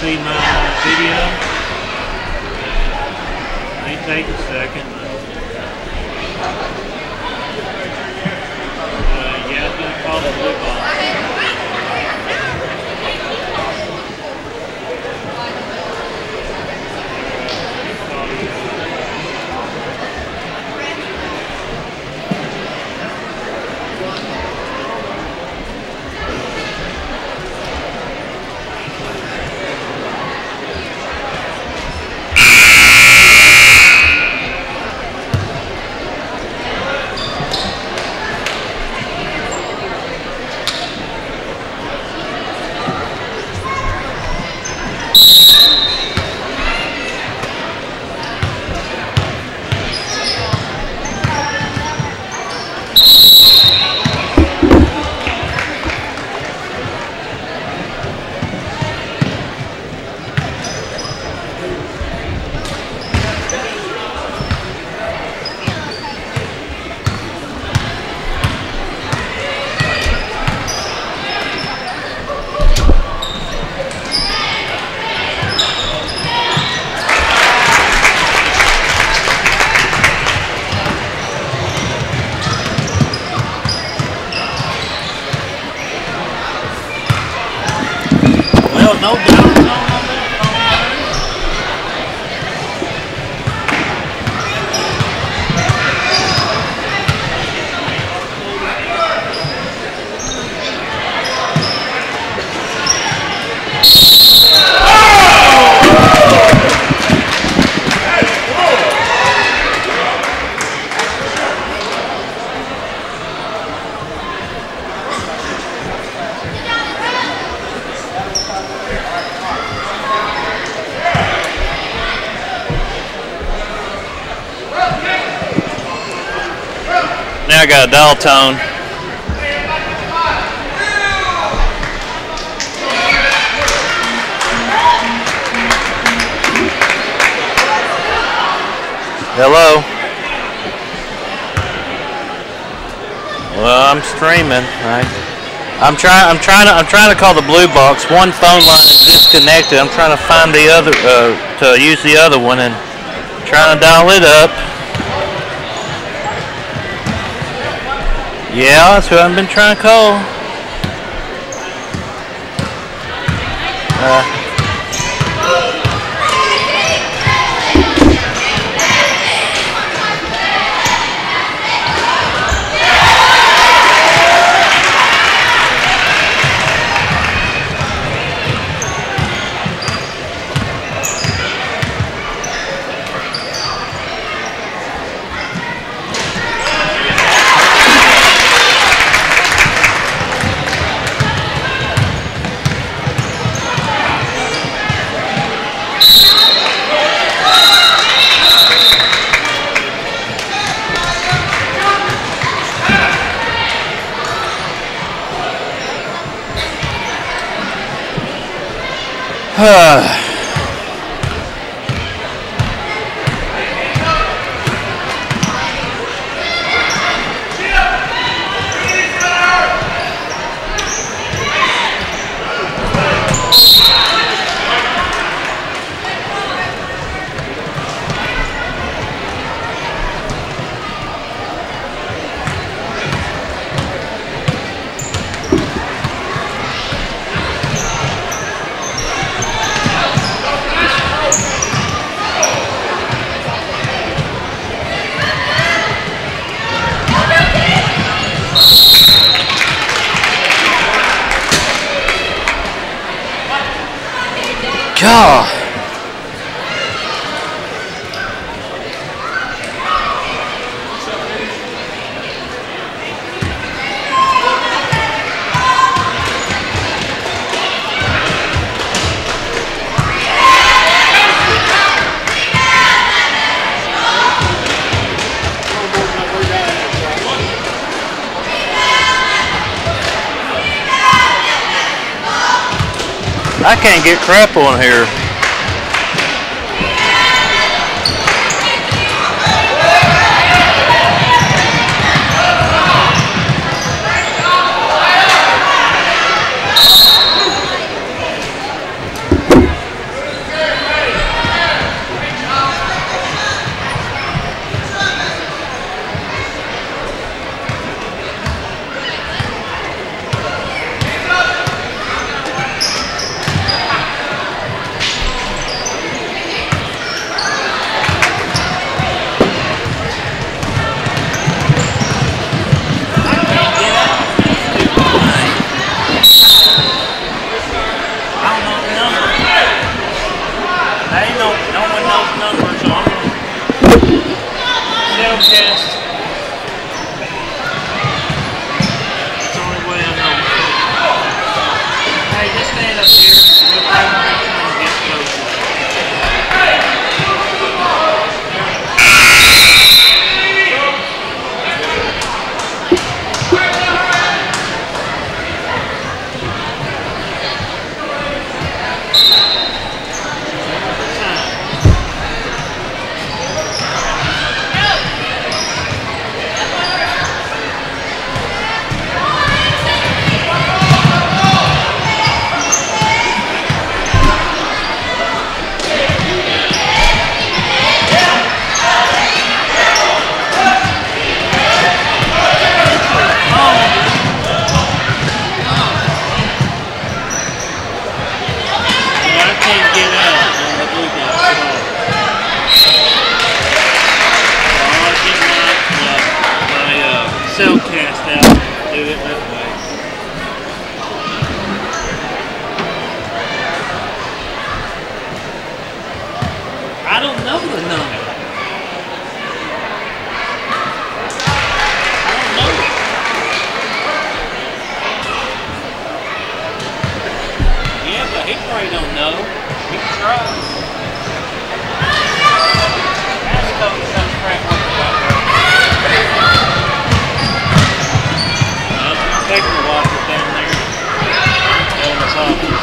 see my video? May take a second. Yeah, I'm going to call the blue box. Well, no doubt on that. Now I got a dial tone. Hello. Well, I'm streaming. I'm trying to call the blue box. One phone line is disconnected. I'm trying to find the other to use the other one and trying to dial it up. Yeah, that's who I've been trying to call. God. I can't get crap on here. test. That's the only way I know. Hey, just stand up here. We're trying to get closer. Cell cast out and do it that way. I don't know the number. I don't know it. Yeah, but he probably don't know. He can try. Ask Coach some crap about that. Taking the walker down there in his office.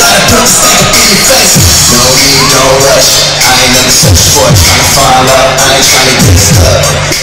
gotta put the stick in your face. No need, no rush. I ain't never search for it. Tryna find love, I ain't tryna get stuck.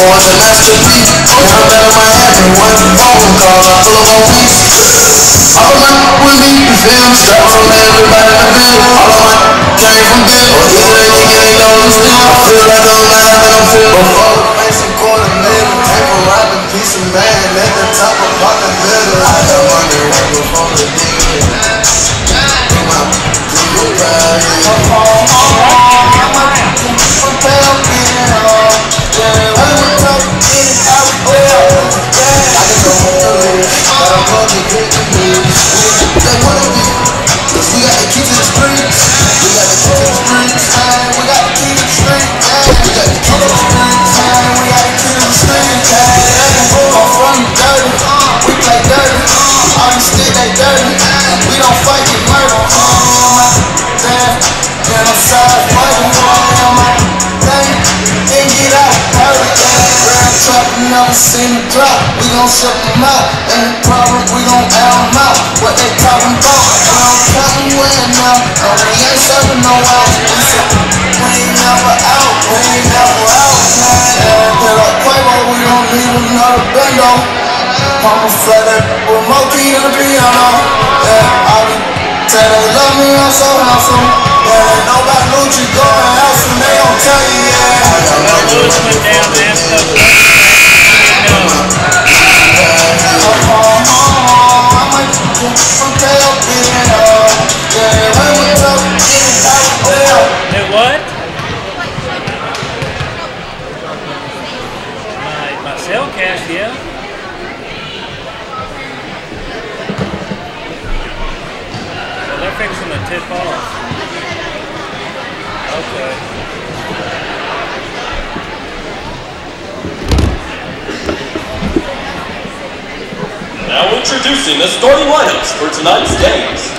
was a masterpiece. And I'm better my heaven. One phone call, I pull up on peace. All of my with me, you feel me? Strap from everybody in the building. All of my came from good. Even a nigga ain't know the still. I feel like I'm alive and I'm feeling. Before the face and quarter million. Came from robbing piece of man. At the top of pocket building. I had money right before the nigga. Seen the drop, we gon' shut them out. Any problem, we gon' air them out. What they talking about? We don't count win now. And we ain't serving no out. We ain't never out. We ain't never out. Yeah, get up Quavo, we don't need another bendo. Mama flooded with more key than the piano. Yeah, I be tell they love me, I'm so handsome. Yeah, ain't nobody Lucci going else and they gon' tell you, yeah. Lewis went down to what? My cell cache, yeah. So they're fixing to tip off. Okay. Now introducing the starting lineups for tonight's games.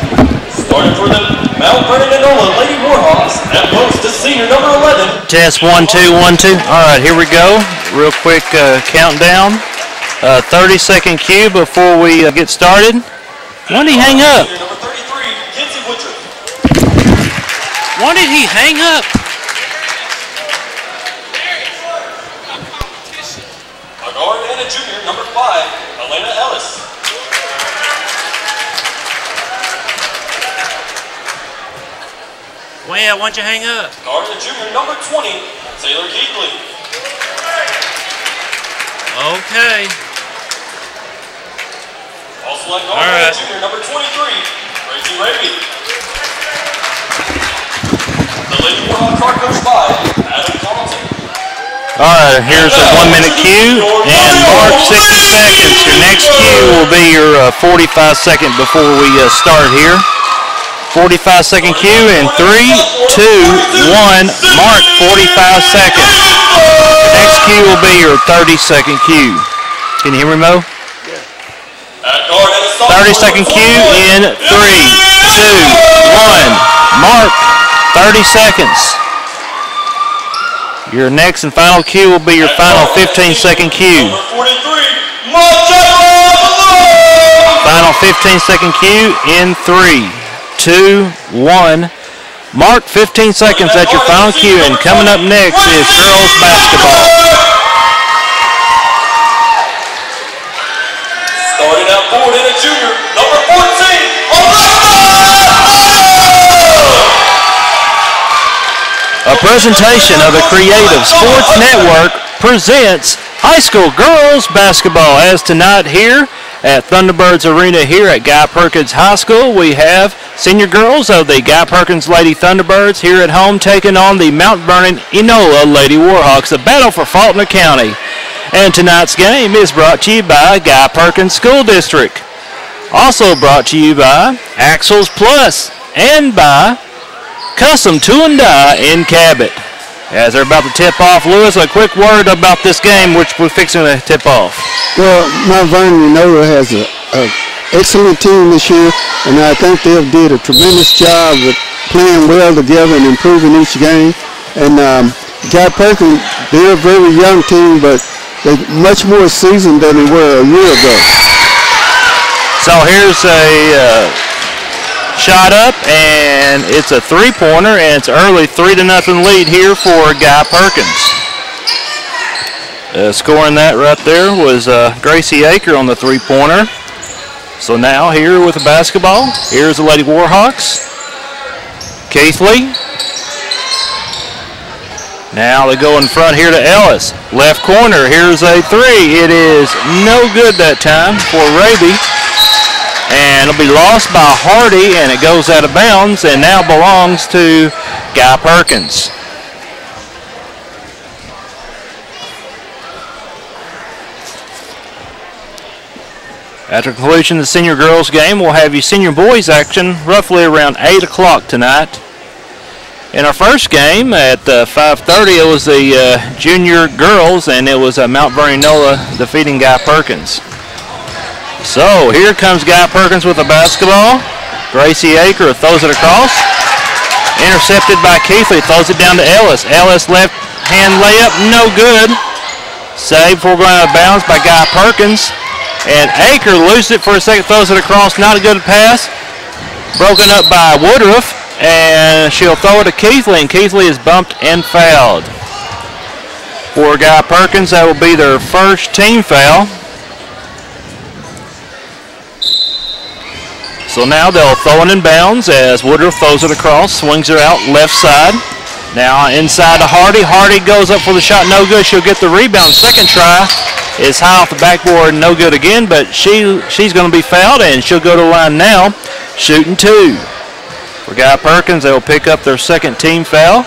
Starting for the Mt.Vernon-Enola Lady Warhawks at post to senior number 11. Test 1 2 1 2. All right, here we go. Real quick countdown. 30-second cue before we get started. Why did he hang up? Senior number 33, Kinsey Woodruff. Why did he hang up? A guard and a junior number 5, Elena Ellis. Well, why'd you hang up? Guard and junior number 20, Taylor Keithley. Okay. Also at guard and junior number 23, Tracy Raby. The Lady Warhawks are coached by Adam Carlton. All right, here's a 1-minute cue, and mark 60 seconds. Your next cue will be your 45-second before we start here. 45-second cue in 3, 2, 1. Mark 45 seconds. Your next cue will be your 30-second cue. Can you hear me, Mo? 30-second cue in 3, 2, 1. Mark 30 seconds. Your next and final cue will be your final 15-second cue. Final 15-second cue in 3, 2, 1. Mark 15 seconds at your final cue, and coming up next is girls basketball. Starting out forward in a junior, number 14, A presentation of the Creative Sports Network presents high school girls basketball. As tonight here at Thunderbirds Arena here at Guy-Perkins High School, we have senior girls of the Guy-Perkins Lady Thunderbirds here at home taking on the Mt.Vernon-Enola Lady Warhawks, a battle for Faulkner County. And tonight's game is brought to you by Guy-Perkins School District. Also brought to you by Axles Plus and by Custom Tool and Die in Cabot. As they're about to tip off, Lewis, a quick word about this game which we're fixing to tip off. Well, Mt.Vernon-Enola has an excellent team this year, and I think they've did a tremendous job with playing well together and improving each game. And Guy-Perkins, they're a very young team, but they're much more seasoned than they were a year ago. So here's a shot up, and it's a three-pointer, and it's early 3-0 lead here for Guy-Perkins. Scoring that right there was Gracie Aker on the three-pointer. So now here with the basketball, here's the Lady Warhawks. Keithley. Now they go in front here to Ellis. Left corner, here's a three. It is no good that time for Raby. And it'll be lost by Hardy, and it goes out of bounds and now belongs to Guy-Perkins. After conclusion of the senior girls game, we'll have you senior boys action roughly around 8 o'clock tonight. In our first game at 5:30, it was the junior girls, and it was Mt.Vernon-Enola defeating Guy-Perkins. So here comes Guy-Perkins with the basketball. Gracie Aker throws it across. Intercepted by Keithley, throws it down to Ellis. Ellis left hand layup, no good. Saved before going out of bounds by Guy-Perkins. And Aker loses it for a second, throws it across, not a good pass. Broken up by Woodruff. And she'll throw it to Keithley, and Keithley is bumped and fouled. For Guy-Perkins, that will be their first team foul. So now they'll throw it in bounds as Woodruff throws it across, swings it out left side. Now inside to Hardy. Hardy goes up for the shot, no good. She'll get the rebound. Second try is high off the backboard, no good again, but she's going to be fouled, and she'll go to the line now, shooting two. For Guy-Perkins, they'll pick up their second team foul.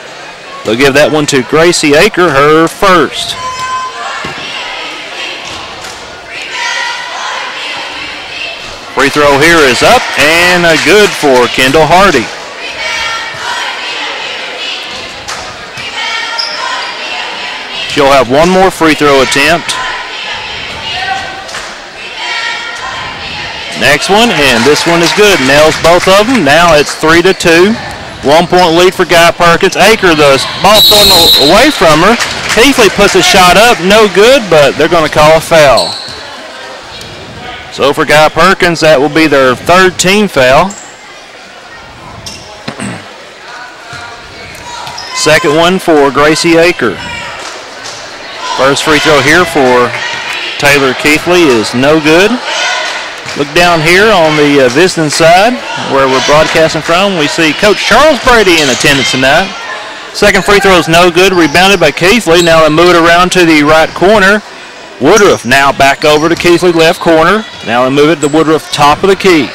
They'll give that one to Gracie Aker, her first. Free throw here is up and a good for Kendall Hardy. She'll have one more free throw attempt. Next one, and this one is good. Nails both of them. Now it's 3-2. 1 point lead for Guy-Perkins. Aker, the ball thrown away from her. Keithley puts a shot up, no good, but they're going to call a foul. So for Guy-Perkins, that will be their third team foul. Second one for Gracie Aker. First free throw here for Taylor Keithley is no good. Look down here on the visiting side where we're broadcasting from. We see Coach Charles Brady in attendance tonight. Second free throw is no good. Rebounded by Keithley. Now they move it around to the right corner. Woodruff now back over to Keithley left corner. Now they move it to Woodruff top of the key.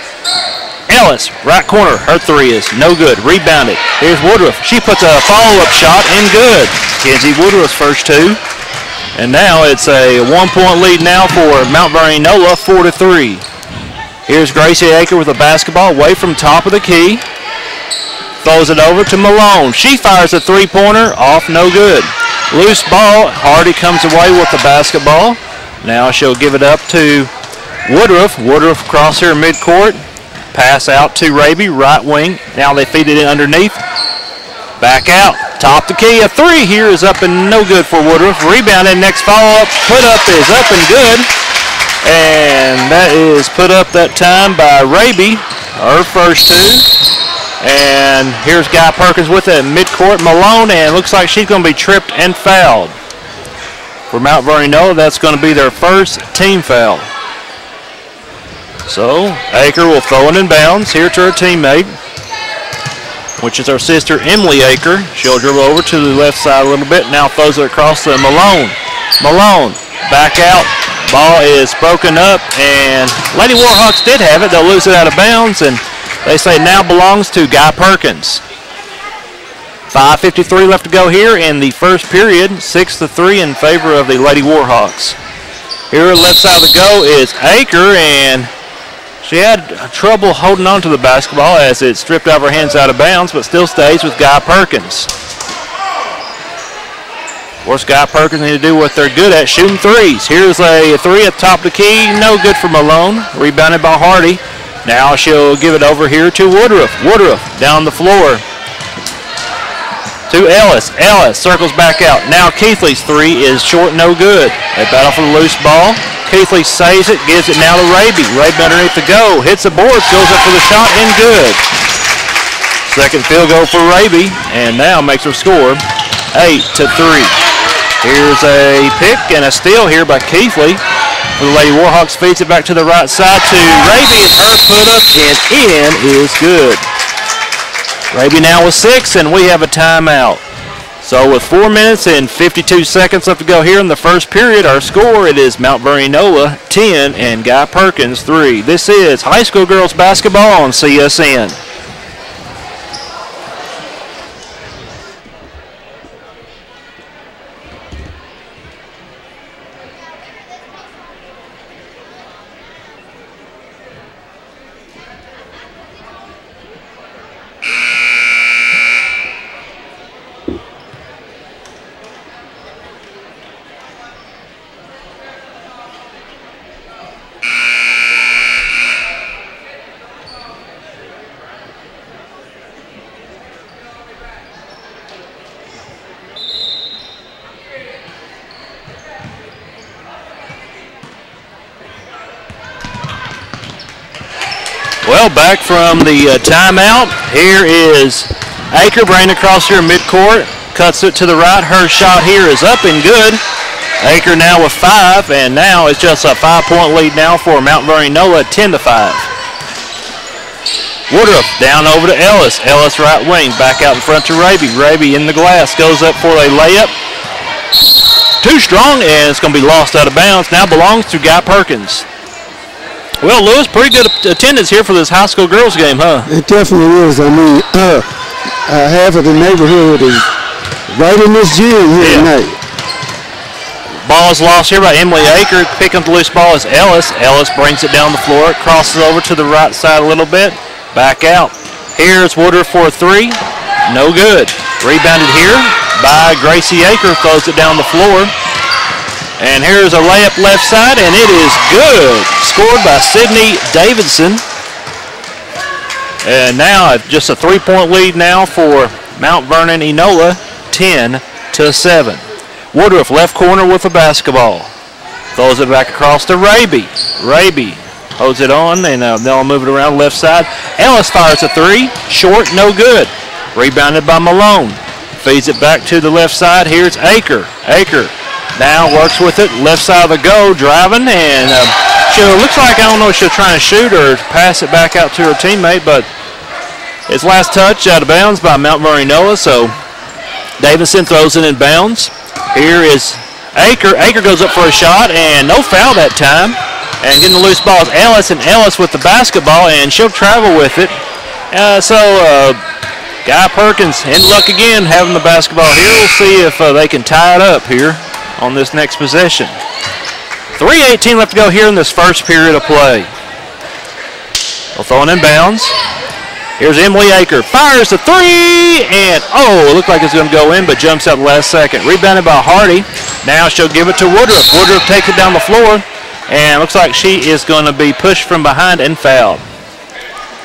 Ellis, right corner. Her three is no good. Rebounded. Here's Woodruff. She puts a follow-up shot and good. Kenzie Woodruff's first two. And now it's a 1 point lead now for Mt.Vernon-Enola, 4-3. Here's Gracie Aker with the basketball away from top of the key. Throws it over to Malone. She fires a three-pointer, off no good. Loose ball, Hardy comes away with the basketball. Now she'll give it up to Woodruff. Woodruff across here midcourt. Pass out to Raby, right wing. Now they feed it in underneath. Back out, top the key. A three here is up and no good for Woodruff. Rebounded, next follow-up, put up is up and good. And that is put up that time by Raby, her first two. And here's Guy-Perkins with it at midcourt. Malone, and looks like she's going to be tripped and fouled. For Mt.Vernon-Enola, that's going to be their first team foul. So Aker will throw it in bounds here to her teammate, which is our sister Emily Aker. She'll dribble over to the left side a little bit. Now throws it across to Malone. Malone, back out. Ball is broken up, and Lady Warhawks did have it. They'll lose it out of bounds, and they say now belongs to Guy-Perkins. 5:53 left to go here in the first period. 6-3 in favor of the Lady Warhawks. Here left side of the go is Aker, and she had trouble holding on to the basketball as it stripped out of her hands out of bounds, but still stays with Guy-Perkins. Of course, Guy-Perkins need to do what they're good at, shooting threes. Here's a three at the top of the key, no good for Malone. Rebounded by Hardy. Now she'll give it over here to Woodruff. Woodruff down the floor to Ellis. Ellis circles back out. Now Keithley's three is short, no good. They battle for the loose ball. Keithley saves it, gives it now to Raby. Raby underneath the go, hits the board, goes up for the shot, and good. Second field goal for Raby, and now makes her score 8-3. Here's a pick and a steal here by Keithley. The Lady Warhawks feeds it back to the right side to Raby, and her put up and in is good. Raby now with 6, and we have a timeout. So with 4 minutes and 52 seconds left to go here in the first period, our score, it is Mt.Vernon-Enola 10 and Guy-Perkins 3. This is high school girls basketball on CSN. Well, back from the timeout. Here is Aker bringing across here midcourt. Cuts it to the right. Her shot here is up and good. Aker now with 5, and now it's just a 5-point lead now for Mt.Vernon-Enola, 10-5. Woodruff down over to Ellis. Ellis right wing, back out in front to Raby. Raby in the glass, goes up for a layup. Too strong, and it's going to be lost out of bounds. Now belongs to Guy-Perkins. Well, Lewis, pretty good attendance here for this high school girls game, huh? It definitely is. I mean, half of the neighborhood is right in this gym here tonight. Ball is lost here by Emily Aker. Picking up the loose ball is Ellis. Ellis brings it down the floor, crosses over to the right side a little bit, back out. Here's Woodruff for a 3. No good. Rebounded here by Gracie Aker, throws it down the floor. And here's a layup left side, and it is good. Scored by Sydney Davidson. And now just a 3-point lead now for Mt.Vernon-Enola, 10-7. Woodruff left corner with a basketball. Throws it back across to Raby. Raby holds it on, and they'll move it around left side. Ellis fires a 3. Short, no good. Rebounded by Malone. Feeds it back to the left side. Here's Aker. Aker now works with it, left side of the goal, driving, and looks like, I don't know if she'll try and shoot or pass it back out to her teammate, but it's last touch out of bounds by Mt.Vernon-Enola, so Davidson throws it in bounds. Here is Aker. Aker goes up for a shot, and no foul that time. And getting the loose ball is Ellis, and Ellis with the basketball, and she'll travel with it. Guy-Perkins in luck again having the basketball here. We'll see if they can tie it up here on this next possession. 3:18 left to go here in this first period of play. They'll throw it in bounds. Here's Emily Aker. Fires the 3, and it looked like it's going to go in, but jumps out the last second. Rebounded by Hardy. Now she'll give it to Woodruff. Woodruff takes it down the floor, and looks like she is going to be pushed from behind and fouled.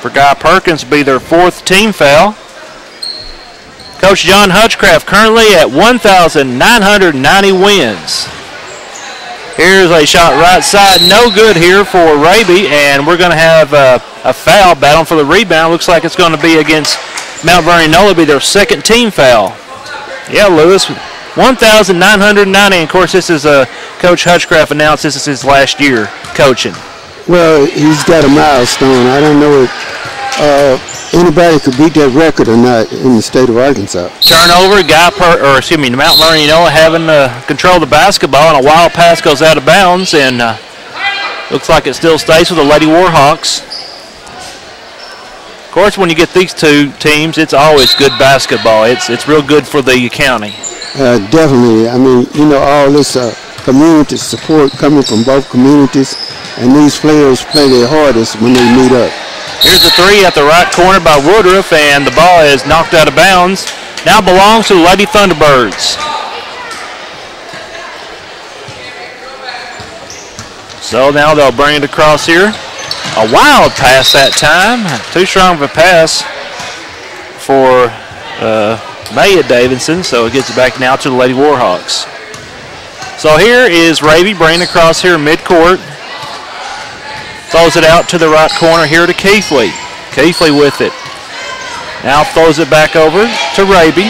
For Guy-Perkins, be their 4th team foul. Coach John Hutchcraft currently at 1,990 wins. Here's a shot right side, no good here for Raby, and we're going to have a foul battle for the rebound. Looks like it's going to be against Mt.Vernon-Enola, be their 2nd team foul. Yeah, Lewis, 1,990. And of course, this is Coach Hutchcraft announced this is his last year coaching. Well, he's got a milestone. I don't know if anybody could beat that record or not in the state of Arkansas. Turnover, Mt.Vernon-Enola having control of the basketball, and a wild pass goes out of bounds, and looks like it still stays with the Lady Warhawks. Of course, when you get these two teams, it's always good basketball. It's real good for the county. Definitely. I mean, all this community support coming from both communities, and these players play their hardest when they meet up. Here's the 3 at the right corner by Woodruff, and the ball is knocked out of bounds. Now belongs to the Lady Thunderbirds. So now they'll bring it across here. A wild pass that time. Too strong of a pass for Maya Davidson, so it gets it back now to the Lady Warhawks. So here is Raby bringing across here midcourt. Throws it out to the right corner here to Keithley. Keithley with it. Now throws it back over to Raby.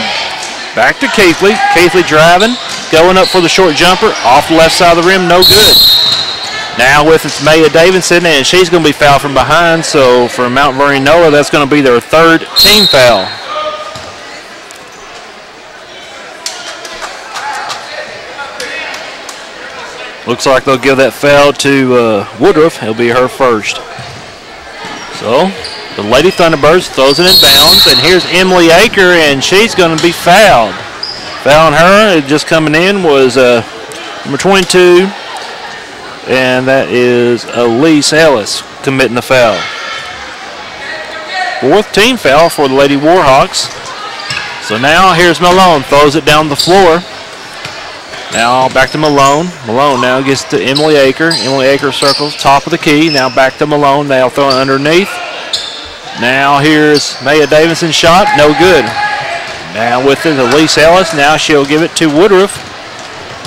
Back to Keithley. Keithley driving. going up for the short jumper, off the left side of the rim, no good. Now with it's Maya Davidson, and she's going to be fouled from behind, so for Mt.Vernon-Enola, that's going to be their third team foul. Looks like they'll give that foul to Woodruff. It'll be her first. So the Lady Thunderbirds throws it in bounds, and here's Emily Aker, and she's going to be fouled. Fouling her, just coming in, was number 22, and that is Elise Ellis committing the foul. Fourth team foul for the Lady Warhawks. So now here's Malone, throws it down the floor. Now back to Malone. Malone now gets to Emily Aker. Emily Aker circles top of the key. Now back to Malone. Now throwing underneath. Now here's Maya Davidson's shot. No good. Now with it, Elise Ellis. Now she'll give it to Woodruff.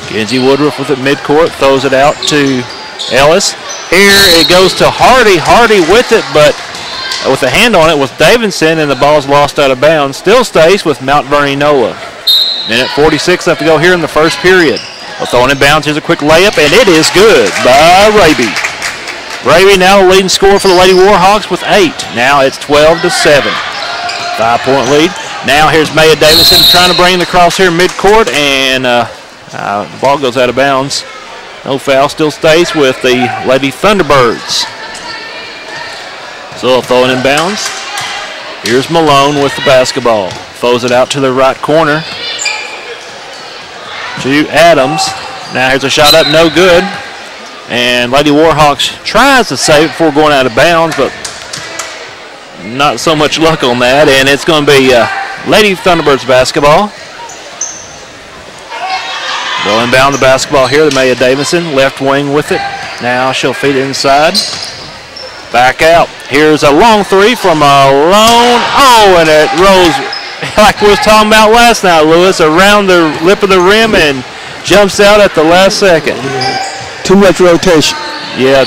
Kenzie Woodruff with it midcourt. Throws it out to Ellis. Here it goes to Hardy. Hardy with it, but with a hand on it with Davidson, and the ball's lost out of bounds. Still stays with Mt.Vernon-Enola. Minute 46 left to go here in the first period. Well, throwing in bounds, here's a quick layup, and it is good by Raby. Raby now the leading scorer for the Lady Warhawks with 8. Now it's 12-7. 5-point lead. Now here's Maya Davidson trying to bring it across here midcourt, and the ball goes out of bounds. No foul, still stays with the Lady Thunderbirds. So throwing in bounds. Here's Malone with the basketball. Throws it out to the right corner to Adams. Now here's a shot up, no good. And Lady Warhawks tries to save it before going out of bounds, but not so much luck on that. And it's going to be Lady Thunderbirds basketball. They'll inbound the basketball here to Maya Davidson, left wing with it. Now she'll feed it inside. Back out. Here's a long three from Malone. Oh, and it rolls like we was talking about last night, Lewis, around the lip of the rim and jumps out at the last second. Too much rotation. Yeah.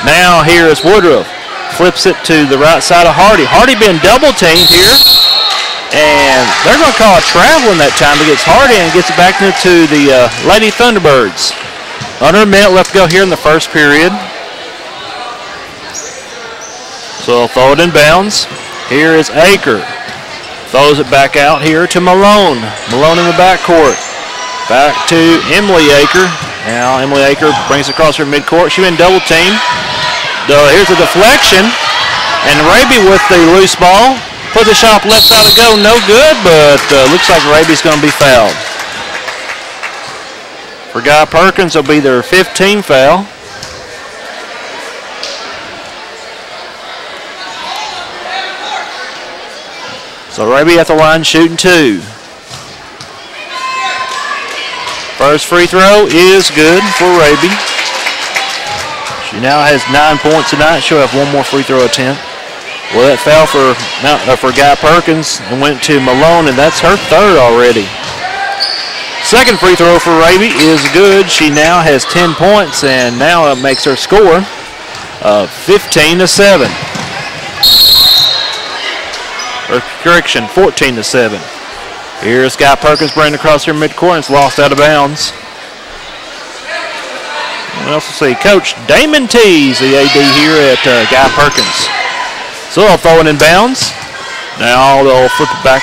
Now here is Woodruff. Flips it to the right side of Hardy. Hardy been double teamed here, and they're going to call a traveling that time against Hardy, and gets it back into the Lady Thunderbirds. Under a minute left to go here in the first period. So they'll throw it in bounds. Here is Aker. Throws it back out here to Malone. Malone in the backcourt. Back to Emily Aker. Now Emily Aker brings it across her midcourt. She's been double teamed. Here's a deflection. And Raby with the loose ball. Put the shot left side to go. No good, but looks like Raby's going to be fouled. For Guy-Perkins, it'll be their 15th foul. So Raby at the line shooting 2. First free throw is good for Raby. She now has 9 points tonight. She'll have one more free throw attempt. Well, that foul for Guy-Perkins and went to Malone, and that's her third already. Second free throw for Raby is good. She now has 10 points, and now it makes her score 15-7. Or correction, 14-7. Here's Guy-Perkins bringing across her midcourt, and it's lost out of bounds. We also see Coach Damon Tees, the AD here at Guy-Perkins. So they'll throw it in bounds. Now they'll flip it back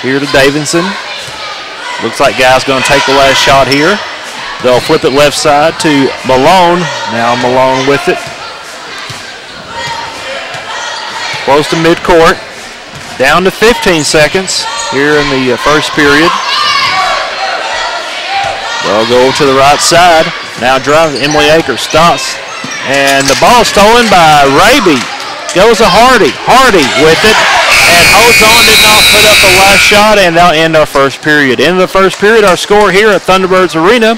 here to Davidson. Looks like Guy's going to take the last shot here. They'll flip it left side to Malone. Now Malone with it. Close to midcourt. Down to 15 seconds here in the first period. They'll go to the right side. Now drives Emily Aker, stops. And the ball stolen by Raby. Goes to Hardy. Hardy with it. And holds on, did not put up the last shot, and that'll end our first period. In the first period, our score here at Thunderbirds Arena,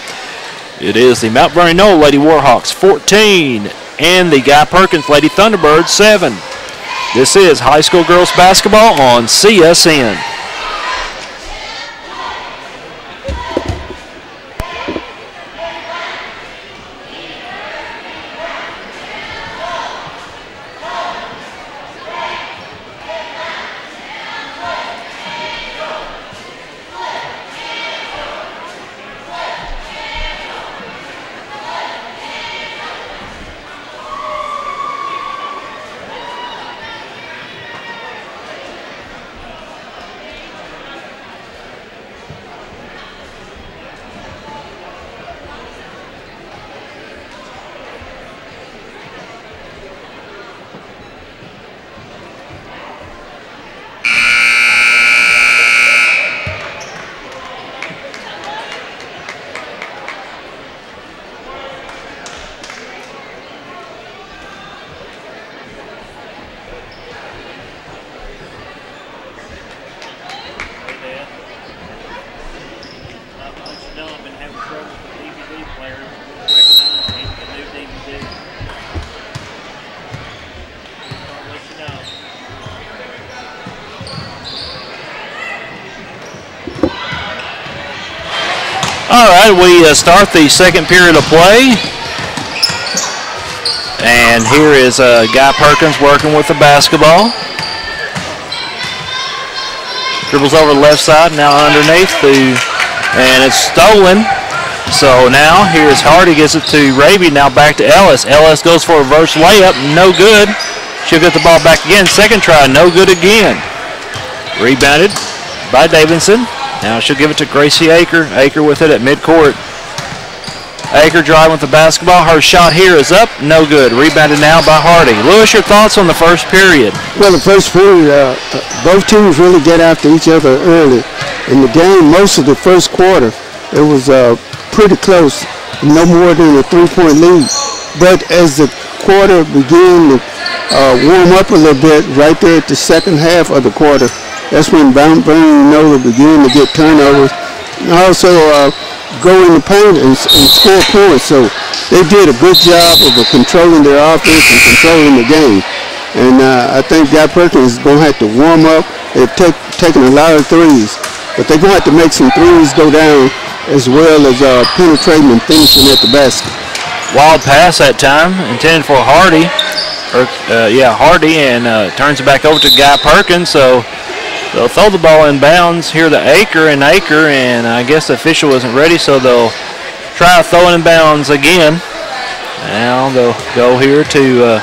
it is the Mt.Vernon-Enola Lady Warhawks 14 and the Guy-Perkins Lady Thunderbirds 7. This is high school girls basketball on CSN. All right, we start the second period of play. And here is Guy-Perkins working with the basketball. Dribbles over the left side, now underneath, and it's stolen. So now here's Hardy, gets it to Raby, now back to Ellis. Ellis goes for a reverse layup, no good. She'll get the ball back again, second try, no good again. Rebounded by Davidson. Now she'll give it to Gracie Aker. Aker with it at midcourt. Aker driving with the basketball. Her shot here is up, no good. Rebounded now by Hardy. Lewis, your thoughts on the first period? Well, the first period, both teams really get after each other early. In the game, most of the first quarter, it was pretty close, no more than a 3-point lead. But as the quarter began to warm up a little bit, right there at the second half of the quarter, that's when Mt.Vernon-Enola began to get turnovers. And also go in the paint and score points. So they did a good job of controlling their offense and controlling the game. And I think Guy-Perkins is going to have to warm up. They've taken a lot of threes, but they're going to have to make some threes go down as well as penetrating and finishing at the basket. Wild pass that time, intended for Hardy. Hardy, and turns it back over to Guy-Perkins. So they'll throw the ball in bounds here to Aker, and I guess the official wasn't ready, so they'll try to throw it in bounds again. Now they'll go here to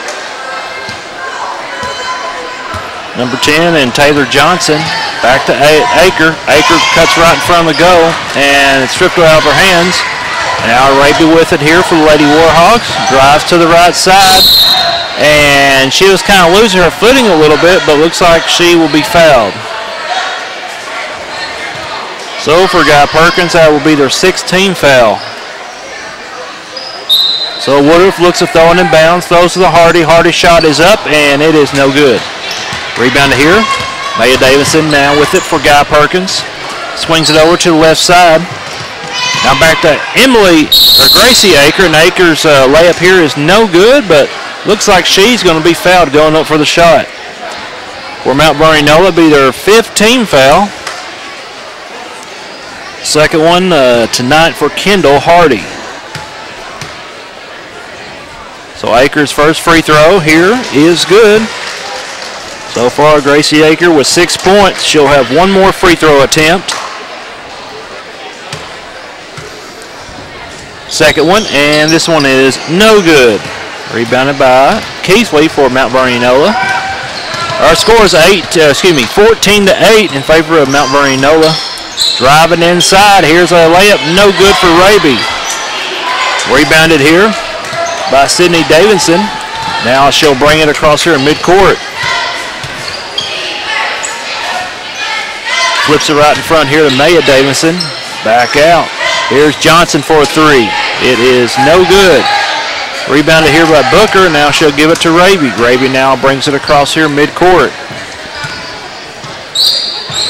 number 10 and Taylor Johnson. Back to Aker. Aker cuts right in front of the goal, and it's stripped out of her hands. Now Raby with it here for the Lady Warhawks. Drives to the right side, and she was kind of losing her footing a little bit, but looks like she will be fouled. So for Guy-Perkins, that will be their 16th foul. So Woodruff looks at throwing in bounds, throws to the Hardy. Hardy's shot is up, and it is no good. Rebound here. Maya Davidson now with it for Guy-Perkins. Swings it over to the left side. Now back to Gracie Aker, and Aker's layup here is no good, but looks like she's going to be fouled going up for the shot. For Mt.Vernon-Enola, be their 15th foul. Second one tonight for Kendall Hardy. So Aker's first free throw here is good. So far, Gracie Aker with 6 points. She'll have one more free throw attempt. Second one, and this one is no good. Rebounded by Keithley for Mt.Vernon-Enola. Our score is 14-8 in favor of Mt.Vernon-Enola. Driving inside, here's a layup, no good for Raby. Rebounded here by Sydney Davidson. Now she'll bring it across here in midcourt. Flips it right in front here to Maya Davidson. Back out. Here's Johnson for a three. It is no good. Rebounded here by Booker. Now she'll give it to Raby. Raby now brings it across here midcourt.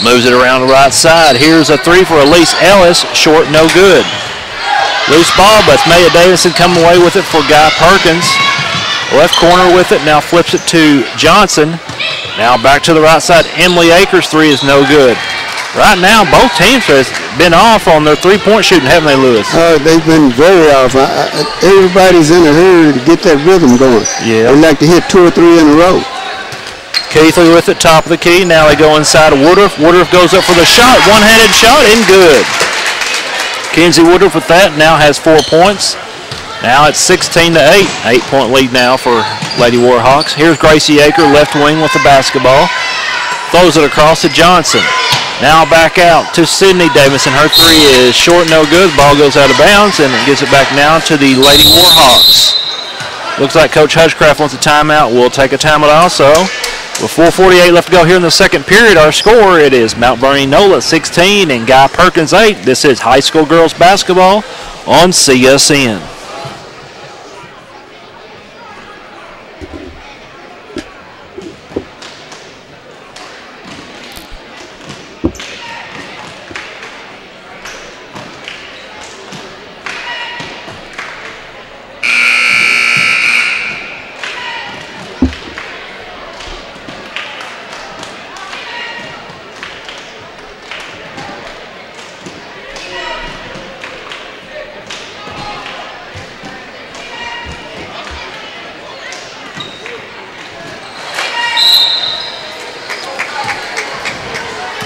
Moves it around the right side. Here's a three for Elise Ellis. Short, no good. Loose ball, but Maya Davidson coming away with it for Guy-Perkins. Left corner with it. Now flips it to Johnson. Now back to the right side. Emily Aker's three is no good. Right now, both teams have been off on their three-point shooting, haven't they, Lewis? They've been very off. Everybody's in a hurry to get that rhythm going. Yeah. They like to hit 2 or 3 in a row. Keithley with it, top of the key. Now they go inside of Woodruff. Woodruff goes up for the shot. One-handed shot, and good. Kenzie Woodruff with that now has 4 points. Now it's 16-8. 8-point lead now for Lady Warhawks. Here's Gracie Aker, left wing with the basketball. Throws it across to Johnson. Now back out to Sydney Davidson. Her three is short, no good. Ball goes out of bounds, and it gets it back now to the Lady Warhawks. Looks like Coach Hutchcraft wants a timeout. We'll take a timeout also. With 4:48 left to go here in the second period, our score, it is Mt.Vernon-Enola 16 and Guy-Perkins 8. This is high school girls basketball on CSN.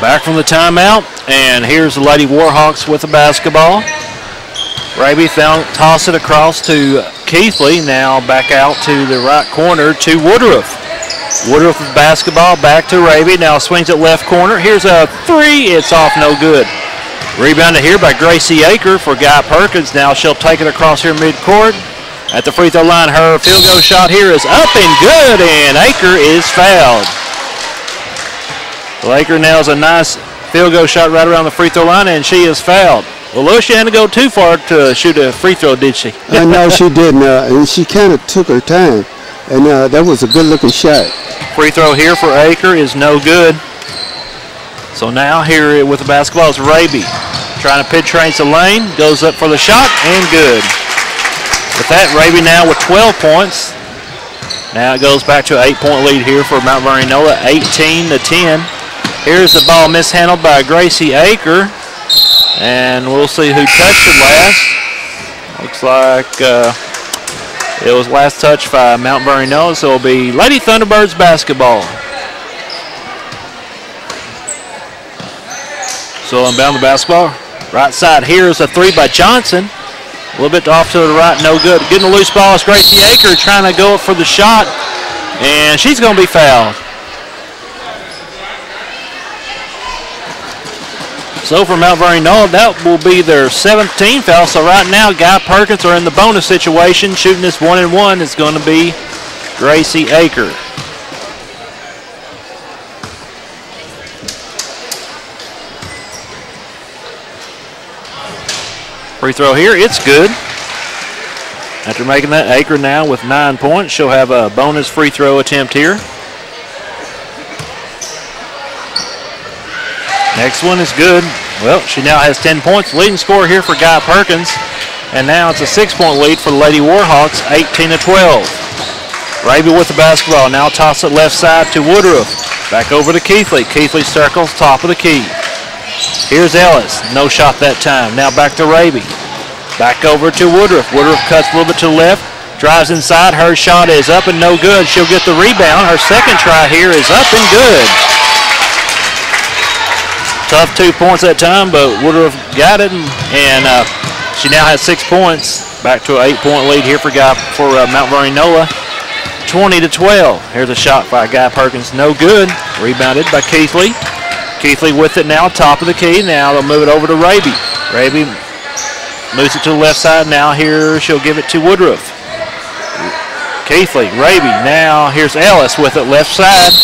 Back from the timeout, and here's the Lady Warhawks with the basketball. Raby toss it across to Keithley. Now back out to the right corner to Woodruff. Woodruff with basketball, back to Raby. Now swings it left corner. Here's a three. It's off, no good. Rebounded here by Gracie Aker for Guy-Perkins. Now she'll take it across here midcourt. At the free throw line, her field goal shot here is up and good, and Aker is fouled. Well, Aker nails a nice field goal shot right around the free throw line, and she is fouled. Well, Lewis, she hadn't go too far to shoot a free throw, did she? No, she didn't, and she kind of took her time, and that was a good-looking shot. Free throw here for Aker is no good. So now here with the basketball is Raby. Trying to penetrate the lane, goes up for the shot, and good. With that, Raby now with 12 points. Now it goes back to an 8-point lead here for Mt.Vernon-Enola, 18-10. Here's the ball mishandled by Gracie Aker. And we'll see who touched it last. Looks like it was last touched by Mt.Vernon-Enola, so it'll be Lady Thunderbirds basketball. So inbound the basketball. Right side here is a three by Johnson. A little bit off to the right, no good. Getting a loose ball is Gracie Aker trying to go up for the shot, and she's going to be fouled. So for Mt.Vernon-Enola, that will be their 17th foul. So right now, Guy-Perkins are in the bonus situation. Shooting this 1-and-1 is going to be Gracie Aker. Free throw here, it's good. After making that, Aker now with 9 points. She'll have a bonus free throw attempt here. Next one is good. Well, she now has 10 points. Leading scorer here for Guy-Perkins. And now it's a 6-point lead for the Lady Warhawks, 18-12. Raby with the basketball. Now toss it left side to Woodruff. Back over to Keithley. Keithley circles, top of the key. Here's Ellis. No shot that time. Now back to Raby. Back over to Woodruff. Woodruff cuts a little bit to the left. Drives inside. Her shot is up and no good. She'll get the rebound. Her second try here is up and good. Tough 2 points that time, but Woodruff got it, and she now has 6 points. Back to an 8-point lead here for Mt.Vernon-Enola, 20-12. Here's a shot by Guy-Perkins, no good. Rebounded by Keithley. Keithley with it now, top of the key. Now they'll move it over to Raby. Raby moves it to the left side. Now here she'll give it to Woodruff. Keithley, Raby. Now here's Ellis with it left side.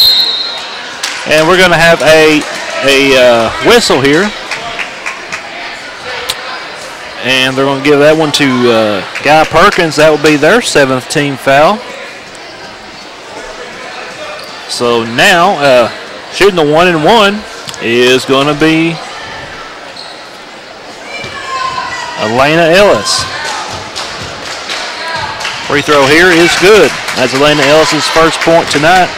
And we're going to have a whistle here. And they're going to give that one to Guy-Perkins. That will be their 7th team foul. So now shooting the 1-and-1 is going to be Elena Ellis. Free throw here is good. That's Elena Ellis' first point tonight.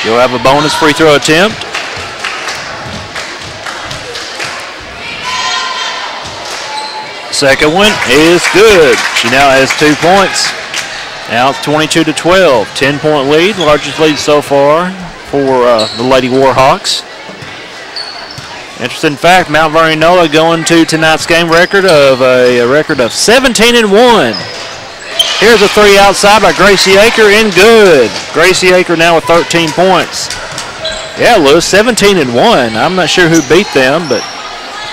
She'll have a bonus free throw attempt. Second one is good. She now has 2 points. Now it's 22-12. 10-point lead, largest lead so far for the Lady Warhawks. Interesting fact, Mt.Vernon-Enola going to tonight's game record of a record of 17-1. Here's a three outside by Gracie Aker and good. Gracie Aker now with 13 points. Yeah, Lewis, 17-1. I'm not sure who beat them, but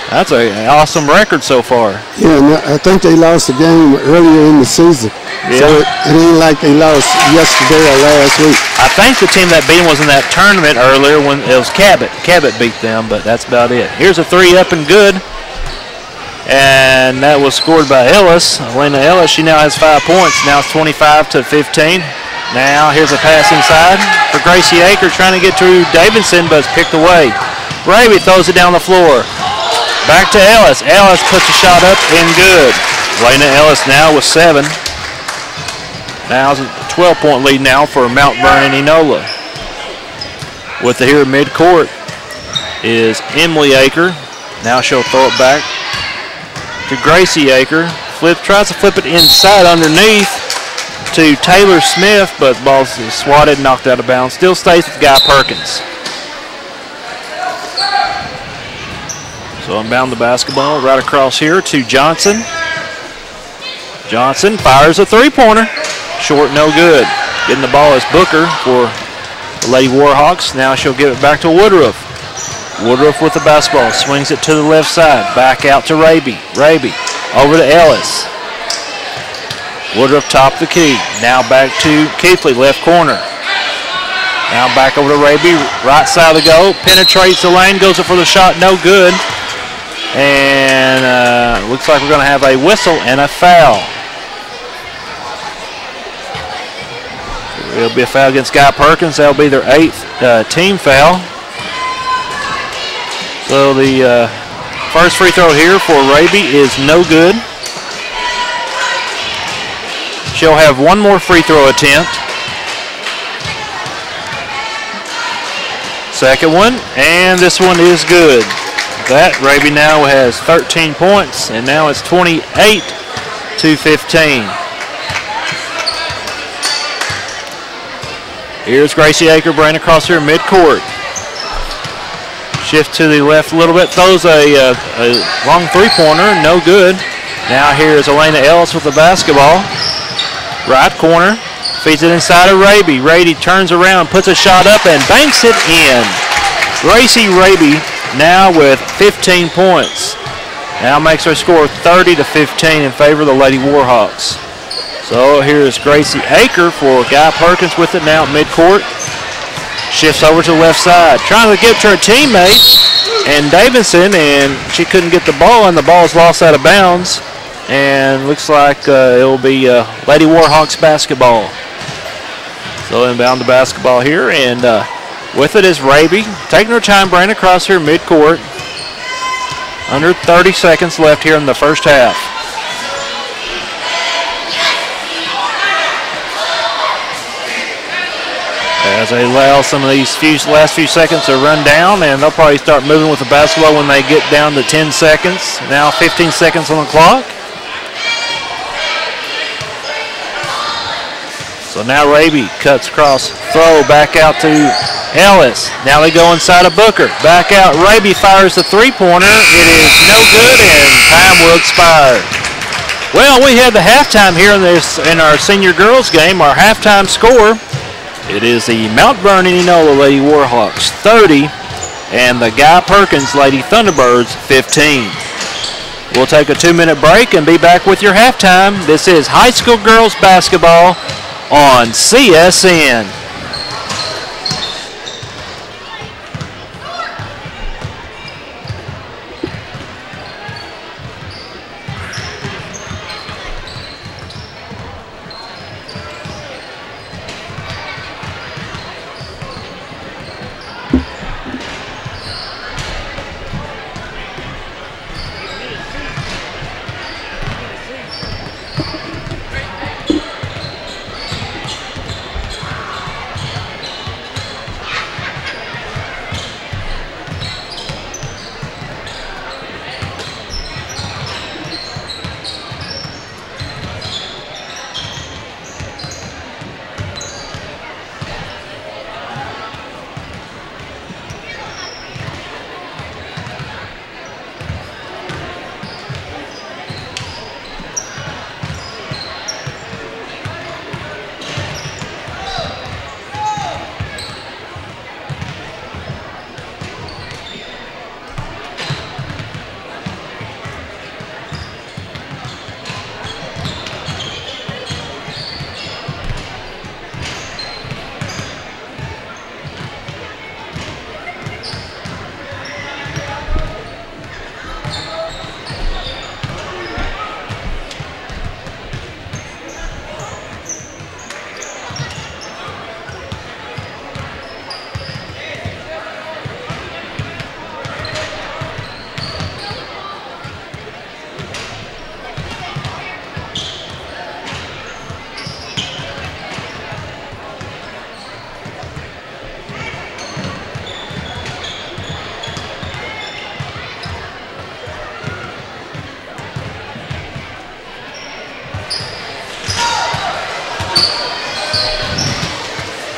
that's an awesome record so far. Yeah, and I think they lost a game earlier in the season. Yeah. So it ain't like they lost yesterday or last week. I think the team that beat them was in that tournament earlier when it was Cabot. Cabot beat them, but that's about it. Here's a three up and good. And that was scored by Ellis. Elena Ellis, she now has 5 points. Now it's 25-15. Now here's a pass inside for Gracie Aker trying to get to Davidson, but it's picked away. Raby throws it down the floor. Back to Ellis. Ellis puts a shot up and good. Elena Ellis now with 7. Now it's a 12-point lead now for Mt.Vernon-Enola. With it here midcourt is Emily Aker. Now she'll throw it back to Gracie Aker. Tries to flip it inside underneath to Taylor Smith, but the ball's swatted, knocked out of bounds. Still stays with Guy-Perkins. So inbound the basketball right across here to Johnson. Johnson fires a three-pointer. Short, no good. Getting the ball is Booker for the Lady Warhawks. Now she'll give it back to Woodruff. Woodruff with the basketball. Swings it to the left side. Back out to Raby. Raby over to Ellis. Woodruff top the key. Now back to Keithley, left corner. Now back over to Raby, right side of the goal. Penetrates the lane, goes up for the shot, no good. And looks like we're going to have a whistle and a foul. It'll be a foul against Guy-Perkins. That'll be their 8th team foul. So the first free throw here for Raby is no good. She'll have one more free throw attempt. Second one, and this one is good. That Raby now has 13 points, and now it's 28-15. Here's Gracie Aker bringing across here midcourt. Shift to the left a little bit, throws a long three-pointer, no good. Now here's Elena Ellis with the basketball. Right corner, feeds it inside of Raby. Raby turns around, puts a shot up, and banks it in. Gracie Raby now with 15 points. Now makes her score 30-15 in favor of the Lady Warhawks. So here's Gracie Aker for Guy-Perkins with it now at midcourt. Shifts over to the left side, trying to get to her teammate and Davidson, and she couldn't get the ball, and the ball's lost out of bounds. And looks like it'll be Lady Warhawks basketball. So inbound the basketball here, and with it is Raby, taking her time, bringing across here midcourt. Under 30 seconds left here in the first half. As they allow some of these last few seconds to run down, and they'll probably start moving with the basketball when they get down to 10 seconds. Now 15 seconds on the clock. So now Raby cuts across, throw back out to Ellis. Now they go inside of Booker. Back out, Raby fires the three-pointer. It is no good, and time will expire. Well, we had the halftime here in our senior girls game. Our halftime score, it is the Mt.Vernon-Enola Lady Warhawks 30 and the Guy-Perkins Lady Thunderbirds 15. We'll take a 2-minute break and be back with your halftime. This is high school girls basketball on CSN.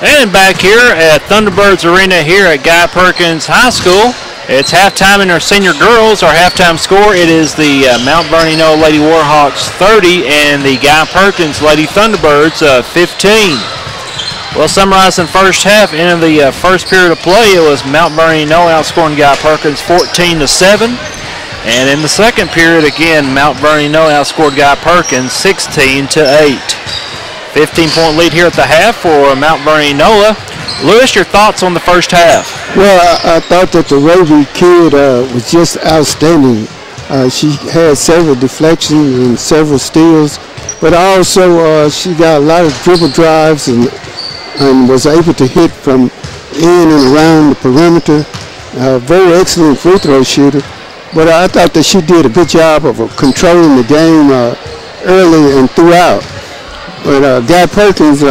And back here at Thunderbirds Arena here at Guy-Perkins High School, It's halftime in our senior girls. Our halftime score, it is the Mt.Vernon-Enola Lady Warhawks 30 and the Guy-Perkins Lady Thunderbirds 15. Well, summarizing first half, in the first period of play, it was Mt.Vernon-Enola outscoring Guy-Perkins 14-7. And in the second period, again, Mt.Vernon-Enola outscored Guy-Perkins 16-8. 15-point lead here at the half for Mt.Vernon-Enola. Lewis, your thoughts on the first half? Well, I thought that the Raven kid was just outstanding. She had several deflections and several steals, but also she got a lot of dribble drives and was able to hit from in and around the perimeter. Very excellent free throw shooter. But I thought that she did a good job of controlling the game early and throughout. But Guy-Perkins,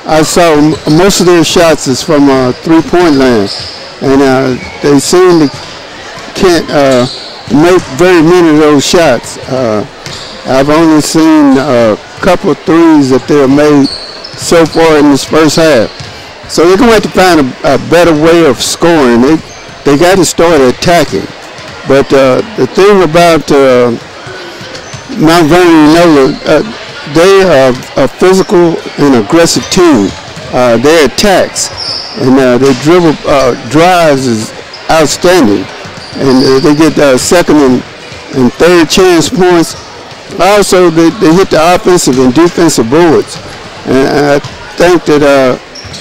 I saw most of their shots is from three-point land, and they seem to can't make very many of those shots. I've only seen a couple of threes that they have made so far in this first half. So they're going to have to find a better way of scoring. They got to start attacking. But the thing about Mt.Vernon-Enola, they are a physical and aggressive team. Their attacks and their dribble drives is outstanding. And they get second and third chance points. Also, they hit the offensive and defensive boards. And I think that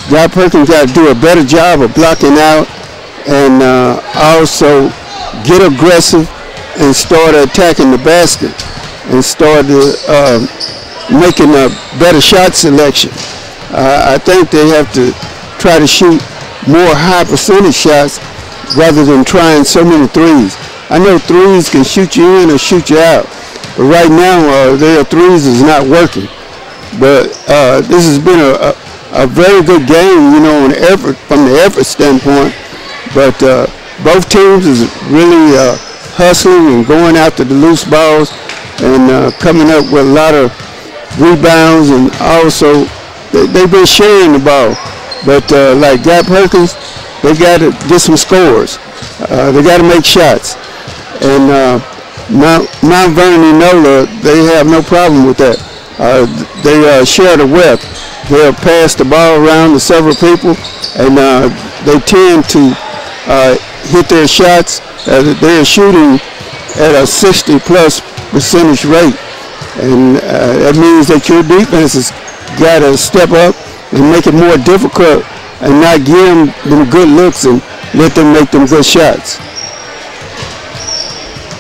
Guy-Perkins got to do a better job of blocking out and also get aggressive and start attacking the basket and start making a better shot selection. I think they have to try to shoot more high percentage shots rather than trying so many threes. I know threes can shoot you in or shoot you out, but right now their threes is not working. But this has been a very good game, you know, from the effort standpoint. But both teams is really hustling and going after the loose balls and coming up with a lot of rebounds, and also they've been sharing the ball. But like Guy-Perkins, they got to get some scores. They got to make shots. And Mt.Vernon-Enola, they have no problem with that. They share the wealth. They'll pass the ball around to several people, and they tend to hit their shots. They're shooting at a 60+% rate. And that means that your defense has got to step up and make it more difficult and not give them good looks and let them make them good shots.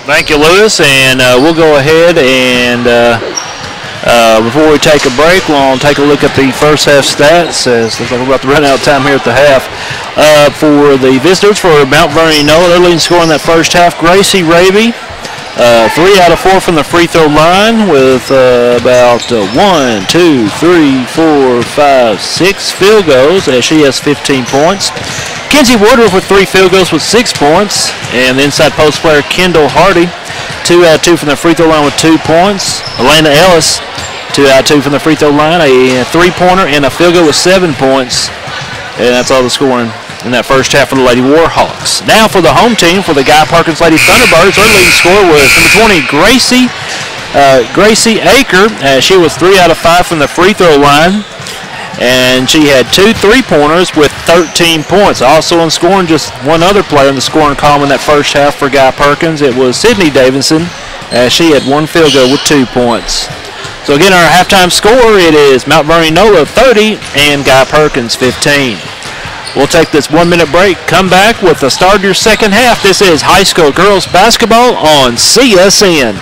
Thank you, Lewis. And we'll go ahead and before we take a break, we'll take a look at the first half stats. Looks like we're about to run out of time here at the half. For the visitors for Mt.Vernon-Enola, their leading scorer in that first half, Gracie Raby. 3 out of 4 from the free throw line with about 1, 2, 3, 4, 5, 6 field goals as she has 15 points. Kenzie Woodruff with 3 field goals with 6 points. And the inside post player Kendall Hardy, 2 out of 2 from the free throw line with 2 points. Elena Ellis, 2 out of 2 from the free throw line, a 3-pointer and a field goal with 7 points. And that's all the scoring in that first half for the Lady Warhawks. Now for the home team, for the Guy-Perkins Lady Thunderbirds, her leading scorer was number 20, Gracie Aker. She was 3 out of 5 from the free throw line, and she had 2 3-pointers with 13 points. Also in scoring, just one other player in the scoring column in that first half for Guy-Perkins. It was Sydney Davidson. She had 1 field goal with 2 points. So again, our halftime score, it is Mt.Vernon-Enola 30 and Guy-Perkins 15. We'll take this 1-minute break, come back with the start of your second half. This is high school girls basketball on CSN.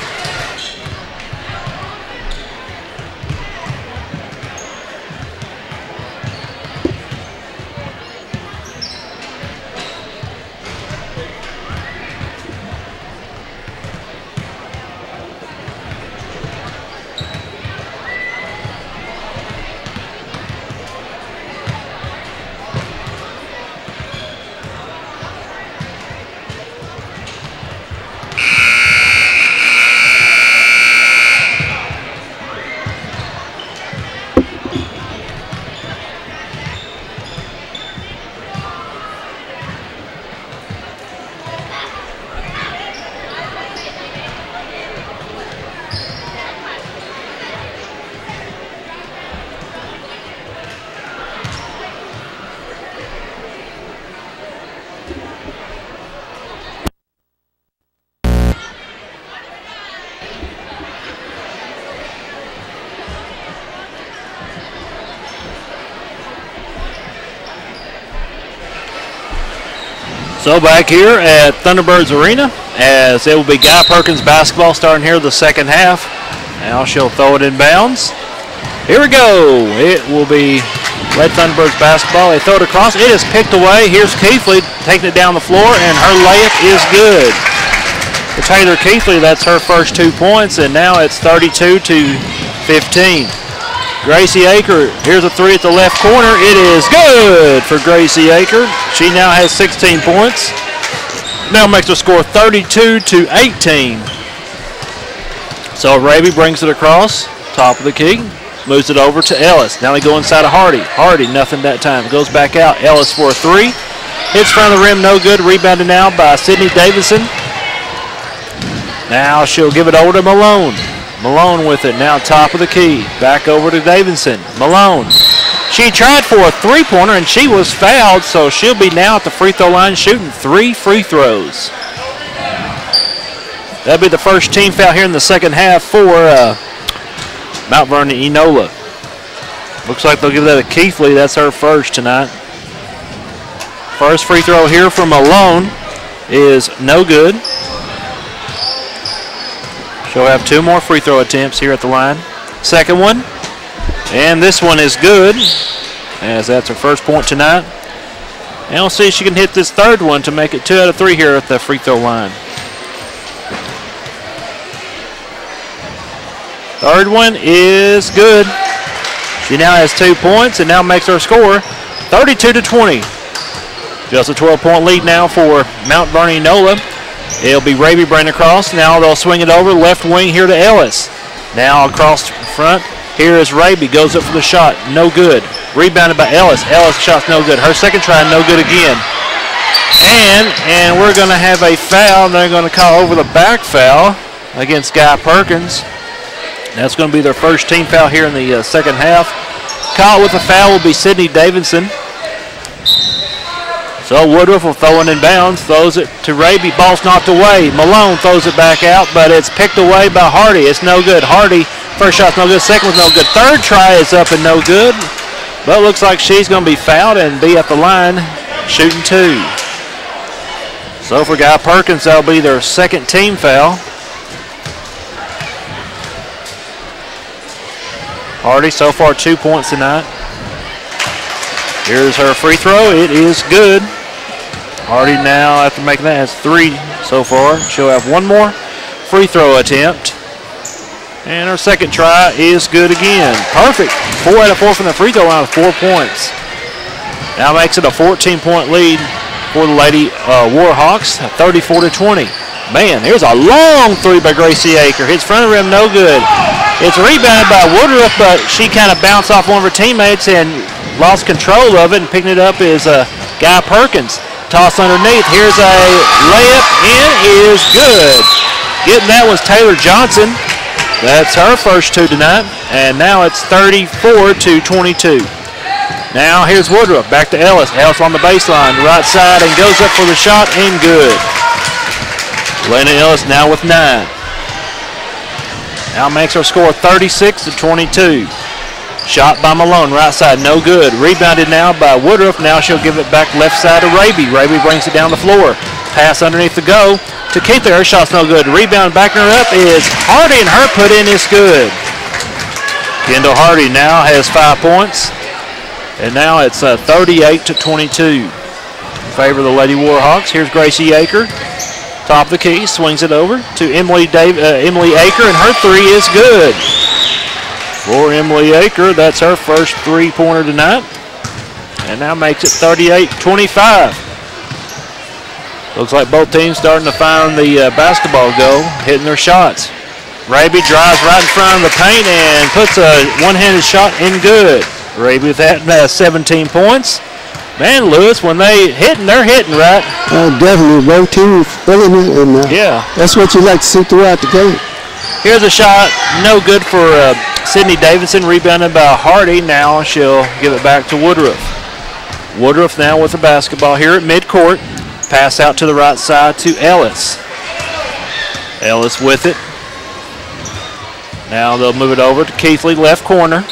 So back here at Thunderbirds Arena, as it will be Guy-Perkins basketball starting here the second half. Now she'll throw it in bounds. Here we go. It will be Red Thunderbirds basketball. They throw it across. It is picked away. Here's Keithley taking it down the floor, and her layup is good. For Taylor Keithley, that's her first 2 points, and now it's 32-15. Gracie Aker, here's a three at the left corner. It is good for Gracie Aker. She now has 16 points. Now makes her score 32-18. So Raby brings it across, top of the key, moves it over to Ellis. Now they go inside of Hardy. Hardy, nothing that time. Goes back out. Ellis for a three. Hits front of the rim, no good. Rebounded now by Sydney Davidson. Now she'll give it over to Malone. Malone with it, now top of the key. Back over to Davidson. Malone. She tried for a three-pointer, and she was fouled, so she'll be now at the free throw line shooting 3 free throws. That'll be the first team foul here in the second half for Mt.Vernon-Enola. Looks like they'll give that to Keithley. That's her first tonight. First free throw here from Malone is no good. She'll have 2 more free throw attempts here at the line. Second one, and this one is good, as that's her first point tonight. And we'll see if she can hit this third one to make it 2 out of 3 here at the free throw line. Third one is good. She now has 2 points and now makes her score 32-20. Just a 12-point lead now for Mt.Vernon-Enola. It'll be Raby bringing across. Now they'll swing it over left wing here to Ellis. Now across front. Here is Raby. Goes up for the shot. No good. Rebounded by Ellis. Ellis' shot's no good. Her second try, no good again. And we're going to have a foul. They're going to call over the back foul against Guy-Perkins. That's going to be their first team foul here in the second half. Caught with a foul will be Sydney Davidson. So Woodruff will throw it in bounds, throws it to Raby, ball's knocked away. Malone throws it back out, but it's picked away by Hardy. It's no good. Hardy, first shot's no good, second one's no good. Third try is up and no good, but looks like she's going to be fouled and be at the line shooting 2. So for Guy-Perkins, that'll be their second team foul. Hardy so far 2 points tonight. Here's her free throw. It is good. Hardy now, after making that, has 3 so far. She'll have 1 more free throw attempt. And her second try is good again. Perfect. 4 out of 4 from the free throw line with 4 points. Now makes it a 14-point lead for the Lady Warhawks, 34-20. Man, here's a long three by Gracie Aker. Hits front of the rim, no good. It's rebounded by Woodruff, but she kind of bounced off one of her teammates and lost control of it, and picking it up is Guy-Perkins. Toss underneath. Here's a layup in, is good. Getting that was Taylor Johnson. That's her first 2 tonight, and now it's 34-22. Now here's Woodruff, back to Ellis. Ellis on the baseline, right side, and goes up for the shot, and good. Lena Ellis now with 9. Now makes her score 36-22. Shot by Malone, right side, no good. Rebounded now by Woodruff. Now she'll give it back left side to Raby. Raby brings it down the floor. Pass underneath the go to Keithley. Her shot's no good. Rebound backing her up is Hardy, and her put in is good. Kendall Hardy now has 5 points. And now it's 38-22 in favor of the Lady Warhawks. Here's Gracie Aker. Top of the key, swings it over to Emily Aker, and her 3 is good. For Emily Aker, that's her first 3-pointer tonight. And now makes it 38-25. Looks like both teams starting to find the basketball goal, hitting their shots. Raby drives right in front of the paint and puts a one-handed shot in good. Raby with that 17 points. Man, Lewis, when they're hitting, right? Definitely, both teams feeling it, and yeah, that's what you like to see throughout the game. Here's a shot, no good for Sydney Davidson, rebounded by Hardy. Now she'll give it back to Woodruff. Woodruff now with the basketball here at midcourt. Pass out to the right side to Ellis. Ellis with it. Now they'll move it over to Keithley, left corner.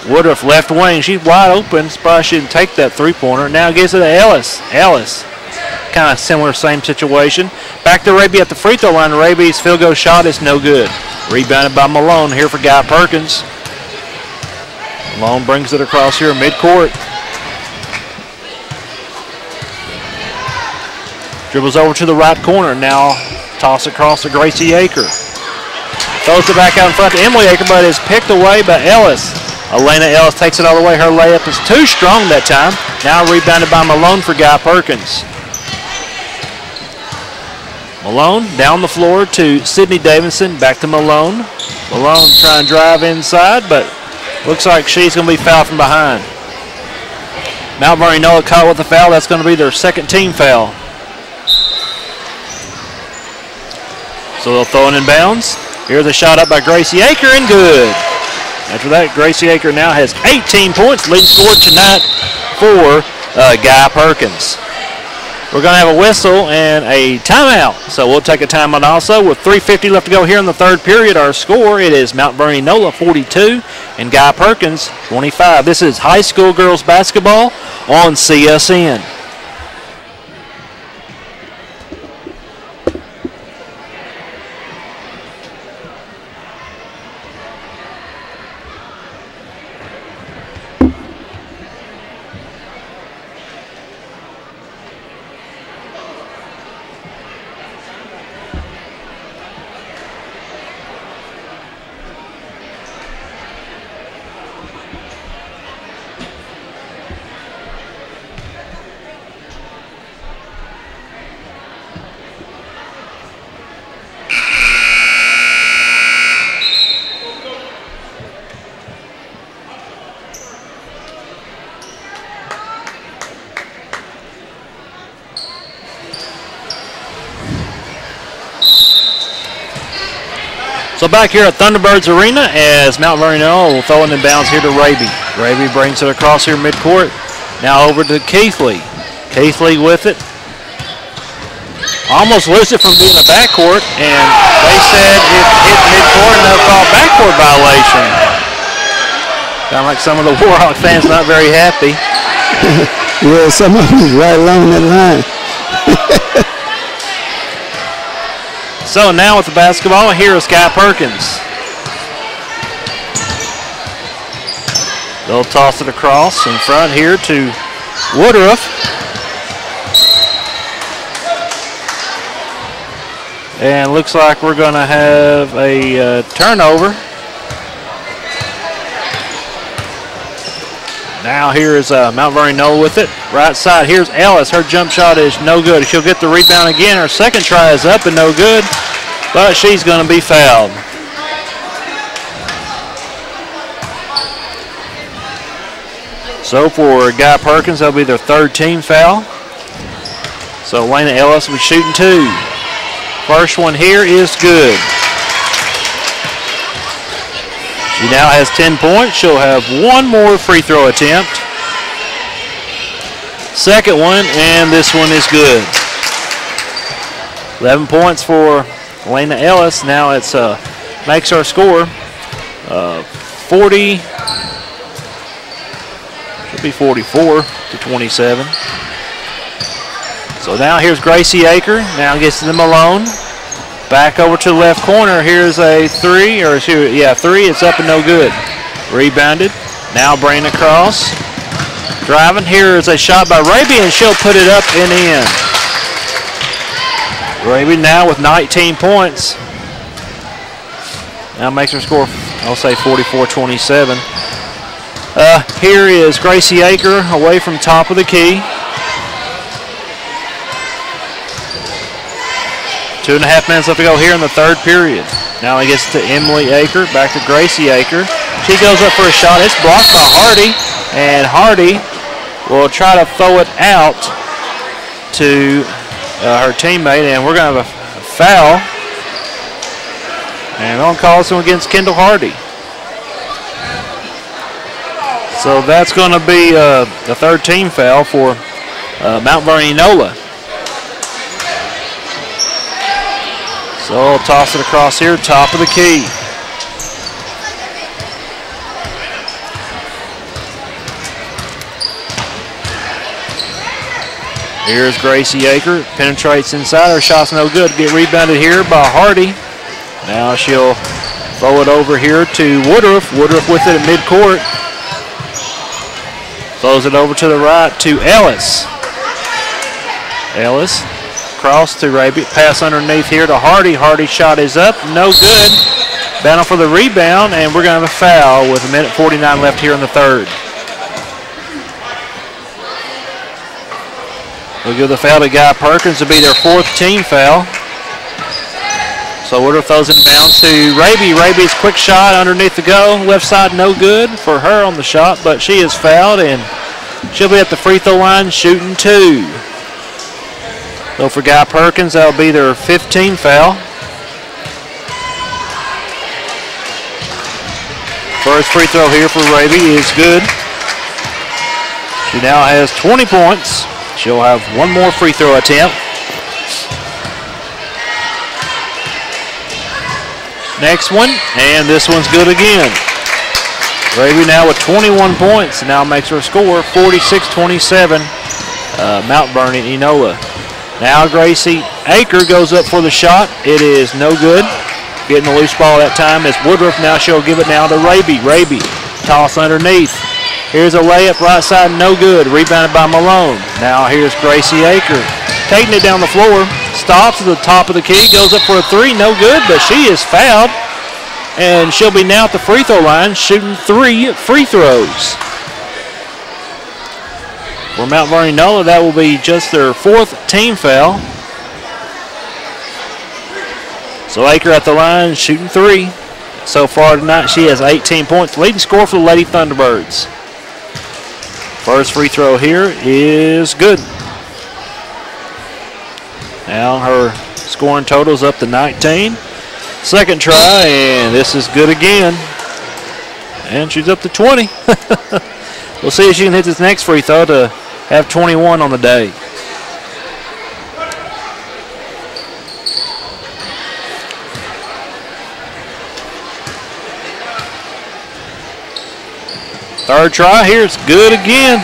Woodruff left wing. She's wide open. Probably shouldn't take that three-pointer. Now gives it to Ellis. Ellis, kind of similar, same situation. Back to Raby at the free throw line. Raby's field goal shot is no good. Rebounded by Malone here for Guy-Perkins. Malone brings it across here midcourt. Dribbles over to the right corner. Now toss across to Gracie Aker. Throws it back out in front to Emily Aker, but is picked away by Ellis. Elena Ellis takes it all the way. Her layup is too strong that time. Now rebounded by Malone for Guy-Perkins. Malone down the floor to Sydney Davidson. Back to Malone. Malone trying to drive inside, but looks like she's going to be fouled from behind. Mt.Vernon-Enola caught with the foul. That's going to be their second team foul. So they'll throw it in bounds. Here's a shot up by Gracie Aker and good. After that, Gracie Aker now has 18 points, leading scorer tonight for Guy-Perkins. We're going to have a whistle and a timeout. So we'll take a timeout also. With 3:50 left to go here in the third period, our score, it is Mt.Vernon-Enola 42 and Guy-Perkins 25. This is high school girls basketball on CSN. So back here at Thunderbirds Arena as Mt.Vernon-Enola will throw it in bounds here to Raby. Raby brings it across here midcourt. Now over to Keithley. Keithley with it. Almost lose it from being a backcourt, and they said it hit midcourt and they'll call backcourt violation. Sound like some of the Warhawk fans not very happy. Yeah, some of them is right along that line. So now with the basketball, here is Guy-Perkins. They'll toss it across in front here to Woodruff. And looks like we're going to have a turnover. Now here is Mt.Vernon-Enola with it. Right side, here's Ellis. Her jump shot is no good. She'll get the rebound again. Her second try is up and no good, but she's going to be fouled. So for Guy-Perkins, that'll be their third team foul. So Elena Ellis will be shooting two. First one here is good. She now has 10 points. She'll have one more free throw attempt. Second one, and this one is good. 11 points for Elena Ellis. Now it's makes our score 40. Should be 44 to 27. So now here's Gracie Aker. Now gets to the Malone. Back over to the left corner. Here's a three, three. It's up and no good. Rebounded. Now bringing across. Driving. Here is a shot by Raby, and she'll put it up and in. Raby now with 19 points. Now makes her score, I'll say 44-27. Here is Gracie Aker away from top of the key. 2.5 minutes left to go here in the third period. Now he gets to Emily Aker, back to Gracie Aker. She goes up for a shot. It's blocked by Hardy, and Hardy will try to throw it out to her teammate, and we're going to have a foul. And on call this one against Kendall Hardy. So that's going to be the third team foul for Mt.Vernon-Enola. So I'll toss it across here, top of the key. Here's Gracie Aker, penetrates inside, her shot's no good. Get rebounded here by Hardy. Now she'll throw it over here to Woodruff. Woodruff with it at midcourt. Throws it over to the right to Ellis. Ellis, cross to Raby, pass underneath here to Hardy. Hardy's shot is up, no good. Battle for the rebound, and we're going to have a foul with 1:49 left here in the third. We'll give the foul to Guy-Perkins to be their 4th team foul. So Woodruff throws it bounce to Raby. Raby's quick shot underneath the go. Left side no good for her on the shot, but she is fouled, and she'll be at the free throw line shooting 2. So for Guy-Perkins, that'll be their 15th foul. First free throw here for Raby is good. She now has 20 points. She'll have one more free throw attempt. Next one, and this one's good again. Raby now with 21 points, and now makes her score 46-27, Mt.Vernon-Enola. Now Gracie Aker goes up for the shot. It is no good. Getting the loose ball that time is Woodruff. Now she'll give it now to Raby. Raby, toss underneath. Here's a layup right side, no good. Rebounded by Malone. Now here's Gracie Aker. Taking it down the floor. Stops at the top of the key. Goes up for a 3, no good, but she is fouled. And she'll be now at the free throw line shooting 3 free throws. For Mt.Vernon-Enola, that will be just their 4th team foul. So Aker at the line shooting 3. So far tonight, she has 18 points. Leading scorer for the Lady Thunderbirds. First free throw here is good. Now her scoring total is up to 19. Second try, and this is good again. And she's up to 20. We'll see if she can hit this next free throw to have 21 on the day. Third try here, it's good again.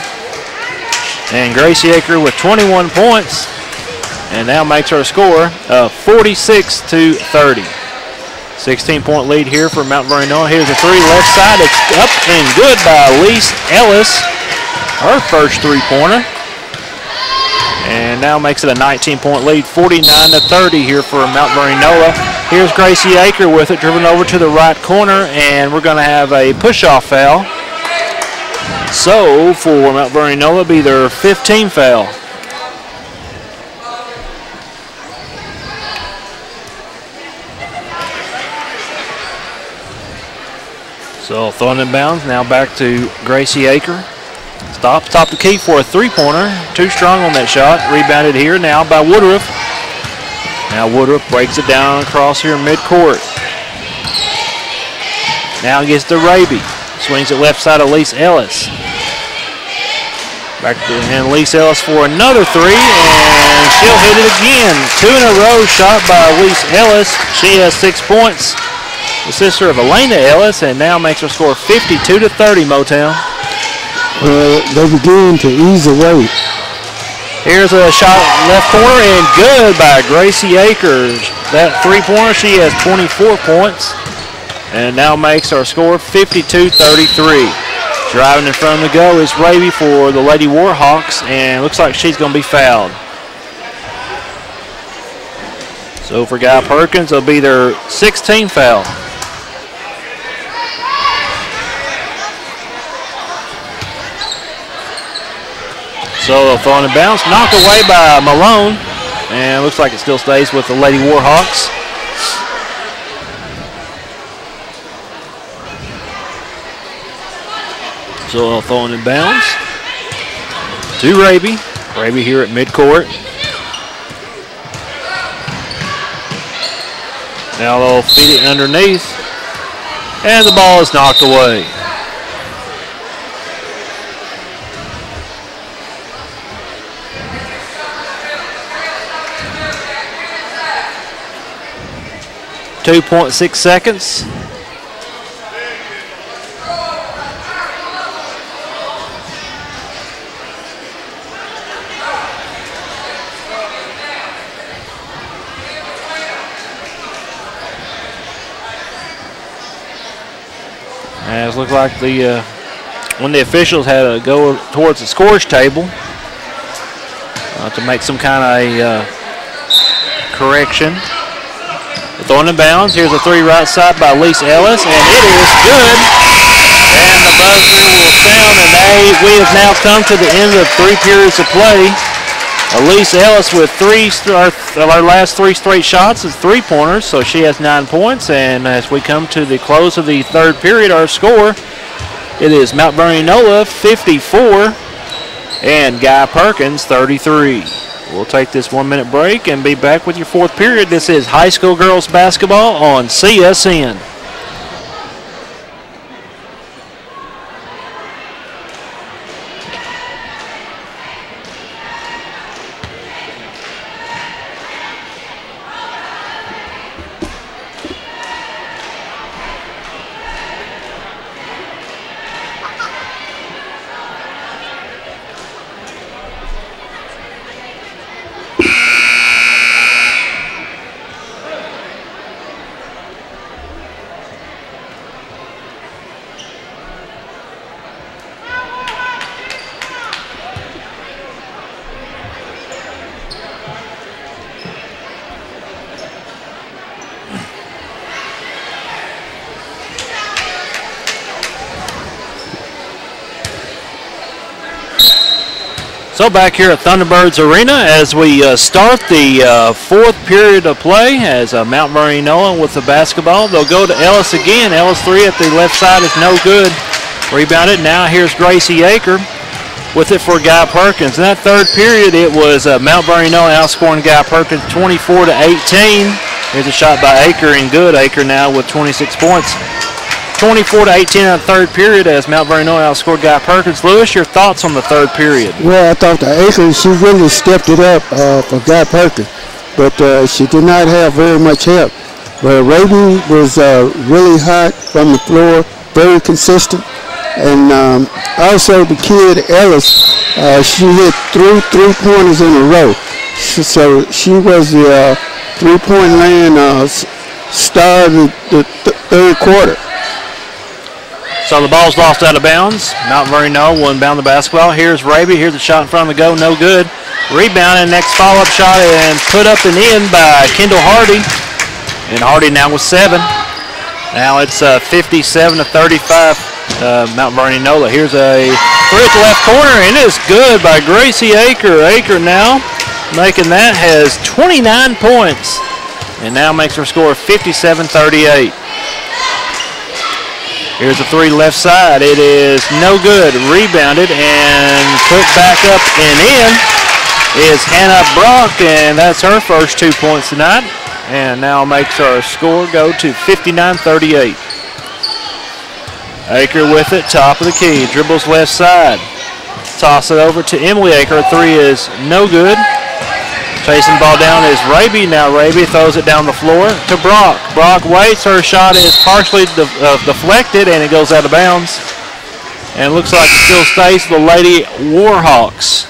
And Gracie Aker with 21 points, and now makes her score 46-30. 16-point lead here for Mt.Vernon-Enola. Here's a 3 left side. It's up and good by Elise Ellis. Her first 3-pointer. And now makes it a 19-point lead, 49-30 here for Mt.Vernon-Enola. Here's Gracie Aker with it, driven over to the right corner, and we're going to have a push-off foul. So for Mt.Vernon-Enola, be their 15th foul. So throwing in bounds, now back to Gracie Aker. Stops, top the key for a 3-pointer. Too strong on that shot. Rebounded here now by Woodruff. Now Woodruff breaks it down across here midcourt. Now gets to Raby. Swings it left side of Elise Ellis. Back to Elise Ellis for another 3, and she'll hit it again. 2 in a row shot by Elise Ellis. She has 6 points. The sister of Elena Ellis, and now makes her score 52-30, Motown. Well, they begin to ease away. Here's a shot left corner, and good by Gracie Aker. That 3-pointer, she has 24 points, and now makes her score 52-33. Driving in front of the go is Raby for the Lady Warhawks, and looks like she's going to be fouled. So for Guy-Perkins, it'll be their 16th foul. So throwing and bounce, knocked away by Malone, and looks like it still stays with the Lady Warhawks. So throwing in bounds to Raby. Raby here at midcourt. Now they'll feed it underneath, and the ball is knocked away. .6 seconds. As looked like when the officials had to go towards the scores table to make some kind of correction. Throwing in bounds. Here's a three right side by Elise Ellis, and it is good. And the buzzer will sound, and we have now come to the end of 3 periods of play. Elise Ellis with our last 3 straight shots is 3-pointers, so she has 9 points. And as we come to the close of the 3rd period, our score, it is Mt.Vernon-Enola 54 and Guy-Perkins 33. We'll take this 1-minute break and be back with your 4th period. This is high school girls basketball on CSN. So back here at Thunderbirds Arena as we start the 4th period of play as Mt.Vernon-Enola with the basketball. They'll go to Ellis again. Ellis 3 at the left side is no good. Rebounded. Now here's Gracie Aker with it for Guy-Perkins. In that 3rd period, it was Mt.Vernon-Enola outscoring Guy-Perkins 24-18. Here's a shot by Aker and good. Aker now with 26 points. 24-18 in the 3rd period as Mt.Vernon-Enola outscored Guy-Perkins. Lewis, your thoughts on the 3rd period? Well, I thought the Aker, she really stepped it up for Guy-Perkins, but she did not have very much help. But Raby was really hot from the floor, very consistent. And also the kid Ellis, she hit 3 3-pointers in a row. So she was the 3-point land star of the 3rd quarter. So the ball's lost out of bounds. Mt.Vernon-Enola will inbound the basketball. Here's Raby. Here's a shot in front of the goal. No good. Rebound and next follow-up shot and put up and in by Kendall Hardy. And Hardy now with 7. Now it's 57-35 Mt.Vernon-Enola. Here's a 3 at the left corner and it's good by Gracie Aker. Aker now making that has 29 points and now makes her score 57-38. Here's a 3 left side. It is no good. Rebounded and put back up and in is Hannah Brock, and that's her first 2 points tonight. And now makes our score go to 59-38. Aker with it, top of the key. Dribbles left side. Toss it over to Emily Aker. 3 is no good. Chasing the ball down is Raby. Now Raby throws it down the floor to Brock. Brock waits. Her shot is partially deflected and it goes out of bounds. And it looks like it still stays to the Lady Warhawks.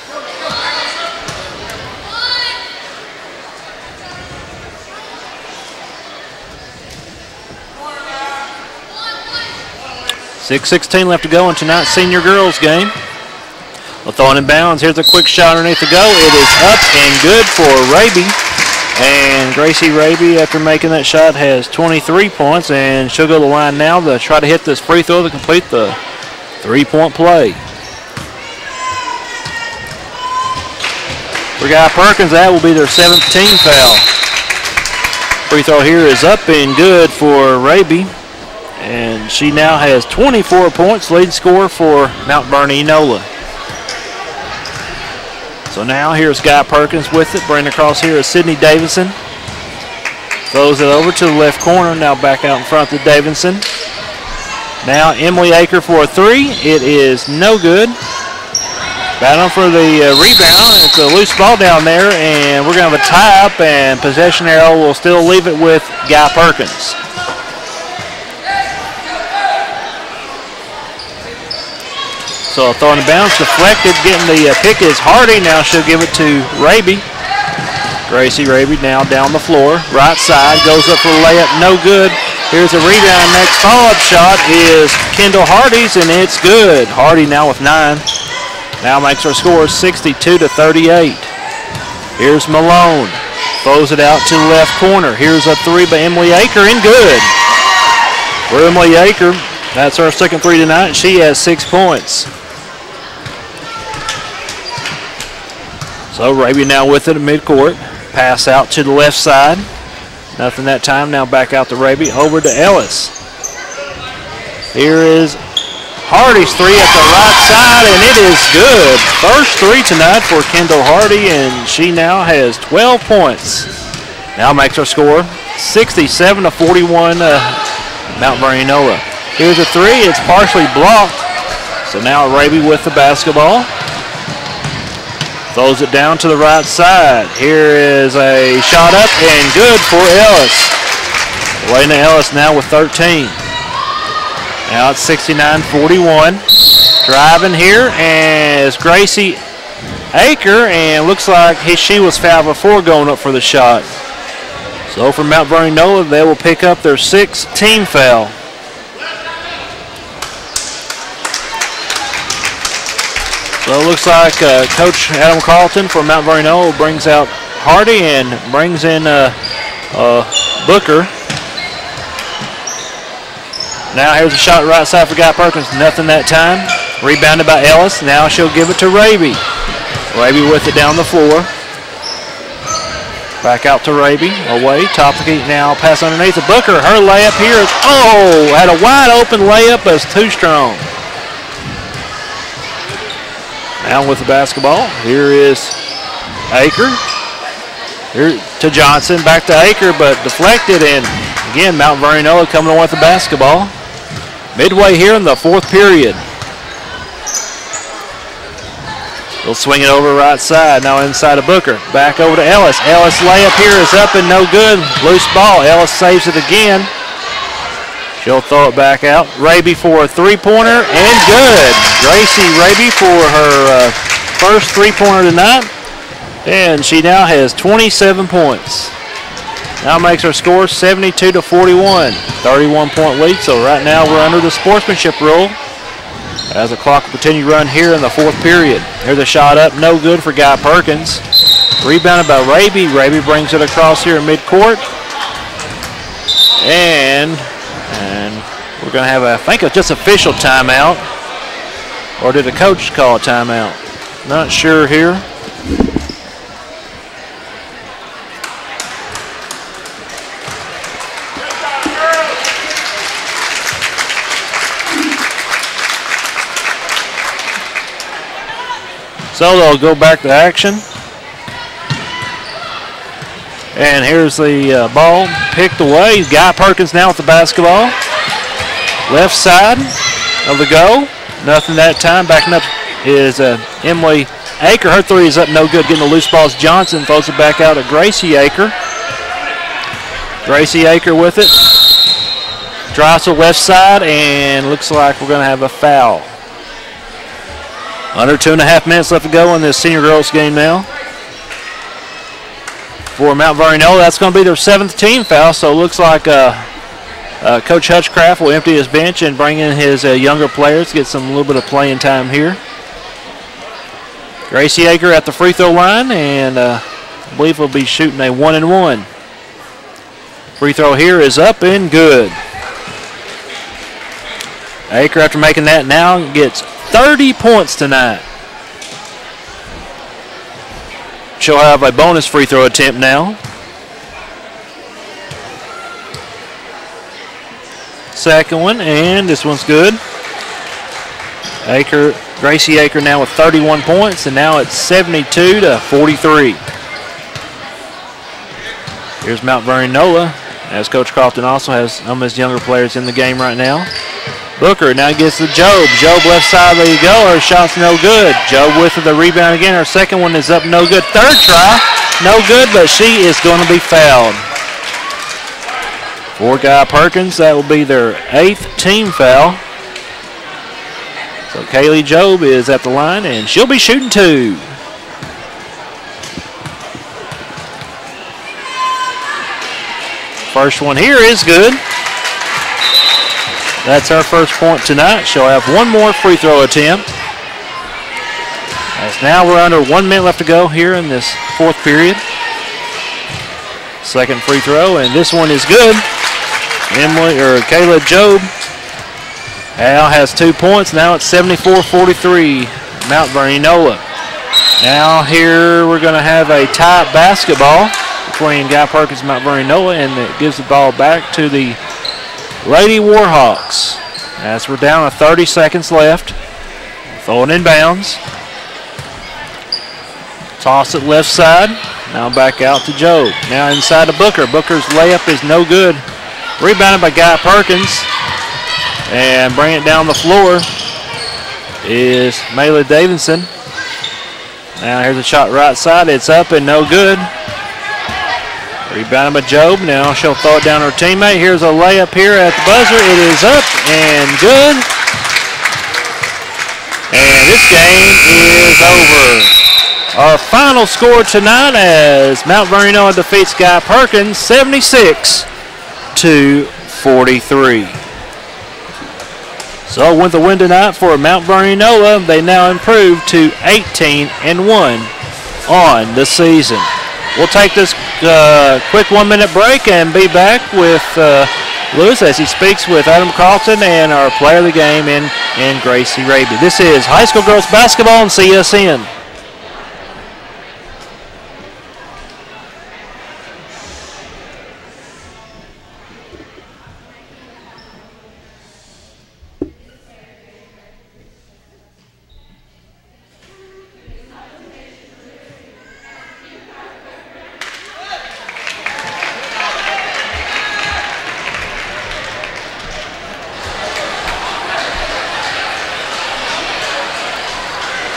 .6:16 left to go in tonight's senior girls game. Well, throwing in bounds. Here's a quick shot underneath the goal. It is up and good for Raby. And Gracie Raby, after making that shot, has 23 points. And she'll go to the line now to try to hit this free throw to complete the 3-point play. For Guy-Perkins, that will be their 7th team foul. Free throw here is up and good for Raby. And she now has 24 points, lead scorer for Mt.Vernon-Enola. So now here's Guy-Perkins with it. Bring across here is Sydney Davidson. Throws it over to the left corner. Now back out in front to Davidson. Now Emily Aker for a 3. It is no good. Battling for the rebound. It's a loose ball down there, and we're going to have a tie-up, and possession arrow will still leave it with Guy-Perkins. So throwing the bounce, deflected, getting the pick is Hardy. Now she'll give it to Raby. Gracie Raby now down the floor. Right side, goes up for the layup, no good. Here's a rebound. Next follow-up shot is Kendall Hardy's, and it's good. Hardy now with 9. Now makes our score 62-38. Here's Malone. Throws it out to the left corner. Here's a 3 by Emily Aker, and good. For Emily Aker, that's her second 3 tonight. She has 6 points. So Raby now with it at midcourt. Pass out to the left side. Nothing that time. Now back out to Raby. Over to Ellis. Here is Hardy's 3 at the right side, and it is good. First 3 tonight for Kendall Hardy, and she now has 12 points. Now makes her score 67-41 Mt.Vernon-Enola. Here's a 3. It's partially blocked. So now Raby with the basketball. Throws it down to the right side. Here is a shot up and good for Ellis. Elena Ellis now with 13. Now it's 69-41. Driving here is Gracie Aker, and looks like she was fouled before going up for the shot. So for Mt.Vernon-Enola, they will pick up their 6th team foul. So it looks like Coach Adam Carlton for Mt.Vernon-Enola brings out Hardy and brings in Booker. Now here's a shot right side for Guy-Perkins. Nothing that time. Rebounded by Ellis. Now she'll give it to Raby. Raby with it down the floor. Back out to Raby. Away. Top of the key. Now pass underneath to Booker. Her layup here is, had a wide open layup, but it's too strong. Now with the basketball, here is Aker. Here to Johnson, back to Aker, but deflected, and again, Mt.Vernon-Enola coming on with the basketball. Midway here in the 4th period. They'll swing it over right side, now inside of Booker. Back over to Ellis. Ellis layup here is up and no good. Loose ball, Ellis saves it again. She'll throw it back out. Raby for a 3-pointer, and good. Gracie Raby for her first 3-pointer tonight, and she now has 27 points. Now makes her score 72-41, 31-point lead. So right now we're under the sportsmanship rule as the clock will continue to run here in the 4th period. Here's a shot up, no good for Guy-Perkins. Rebounded by Raby. Raby brings it across here in midcourt, and we're going to have, I think, a just official timeout. Or did the coach call a timeout? Not sure here. So they'll go back to action. And here's the ball picked away. Guy-Perkins now with the basketball. Left side of the go. Nothing that time. Backing up is Emily Aker. Her 3 is up, no good. Getting the loose balls. Johnson throws it back out to Gracie Aker. Gracie Aker with it. Drives to the left side, and looks like we're going to have a foul. Under 2.5 minutes left to go in this senior girls game now. For Mt.Vernon-Enola, that's going to be their 7th team foul, so it looks like Coach Hutchcraft will empty his bench and bring in his younger players to get a little bit of playing time here. Gracie Aker at the free throw line, and I believe we'll be shooting a 1-and-1. Free throw here is up and good. Aker, after making that, now gets 30 points tonight. She'll have a bonus free throw attempt now. Second one, and this one's good. Gracie Aker now with 31 points, and now it's 72-43. Here's Mt.Vernon-Enola, as Coach Carlton also has some of his younger players in the game right now. Booker now gets to Job. Job left side, there you go. Her shot's no good. Job with the rebound again. Her second one is up, no good. Third try, no good, but she is going to be fouled. For Guy-Perkins, that will be their 8th team foul. So Kaylee Job is at the line, and she'll be shooting 2. First one here is good. That's her first point tonight. She'll have one more free throw attempt. As now we're under 1 minute left to go here in this fourth period. Second free throw, and this one is good. Kayla Job now has 2 points. Now it's 74-43, Mt.Vernon-Enola. Now here we're going to have a tight basketball between Guy-Perkins and Mt.Vernon-Enola, and it gives the ball back to the Lady Warhawks. As we're down to 30 seconds left. Throwing in bounds. Toss it left side. Now back out to Joe. Now inside to Booker. Booker's layup is no good. Rebounded by Guy-Perkins. And bring it down the floor is Mayla Davidson. Now here's a shot right side. It's up and no good. Rebounded by Job. Now she'll throw it down her teammate. Here's a layup here at the buzzer. It is up and good. And this game is over. Our final score tonight as Mt.Vernon-Enola defeats Guy-Perkins 76-43. So with the win tonight for Mt.Vernon-Enola, they now improve to 18-1 on the season. We'll take this quick 1 minute break and be back with Lewis as he speaks with Adam Carlton and our player of the game in Gracie Raby. This is high school girls basketball on CSN.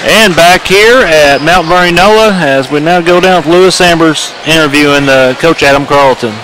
And back here at Mt.Vernon-Enola as we now go down with Lewis Ambers interviewing Coach Adam Carlton.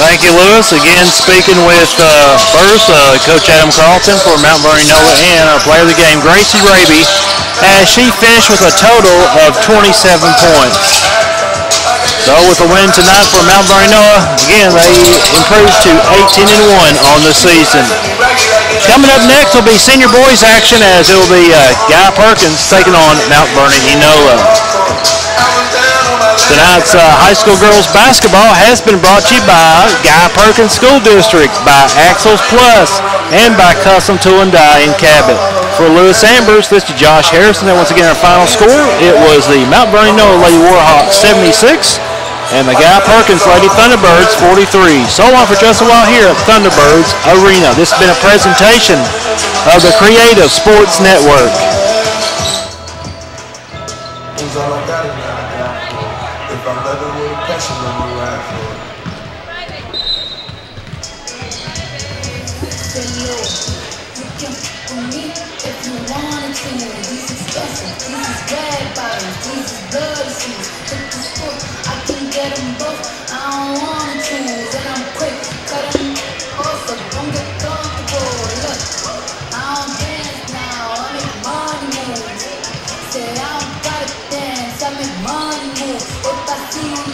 Thank you, Lewis. Again, speaking with first Coach Adam Carlton for Mt.Vernon-Enola and our player of the game, Gracie Raby, as she finished with a total of 27 points. So with the win tonight for Mt.Vernon-Enola, again, they improved to 18-1 on the season. Coming up next will be senior boys action as it will be Guy-Perkins taking on Mt.Vernon-Enola. Tonight's high school girls basketball has been brought to you by Guy-Perkins School District, by Axles Plus, and by Custom Tool and Die in Cabot. For Lewis Ambers, this is Josh Harrison, and once again our final score, it was the Mt.Vernon-Enola Lady Warhawks 76 and the Guy-Perkins Lady Thunderbirds 43. So long for just a while here at Thunderbirds Arena. This has been a presentation of the Creative Sports Network. Say I don't gotta dance, I make money move. If I see you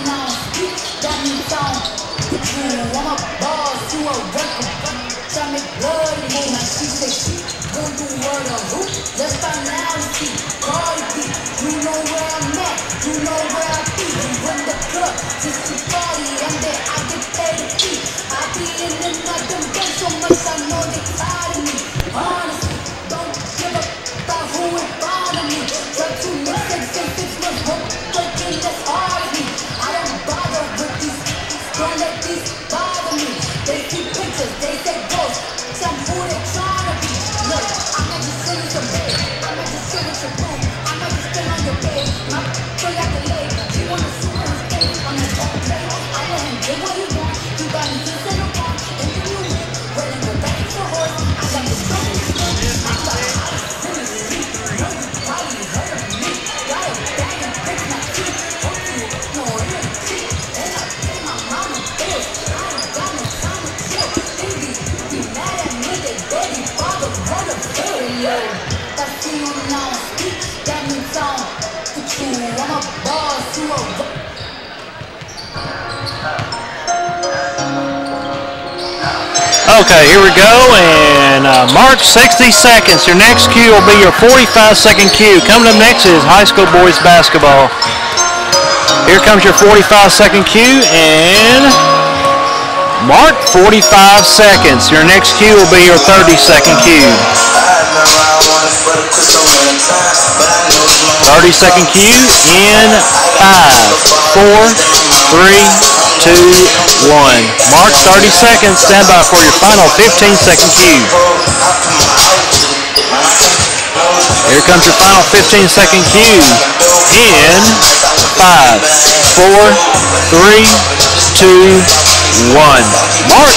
Okay, here we go, and mark 60 seconds. Your next cue will be your 45-second cue. Coming up next is high school boys basketball. Here comes your 45-second cue, and mark 45 seconds. Your next cue will be your 30-second cue. 30-second cue in 5, 4, 3, 2, 1. Mark 30 seconds. Stand by for your final 15-second cue. Here comes your final 15-second cue in 5, 4, 3, 2, 1. Mark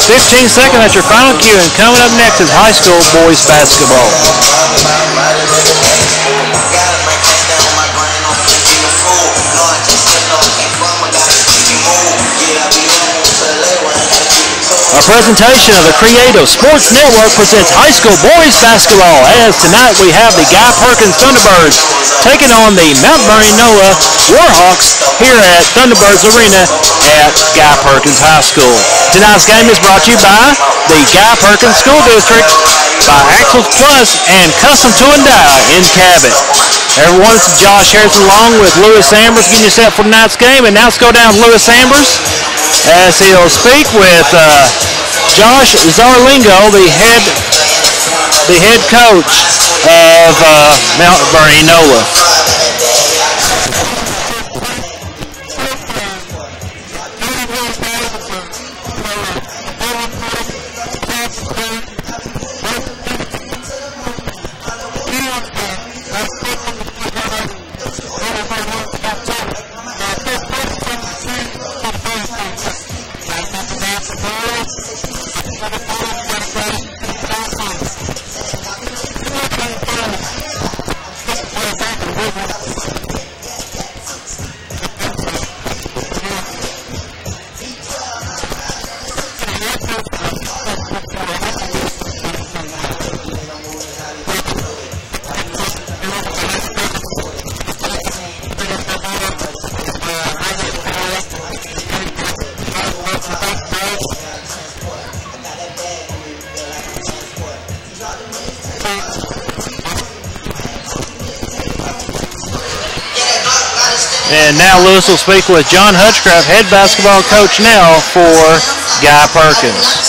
15 seconds. That's your final cue. And coming up next is high school boys basketball. A presentation of the Creative Sports Network presents high school boys basketball, as tonight we have the Guy-Perkins Thunderbirds taking on the Mt.Vernon-Enola Warhawks here at Thunderbirds Arena at Guy-Perkins High School. Tonight's game is brought to you by the Guy-Perkins School District, by Axles Plus and Custom Tool and Die in Cabot. Everyone, it's Josh Harrison along with Lewis Ambers getting you set for tonight's game, and now let's go down to Lewis Ambers as he'll speak with Josh Zarlingo, the head coach of Mt.Vernon-Enola. And now Lewis will speak with John Hutchcraft, head basketball coach now for Guy-Perkins.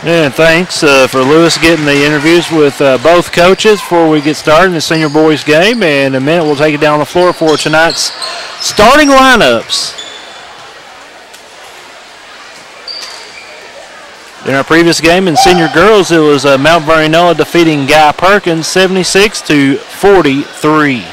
And thanks for Lewis getting the interviews with both coaches before we get started in the senior boys game. And in a minute, we'll take it down the floor for tonight's starting lineups. In our previous game in senior girls, it was Mt.Vernon-Enola defeating Guy-Perkins 76-43.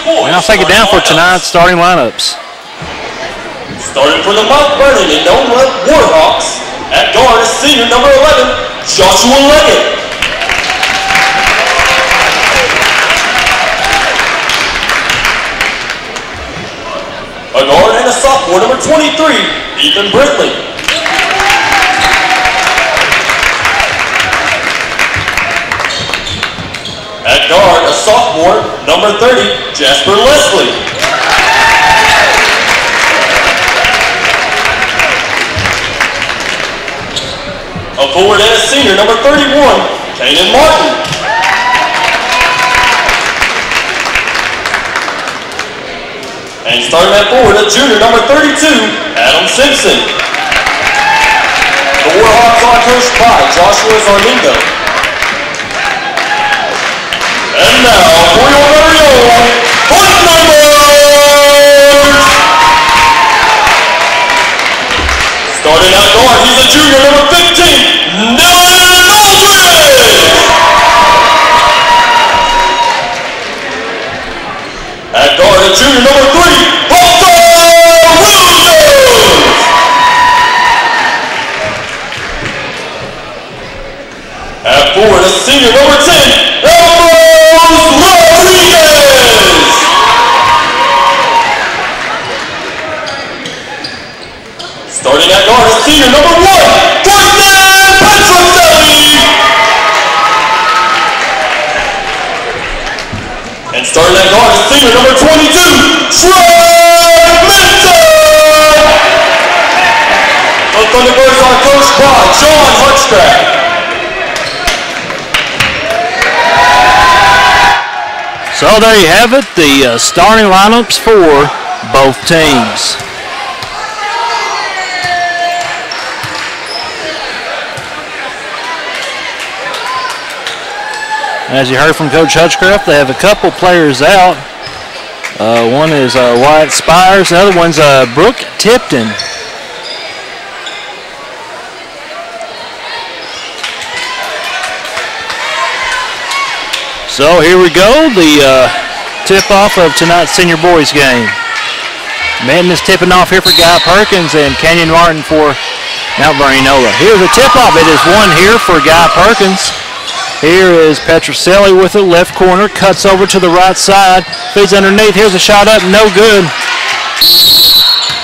And I'll take it down for tonight's starting lineups. Starting for the Mt.Vernon-Enola Warhawks, at guard is senior number 11, Joshua Leggett. A guard and a sophomore, number 23, Ethan Brintley. At guard, a sophomore, number 30, Jasper Leslie. A forward and a senior, number 31, Kanan Martin. And starting at forward, a junior, number 32, Adam Simpson. The Warhawks are coached by Joshua Zarmingo. And now, for your very own foot numbers! Starting at guard, he's a junior, number 15, Nolan Aldridge! At guard, a junior, number 3, Buster Williams! At forward, a senior, number 10, Rodriguez! Starting at guard is senior number 1, Brendan Petroselli! And starting at guard is senior number 22, Trey Minton! The Thunderbirds are coached by John Hutchcraft. So there you have it, the starting lineups for both teams. As you heard from Coach Hutchcraft, they have a couple players out. One is Wyatt Spires, the other one's Brooke Tipton. So here we go, the tip-off of tonight's senior boys game. Benton is tipping off here for Guy-Perkins and Kenyon Martin for Mt.Vernon-Enola. Here's a tip-off. It is one here for Guy-Perkins. Here is Petroselli with it, left corner, cuts over to the right side, feeds underneath. Here's a shot up, no good.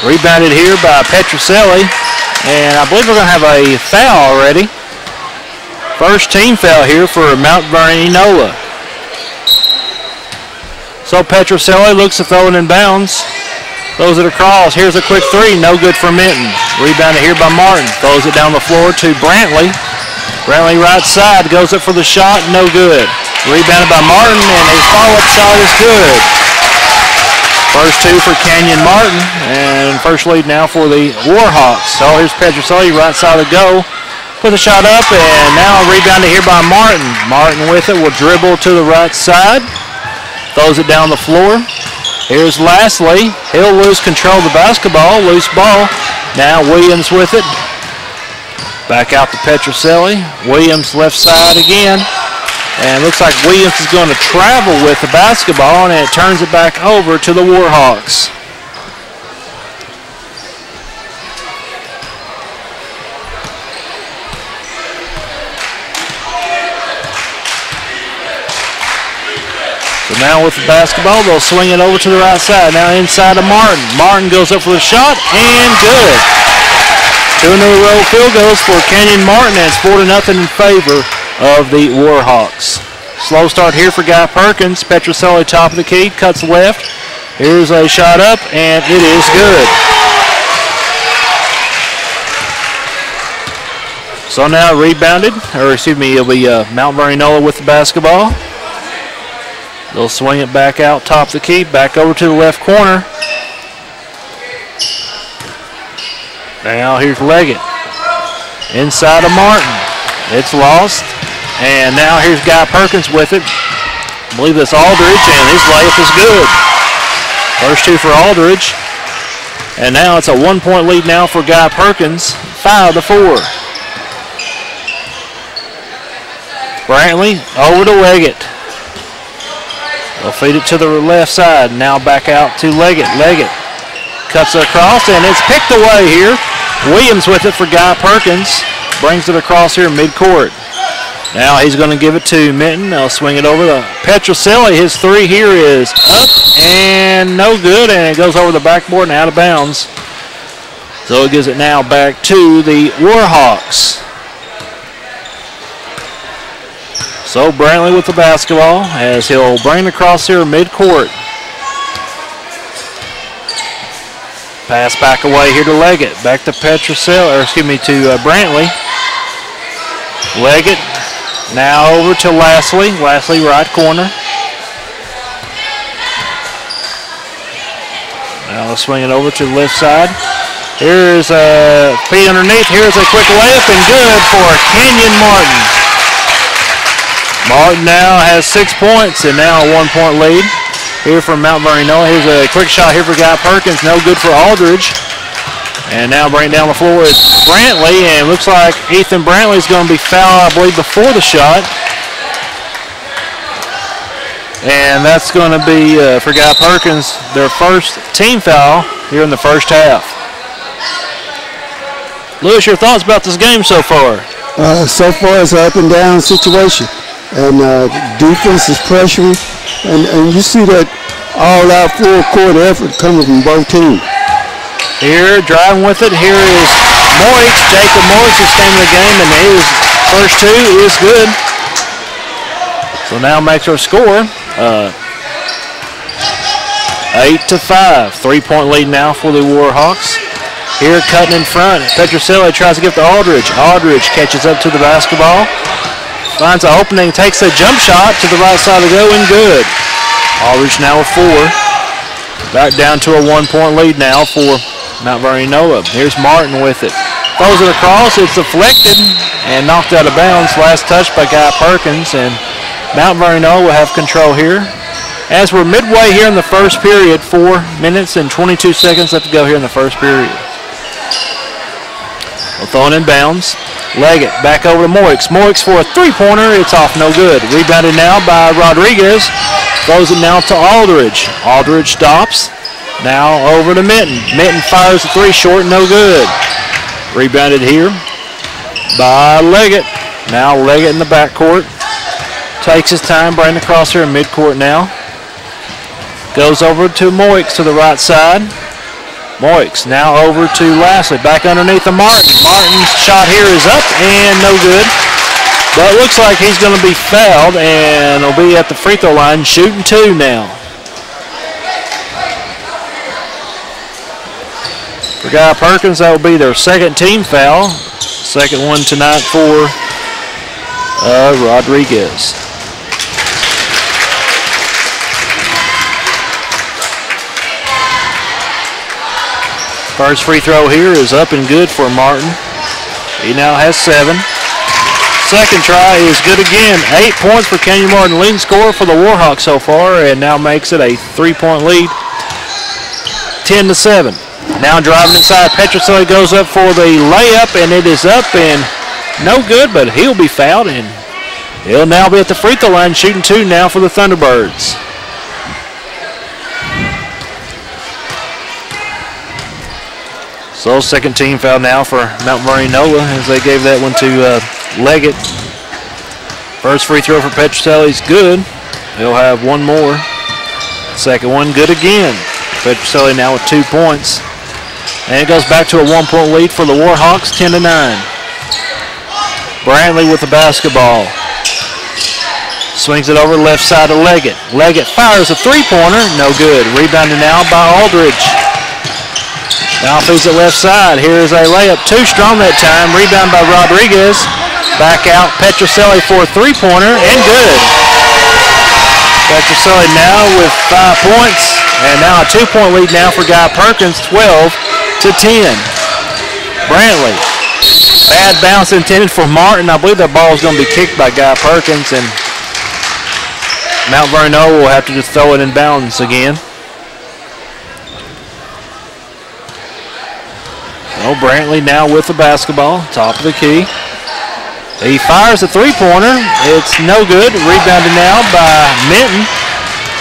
Rebounded here by Petroselli, and I believe we're going to have a foul already. First team foul here for Mt.Vernon-Enola. So Petroselli looks to throw it in bounds. Throws it across. Here's a quick three. No good for Minton. Rebounded here by Martin. Throws it down the floor to Brantley. Brantley right side. Goes up for the shot. No good. Rebounded by Martin, and his follow-up shot is good. First two for Kenyon Martin, and first lead now for the Warhawks. So here's Petroselli right side of the goal. Put the shot up, and now rebounded here by Martin. Martin with it will dribble to the right side. Throws it down the floor. Here's Lastly. He'll lose control of the basketball. Loose ball. Now Williams with it. Back out to Petroselli. Williams left side again. And looks like Williams is going to travel with the basketball, and it turns it back over to the Warhawks. So now with the basketball, they'll swing it over to the right side. Now inside of Martin. Martin goes up for the shot, and good. 2 in a row field goals for Kenyon Martin, and it's 4-0 in favor of the Warhawks. Slow start here for Guy-Perkins. Petroselli top of the key, cuts left. Here's a shot up, and it is good. So now rebounded, or excuse me, it'll be Mt.Vernon-Enola with the basketball. They'll swing it back out top of the key, back over to the left corner. Now here's Leggett. Inside of Martin. It's lost. And now here's Guy-Perkins with it. I believe that's Aldridge, and his layup is good. First two for Aldridge. And now it's a 1-point lead now for Guy-Perkins, 5-4. Brantley over to Leggett. They'll feed it to the left side. Now back out to Leggett. Leggett cuts it across, and it's picked away here. Williams with it for Guy-Perkins. Brings it across here midcourt. Now he's going to give it to Minton. They'll swing it over to Petroselli. His three here is up and no good, and it goes over the backboard and out of bounds. So it gives it now back to the Warhawks. So Brantley with the basketball as he'll bring it across here midcourt. Pass back away here to Leggett. Back to Petroselli, or excuse me, to Brantley. Leggett now over to Lashley. Lashley right corner. Now let's swing it over to the left side. Here's a feed underneath. Here's a quick layup and good for Kenyon Martin. Martin now has 6 points and now a 1-point lead here from Mt.Vernon-Enola. Here's a quick shot here for Guy-Perkins. No good for Aldridge. And now bring it down the floor is Brantley, and looks like Ethan Brantley is going to be fouled, I believe, before the shot. And that's going to be, for Guy-Perkins, their first team foul here in the first half. Lewis, your thoughts about this game so far? So far it's an up and down situation. And defense is pressuring. And you see that all-out full-court effort coming from both teams. Here, driving with it, here is Moix. Jacob Moix is came in the game, and his first two is good. So now makes our score 8-5. 3-point lead now for the Warhawks. Here, cutting in front. Petroselli tries to get to Aldridge. Aldridge catches up to the basketball. Finds an opening, takes a jump shot to the right side of the goal, and good. Aldridge now with 4. Back down to a 1-point lead now for Mt.Vernon-Enola. Here's Martin with it. Throws it across. It's deflected and knocked out of bounds. Last touch by Guy-Perkins, and Mt.Vernon-Enola will have control here. As we're midway here in the first period, 4 minutes and 22 seconds left to go here in the first period. Well, thrown in bounds. Leggett back over to Moix. Moix for a three-pointer. It's off, no good. Rebounded now by Rodriguez. Throws it now to Aldridge. Aldridge stops. Now over to Minton. Minton fires a three short, no good. Rebounded here by Leggett. Now Leggett in the backcourt. Takes his time, bringing across here in midcourt now. Goes over to Moix to the right side. Moix now over to Lashley. Back underneath the Martin. Martin's shot here is up and no good. But it looks like he's going to be fouled, and he'll be at the free throw line shooting 2 now. For Guy-Perkins, that will be their second team foul. Second one tonight for Rodriguez. First free throw here is up and good for Martin. He now has 7. Second try is good again. 8 points for Kenyon Martin. Leading scorer for the Warhawks so far, and now makes it a 3-point lead. 10-7. Now driving inside. Petroselli goes up for the layup, and it is up and no good, but he'll be fouled, and he'll now be at the free throw line shooting 2 now for the Thunderbirds. So second team foul now for Mt.Vernon-Enola as they gave that one to Leggett. First free throw for Petroselli is good. He'll have one more. Second one good again. Petroselli now with 2 points. And it goes back to a 1-point lead for the Warhawks, 10-9. Brantley with the basketball. Swings it over left side to Leggett. Leggett fires a three-pointer, no good. Rebounded now by Aldridge. Now feeds it left side. Here's a layup. Too strong that time. Rebound by Rodriguez. Back out Petrocelli for a three-pointer, and good. Petrocelli now with 5 points, and now a 2-point lead now for Guy-Perkins, 12-10. Brantley. Bad bounce intended for Martin. I believe that ball is going to be kicked by Guy-Perkins, and Mt.Vernon-Enola will have to just throw it in bounds again. Oh, Brantley now with the basketball, top of the key. He fires a three-pointer. It's no good. Rebounded now by Minton.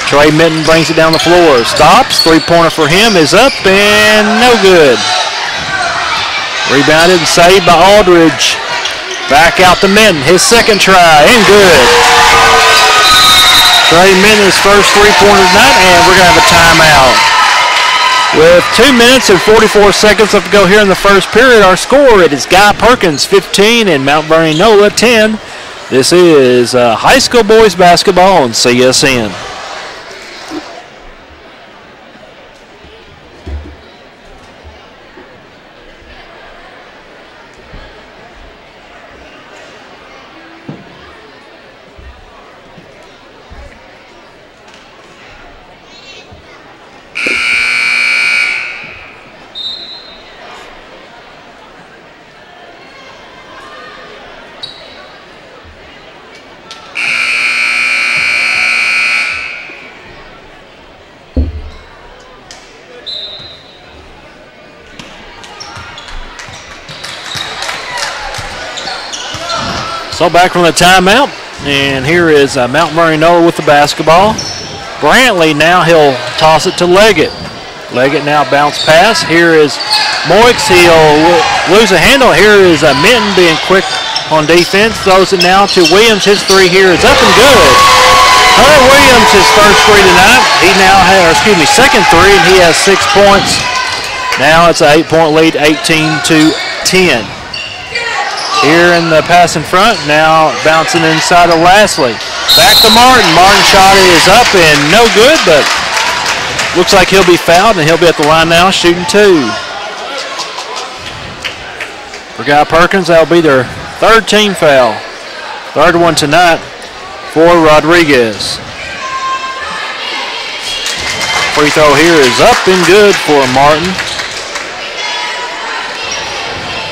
Trey Minton brings it down the floor. Stops. Three-pointer for him is up and no good. Rebounded and saved by Aldridge. Back out to Minton. His second try and good. Trey Minton his first three-pointer tonight, and we're going to have a timeout. With 2 minutes and 44 seconds left to go here in the first period, our score, it is Guy-Perkins 15 and Mt.Vernon-Enola 10. This is high school boys basketball on CSN. So back from the timeout, and here is Mt.Vernon-Enola with the basketball. Brantley now, he'll toss it to Leggett. Leggett now bounce pass. Here is Moix, he'll lose a handle. Here is Minton being quick on defense. Throws it now to Williams. His three here is up and good. Hunter Williams, his first three tonight. He now has, second three, and he has 6 points. Now it's an 8-point lead, 18-10. Here in the pass in front, now bouncing inside of Lastly. Back to Martin. Martin's shot is up and no good, but looks like he'll be fouled, and he'll be at the line now shooting two. For Guy-Perkins, that'll be their third team foul. Third one tonight for Rodriguez. Free throw here is up and good for Martin.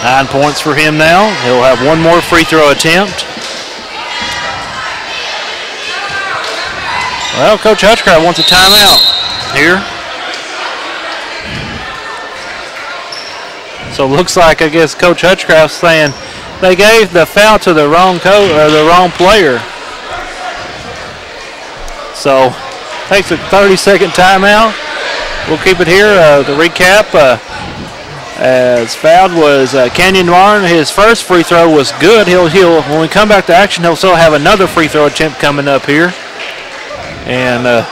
9 points for him now. He'll have one more free throw attempt. Well, Coach Hutchcraft wants a timeout here. So it looks like, I guess, Coach Hutchcraft's saying they gave the foul to the wrong player. So takes a 30-second timeout. We'll keep it here to recap. As fouled was Kenyon Martin. His first free throw was good. He'll when we come back to action, he'll still have another free throw attempt coming up here. And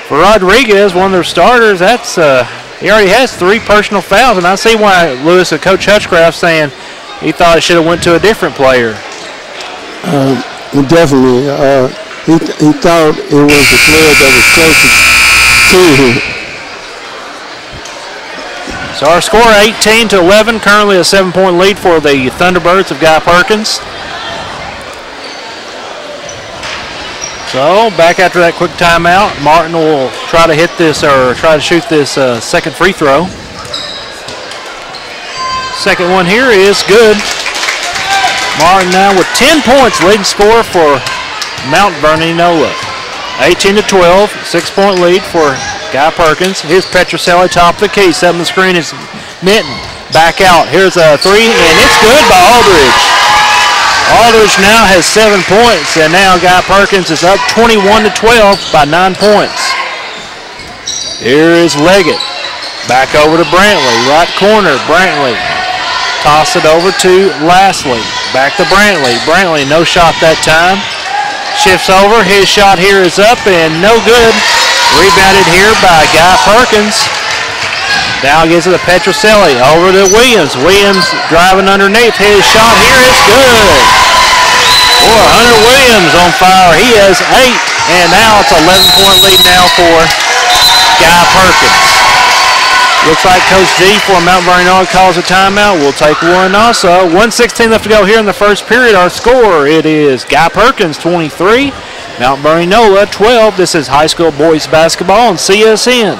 for Rodriguez, one of their starters, that's he already has 3 personal fouls, and I see why Lewis and Coach Hutchcraft saying he thought it should have went to a different player. Definitely, he thought it was the player that was closest to him. So our score 18-11, currently a 7-point lead for the Thunderbirds of Guy-Perkins. So back after that quick timeout, Martin will try to hit this or try to shoot this second free throw. Second one here is good. Martin now with 10 points, leading scorer for Mt.Vernon-Enola. 18-12, 6-point lead for Guy-Perkins. Here's Petrocelli, top of the key. Setting the screen is Minton. Back out. Here's a three, and it's good by Aldridge. Aldridge now has 7 points, and now Guy-Perkins is up 21-12 by 9 points. Here is Leggett. Back over to Brantley. Right corner, Brantley. Toss it over to Lastly. Back to Brantley. Brantley, no shot that time. Shifts over. His shot here is up and no good. Rebounded here by Guy-Perkins. Now gives it to Petrocelli. Over to Williams. Williams driving underneath. His shot here is good. Boy, Hunter Williams on fire. He has 8. And now it's an 11-point lead now for Guy-Perkins. Looks like Coach D for Mt.Vernon-Enola calls a timeout. We'll take one also. 1:16 left to go here in the first period. Our score, it is Guy-Perkins 23, Mt.Vernon-Enola 12. This is high school boys basketball on CSN.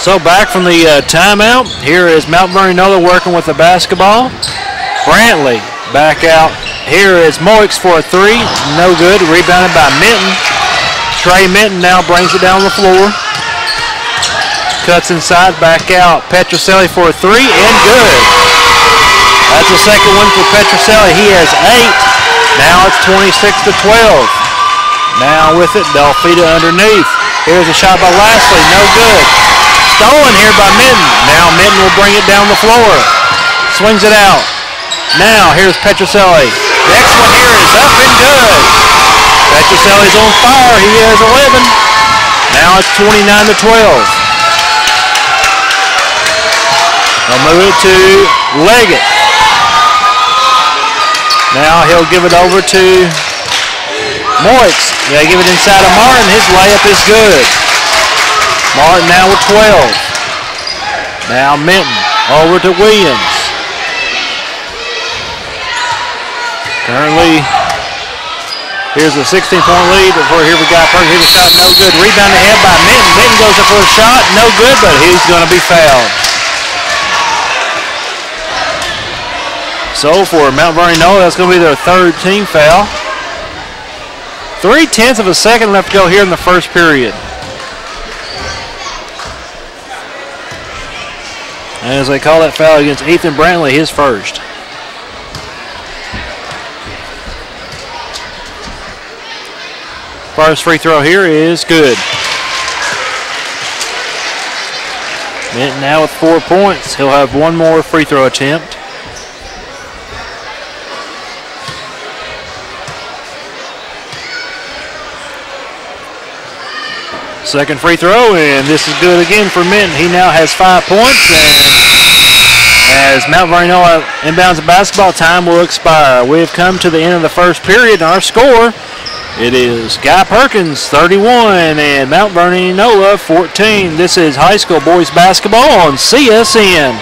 So back from the timeout, here is Mt.Vernon-Enola working with the basketball. Brantley back out. Here is Moix for a three, no good, rebounded by Minton. Trey Minton now brings it down the floor. Cuts inside, back out. Petroselli for a three, and good. That's the second one for Petroselli. He has 8. Now it's 26-12. Now with it, they'll feed it underneath. Here's a shot by Lashley, no good. Stolen here by Minton. Now Minton will bring it down the floor. Swings it out. Now here's Petroselli. Next one here is up and good. Petroselli's on fire. He has 11. Now it's 29-12. They'll move it to Leggett. Now he'll give it over to Moix. They give it inside of Martin. His layup is good. Martin now with 12. Now Minton over to Williams. Currently, here's a 16-point lead for here we got Perkins. Here's a shot, no good. Rebound ahead by Minton. Minton goes up for a shot, no good, but he's going to be fouled. So for Mt.Vernon-Enola, that's going to be their third team foul. 0.3 of a second left to go here in the first period. As they call that foul against Ethan Brantley, his first. First free throw here is good. Minton now with 4 points. He'll have one more free throw attempt. Second free throw, and this is good again for Minton. He now has 5 points, and as Mt.Vernon-Enola inbounds the basketball, time will expire. We have come to the end of the first period, and our score, it is Guy-Perkins 31 and Mt.Vernon-Enola 14. This is high school boys basketball on CSN.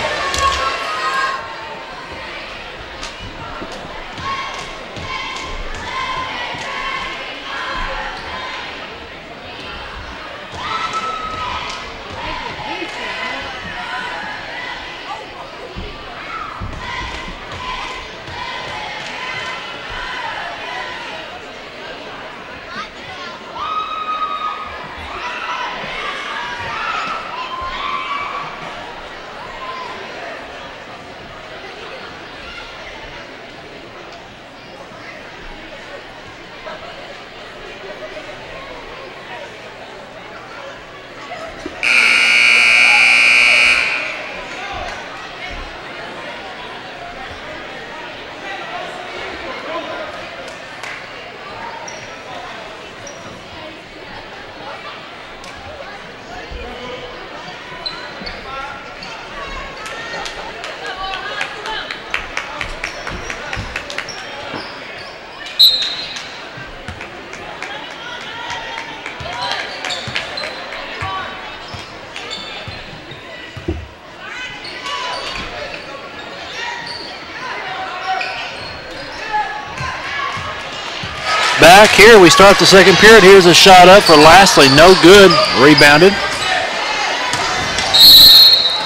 Back here, we start the second period. Here's a shot up for Lashley, no good, rebounded.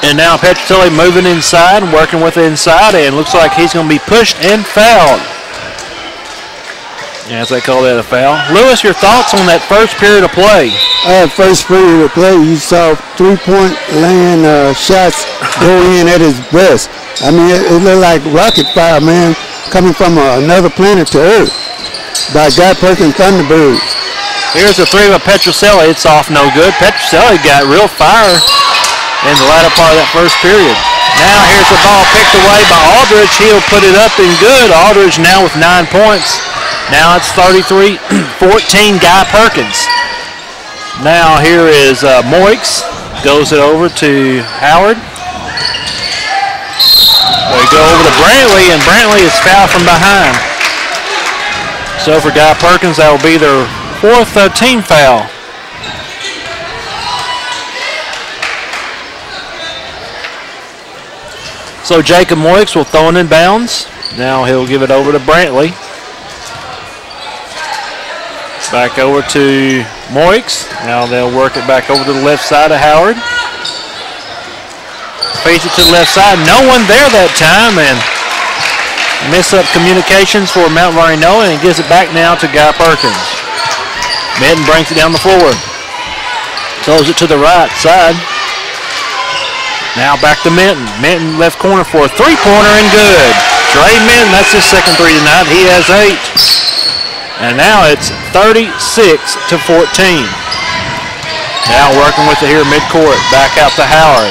And now Petroselli moving inside and working with the inside, and looks like he's going to be pushed and fouled. As they call that a foul. Lewis, your thoughts on that first period of play? First period of play, you saw 3-point land shots go in at his best. I mean, it looked like rocket fire, man, coming from another planet to Earth by Guy-Perkins Thunderbirds. Here's a three by Petroselli. It's off, no good. Petroselli got real fire in the latter part of that first period. Now here's the ball picked away by Aldridge. He'll put it up and good. Aldridge now with 9 points. Now it's 33-14 Guy-Perkins. Now here is Moix. Goes it over to Howard. They go over to Brantley, and Brantley is fouled from behind. So for Guy-Perkins, that will be their 4th team foul. So Jacob Moix will throw it in bounds. Now he'll give it over to Brantley. Back over to Moix. Now they'll work it back over to the left side of Howard. Face it to the left side. No one there that time, and miss up communications for Mt.Vernon-Enola, and gives it back now to Guy-Perkins. Minton brings it down the floor. Throws it to the right side. Now back to Minton. Minton left corner for a three-pointer and good. Trey Minton, that's his second three tonight. He has 8. And now it's 36-14. Now working with it here midcourt. Back out to Howard.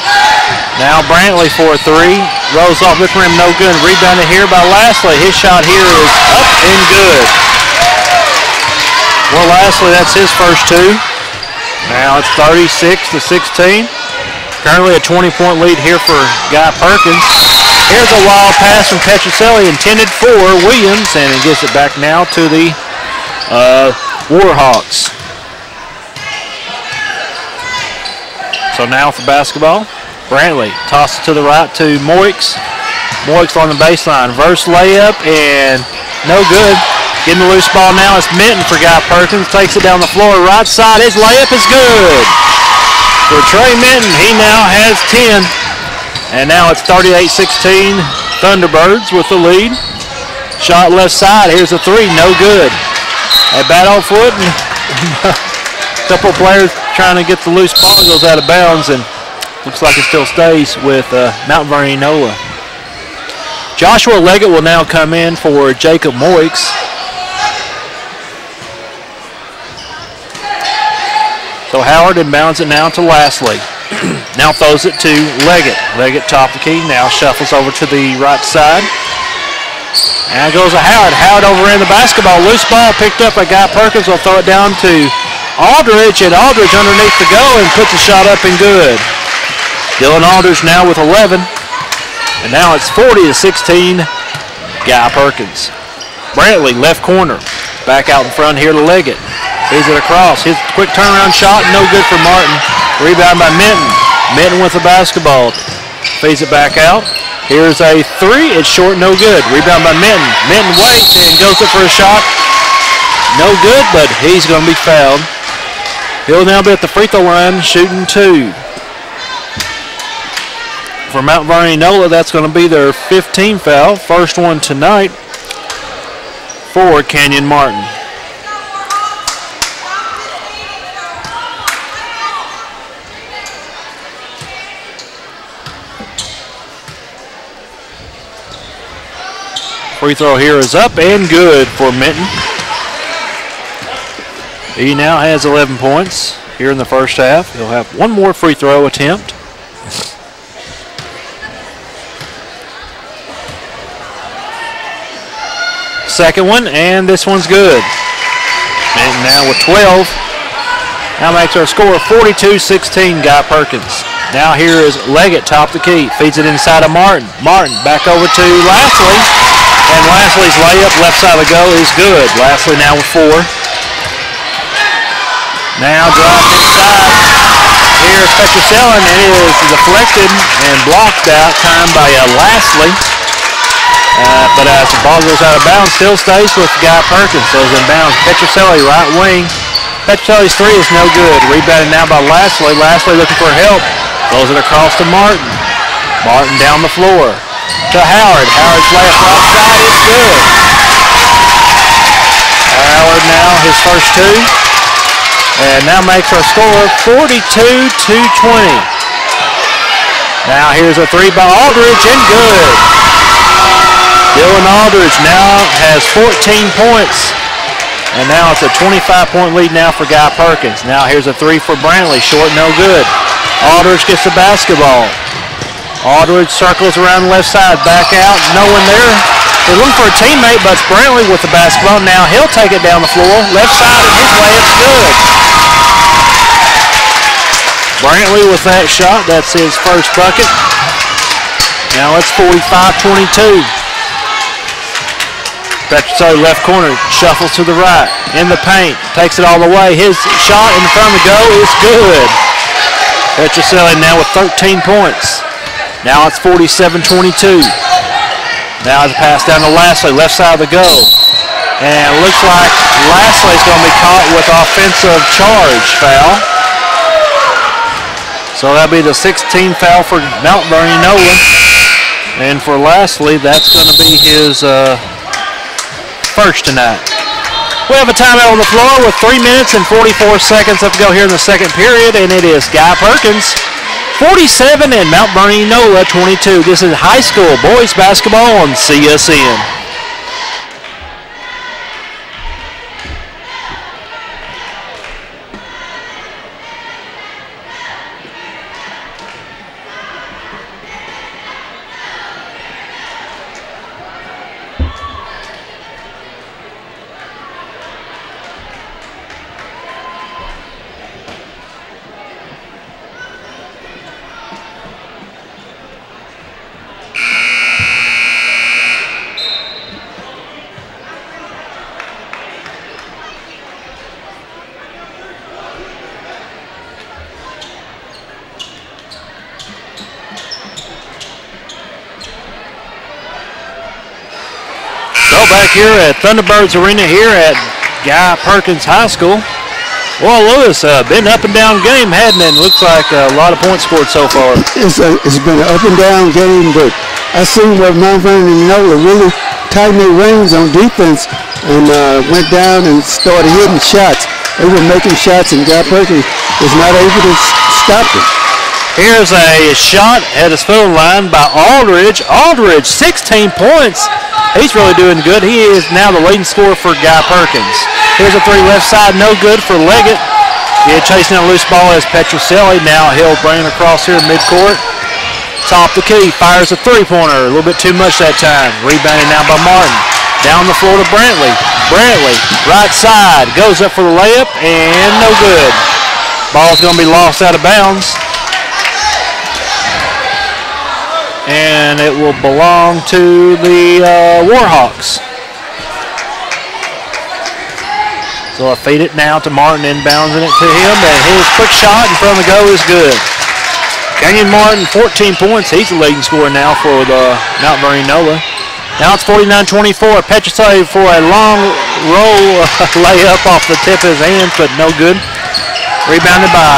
Now Brantley for a three. Rolls off with rim, no good. Rebounded here by Lashley. His shot here is up and good. Well, Lashley, that's his first 2. Now it's 36-16. Currently a 20-point lead here for Guy-Perkins. Here's a wild pass from Petroselli intended for Williams, and he gets it back now to the Warhawks. So now for basketball, Brantley tosses to the right to Moix. Moix on the baseline. Reverse layup and no good. Getting the loose ball now. It's Minton for Guy-Perkins. Takes it down the floor. Right side. His layup is good. For Trey Minton, he now has 10. And now it's 38-16. Thunderbirds with the lead. Shot left side. Here's a three. No good. A bad old foot. A couple players trying to get the loose ball. Goes out of bounds, and looks like it still stays with Mt.Vernon-Enola. Joshua Leggett will now come in for Jacob Moix. So Howard inbounds it now to Lashley. Now throws it to Leggett. Leggett top the key. Now shuffles over to the right side. Now goes to Howard. Howard over in the basketball. Loose ball picked up by Guy-Perkins. Will throw it down to Aldridge, and Aldridge underneath the goal and puts a shot up and good. Dylan Aldridge now with 11. And now it's 40-16 Guy-Perkins. Brantley left corner. Back out in front here to Leggett. Feeds it across. His quick turnaround shot, no good for Martin. Rebound by Minton. Minton with the basketball. Feeds it back out. Here's a three. It's short, no good. Rebound by Minton. Minton waits and goes up for a shot. No good, but he's going to be fouled. He'll now be at the free throw line shooting 2. For Mt.Vernon-Enola, that's going to be their 15th foul. First one tonight for Kenyon Martin. Free throw here is up and good for Minton. He now has 11 points here in the first half. He'll have one more free throw attempt. Second one, and this one's good. Minton now with 12. Now makes our score 42-16 Guy-Perkins. Now here is Leggett, top the key. Feeds it inside of Martin. Martin back over to Lashley. And Lashley's layup left side of the goal is good. Lashley now with 4. Now drive inside. Here's Petroselli, and it is deflected and blocked out. Time by Lashley. But as the ball goes out of bounds, still stays with Guy-Perkins. Goes in bounds. Petroselli, right wing. Petroselli's three is no good. Rebounded now by Lashley. Lashley looking for help. Throws it across to Martin. Martin down the floor to Howard. Howard's layup right side is good. Howard now his first 2. And now makes our score 42-20. Now here's a 3 by Aldridge and good. Dylan Aldridge now has 14 points. And now it's a 25-point lead now for Guy-Perkins. Now here's a three for Brantley. Short, no good. Aldridge gets the basketball. Aldridge circles around the left side. Back out. No one there. They're looking for a teammate, but it's Brantley with the basketball. Now he'll take it down the floor. Left side, and his layup's good. Brantley with that shot. That's his first bucket. Now it's 45-22. Petroselli left corner. Shuffles to the right. In the paint. Takes it all the way. His shot in front of the goal is good. Petroselli now with 13 points. Now it's 47-22. Now the pass down to Lashley, left side of the goal. And it looks like Lashley's going to be caught with offensive charge foul. So that'll be the 16th foul for Mt.Vernon-Enola. And for Lashley, that's going to be his first tonight. We have a timeout on the floor with 3 minutes and 44 seconds left to go here in the second period, and it is Guy-Perkins 47 and Mt.Vernon-Enola 22. This is high school boys basketball on CSN. Back here at Thunderbirds Arena here at Guy-Perkins High School. Well, Lewis, been an up and down game, hadn't it? Looks like a lot of points scored so far. It's been an up and down game, but I seen where Mt.Vernon-Enola really tightened their reins on defense and went down and started hitting shots. They were making shots, and Guy-Perkins was not able to stop them. Here's a shot at his foul line by Aldridge. Aldridge, 16 points. He's really doing good. He is now the leading scorer for Guy-Perkins. Here's a three left side, no good for Leggett. Chasing a loose ball as Petroselli. Now he'll bring it across here midcourt. Top the key, fires a three-pointer. A little bit too much that time. Rebounded now by Martin. Down the floor to Brantley. Brantley, right side, goes up for the layup, and no good. Ball's going to be lost out of bounds. And it will belong to the Warhawks. So I feed it now to Martin, inboundsing it to him, and his quick shot in front of the goal is good. Kenyon Martin, 14 points. He's the leading scorer now for the Mt.Vernon-Enola. Now it's 49-24. Petroselli for a long roll layup off the tip of his hands, but no good. Rebounded by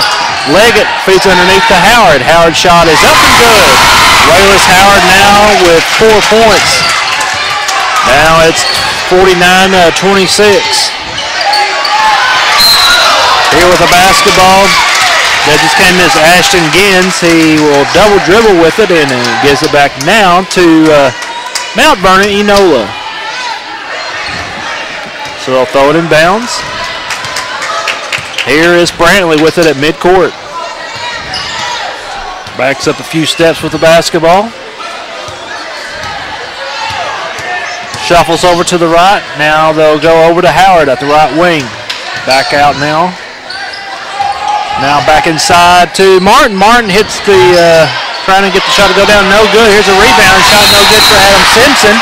Leggett, feeds underneath to Howard. Howard's shot is up and good. Wayless Howard now with 4 points. Now it's 49-26. Here with the basketball. That just came in as Ashton Gins. He will double dribble with it and gives it back now to Mt.Vernon-Enola. So they'll throw it in bounds. Here is Brantley with it at midcourt. Backs up a few steps with the basketball. Shuffles over to the right. Now they'll go over to Howard at the right wing. Back out now. Now back inside to Martin. Martin hits the, trying to get the shot to go down. No good. Here's a rebound. Shot no good for Adam Simpson.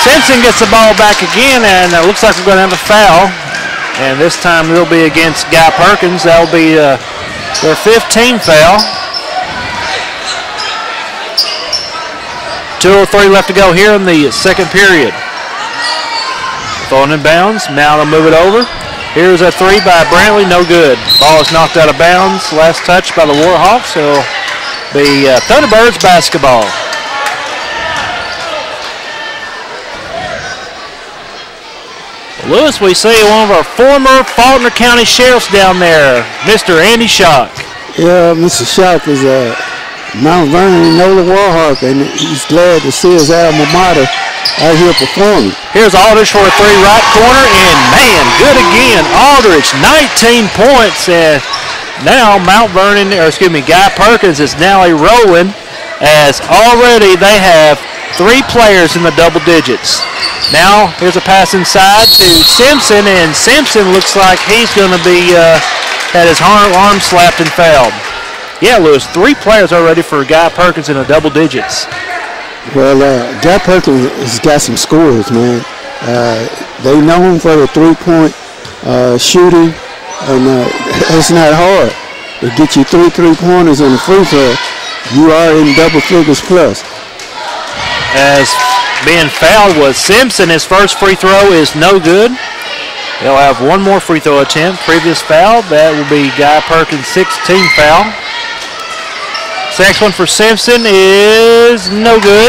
Simpson gets the ball back again, and it looks like we're going to have a foul. And this time it'll be against Guy-Perkins. That'll be their 15th foul. 2:03 left to go here in the second period. Throwing in bounds. Now they'll move it over. Here's a three by Brantley. No good. Ball is knocked out of bounds. Last touch by the Warhawks. It'll be Thunderbirds basketball. Lewis, we see one of our former Faulkner County Sheriffs down there, Mr. Andy Schock. Yeah, Mr. Schock is a Mt.Vernon-Enola Warhawk, and he's glad to see his alma mater out here performing. Here's Aldrich for a three, right corner, and man, good again. Aldrich, 19 points, and now Guy-Perkins is now rolling, as already they have 3 players in the double digits. Now here's a pass inside to Simpson, and Simpson looks like he's going to be had his arm slapped and fouled. Yeah, Lewis, 3 players already for Guy-Perkins in the double digits. Well, Guy-Perkins has got some scores, man. They know him for the 3-point shooting, and it's not hard to get you 3 3-pointers in the free throw. You are in double figures plus. As being fouled was Simpson. His first free throw is no good. He'll have 1 more free throw attempt. Previous foul, that will be Guy-Perkins' 16th foul. Next one for Simpson is no good.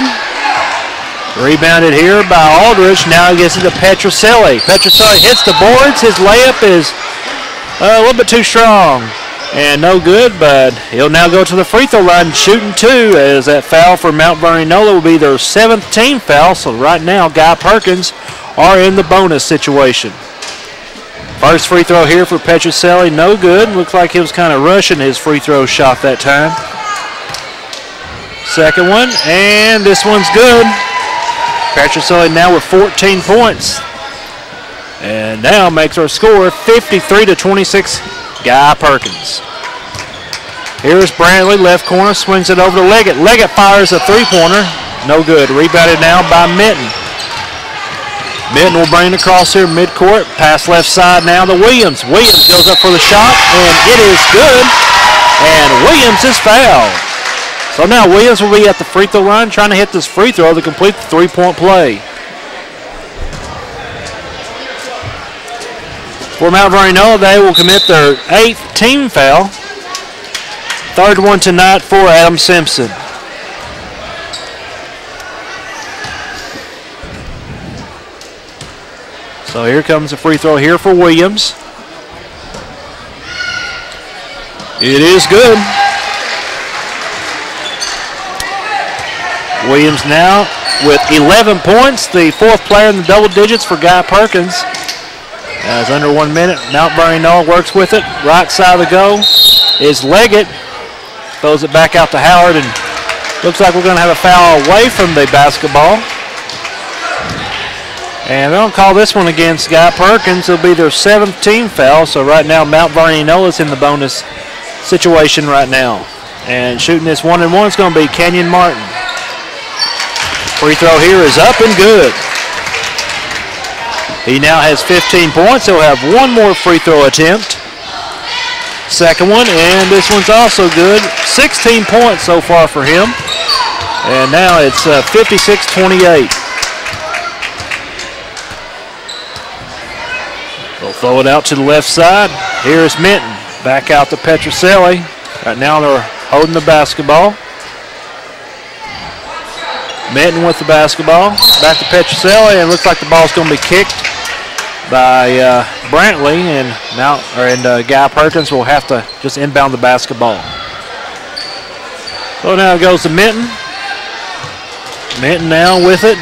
Rebounded here by Aldrich. Now he gets it to Petroselli. Petroselli hits the boards. His layup is a little bit too strong. And no good, but he'll now go to the free throw line shooting 2, as that foul for Mt.Vernon-Enola will be their 7th team foul. So right now, Guy-Perkins are in the bonus situation. First free throw here for Petroselli, no good. Looks like he was kind of rushing his free throw shot that time. Second one, and this one's good. Petroselli now with 14 points. And now makes our score 53-26, Guy-Perkins. Here's Brantley, left corner, swings it over to Leggett. Leggett fires a 3-pointer, no good. Rebounded now by Minton. Minton will bring it across here midcourt. Pass left side now to Williams. Williams goes up for the shot, and it is good. And Williams is fouled. So now Williams will be at the free throw line trying to hit this free throw to complete the 3-point play. For Mt.Vernon-Enola, they will commit their 8th team foul. 3rd one tonight for Adam Simpson. So here comes a free throw here for Williams. It is good. Williams now with 11 points, the 4th player in the double digits for Guy-Perkins. As under 1 minute, Mt.Vernon-Enola works with it. Right side of the goal is Leggett. Throws it back out to Howard, and looks like we're going to have a foul away from the basketball. And they'll call this one against Guy-Perkins. It'll be their 7th team foul. So right now, Mt.Vernon-Enola is in the bonus situation right now. And shooting this 1-and-1 is going to be Kenyon Martin. Free throw here is up and good. He now has 15 points. He'll have 1 more free throw attempt. Second one, and this one's also good. 16 points so far for him. And now it's 56-28. They'll throw it out to the left side. Here's Minton. Back out to Petroselli. Right now they're holding the basketball. Minton with the basketball. Back to Petroselli, and it looks like the ball's going to be kicked by Brantley, and Guy-Perkins will have to just inbound the basketball. So now it goes to Minton. Minton now with it.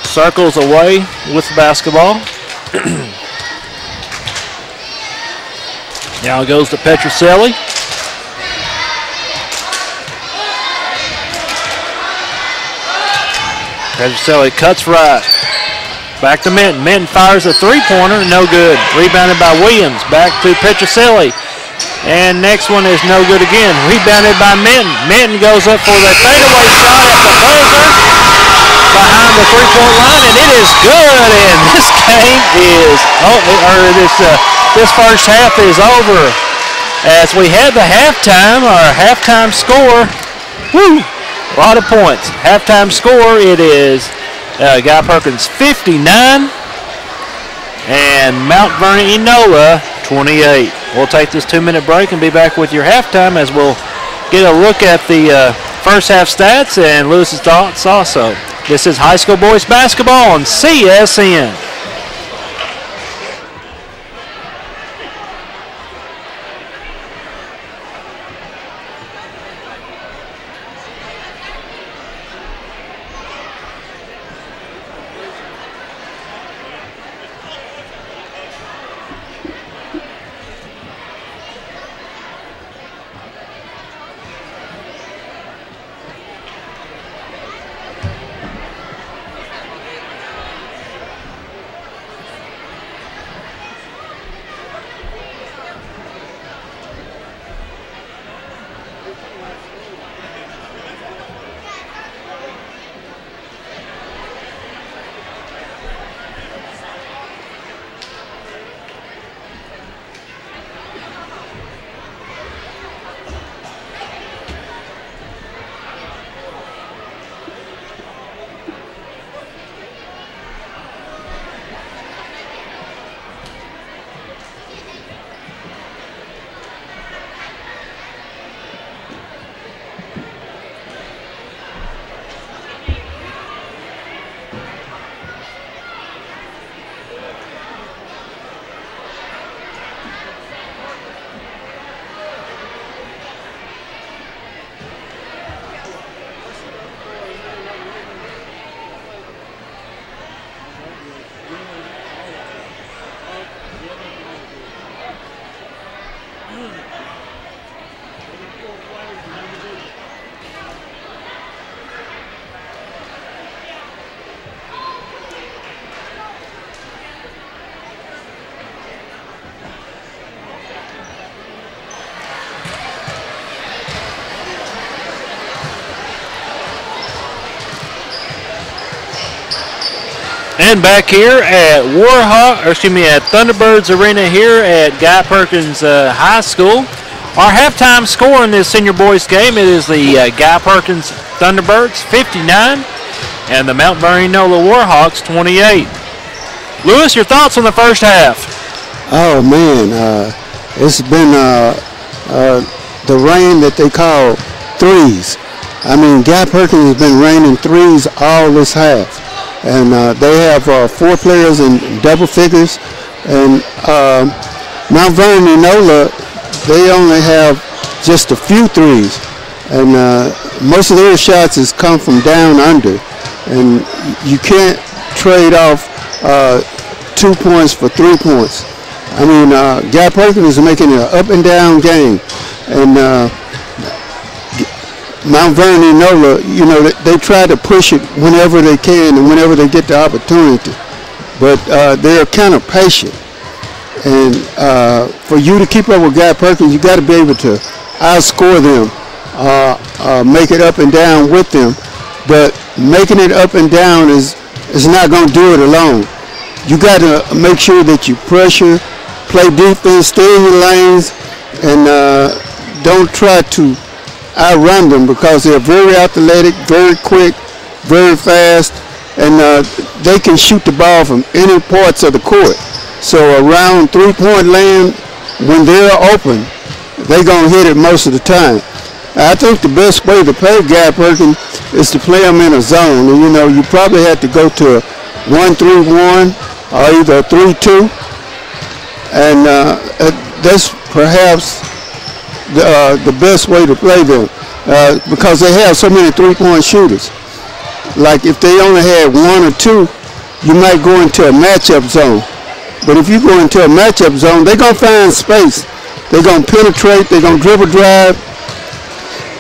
Circles away with the basketball. Now it goes to Petroselli. Petroselli cuts right. Back to Minton. Minton fires a 3-pointer, no good. Rebounded by Williams. Back to Petroselli. And next one is no good again. Rebounded by Minton. Minton goes up for the fadeaway shot at the buzzer behind the 3-point line, and it is good. And this game is, this first half is over. As we had the halftime score. Woo! A lot of points. Halftime score, it is Guy-Perkins 59 and Mt.Vernon-Enola 28. We'll take this 2-minute break and be back with your halftime as we'll get a look at the first half stats and Lewis's thoughts also. This is high school boys basketball on CSN. And back here at at Thunderbirds Arena here at Guy-Perkins High School. Our halftime score in this senior boys game, it is the Guy-Perkins Thunderbirds 59 and the Mt.Vernon-Enola Warhawks 28. Lewis, your thoughts on the first half? Oh man, it's been the rain that they call threes. I mean, Guy-Perkins has been raining threes all this half. And they have 4 players in double figures. And Mt.Vernon-Enola, they only have just a few threes. And most of their shots has come from down under. And you can't trade off 2 points for 3 points. I mean, Guy-Perkins is making an up and down game. And Mt.Vernon-Enola, you know, they try to push it whenever they can and whenever they get the opportunity. But they're kind of patient. And for you to keep up with Guy-Perkins, you got to be able to outscore them, make it up and down with them. But making it up and down is not going to do it alone. You got to make sure that you pressure, play defense, stay in your lanes, and don't try to outrun them because they're very athletic, very quick, very fast, and they can shoot the ball from any parts of the court. So around three-point land, when they're open, they're going to hit it most of the time. I think the best way to play Guy-Perkins is to play them in a zone. And, you know, you probably have to go to a 1-3-1 or either a 3-2. And that's perhaps the best way to play them because they have so many three-point shooters. Like if they only had 1 or 2, you might go into a matchup zone. But if you go into a matchup zone, they're going to find space. They're going to penetrate. They're going to dribble drive.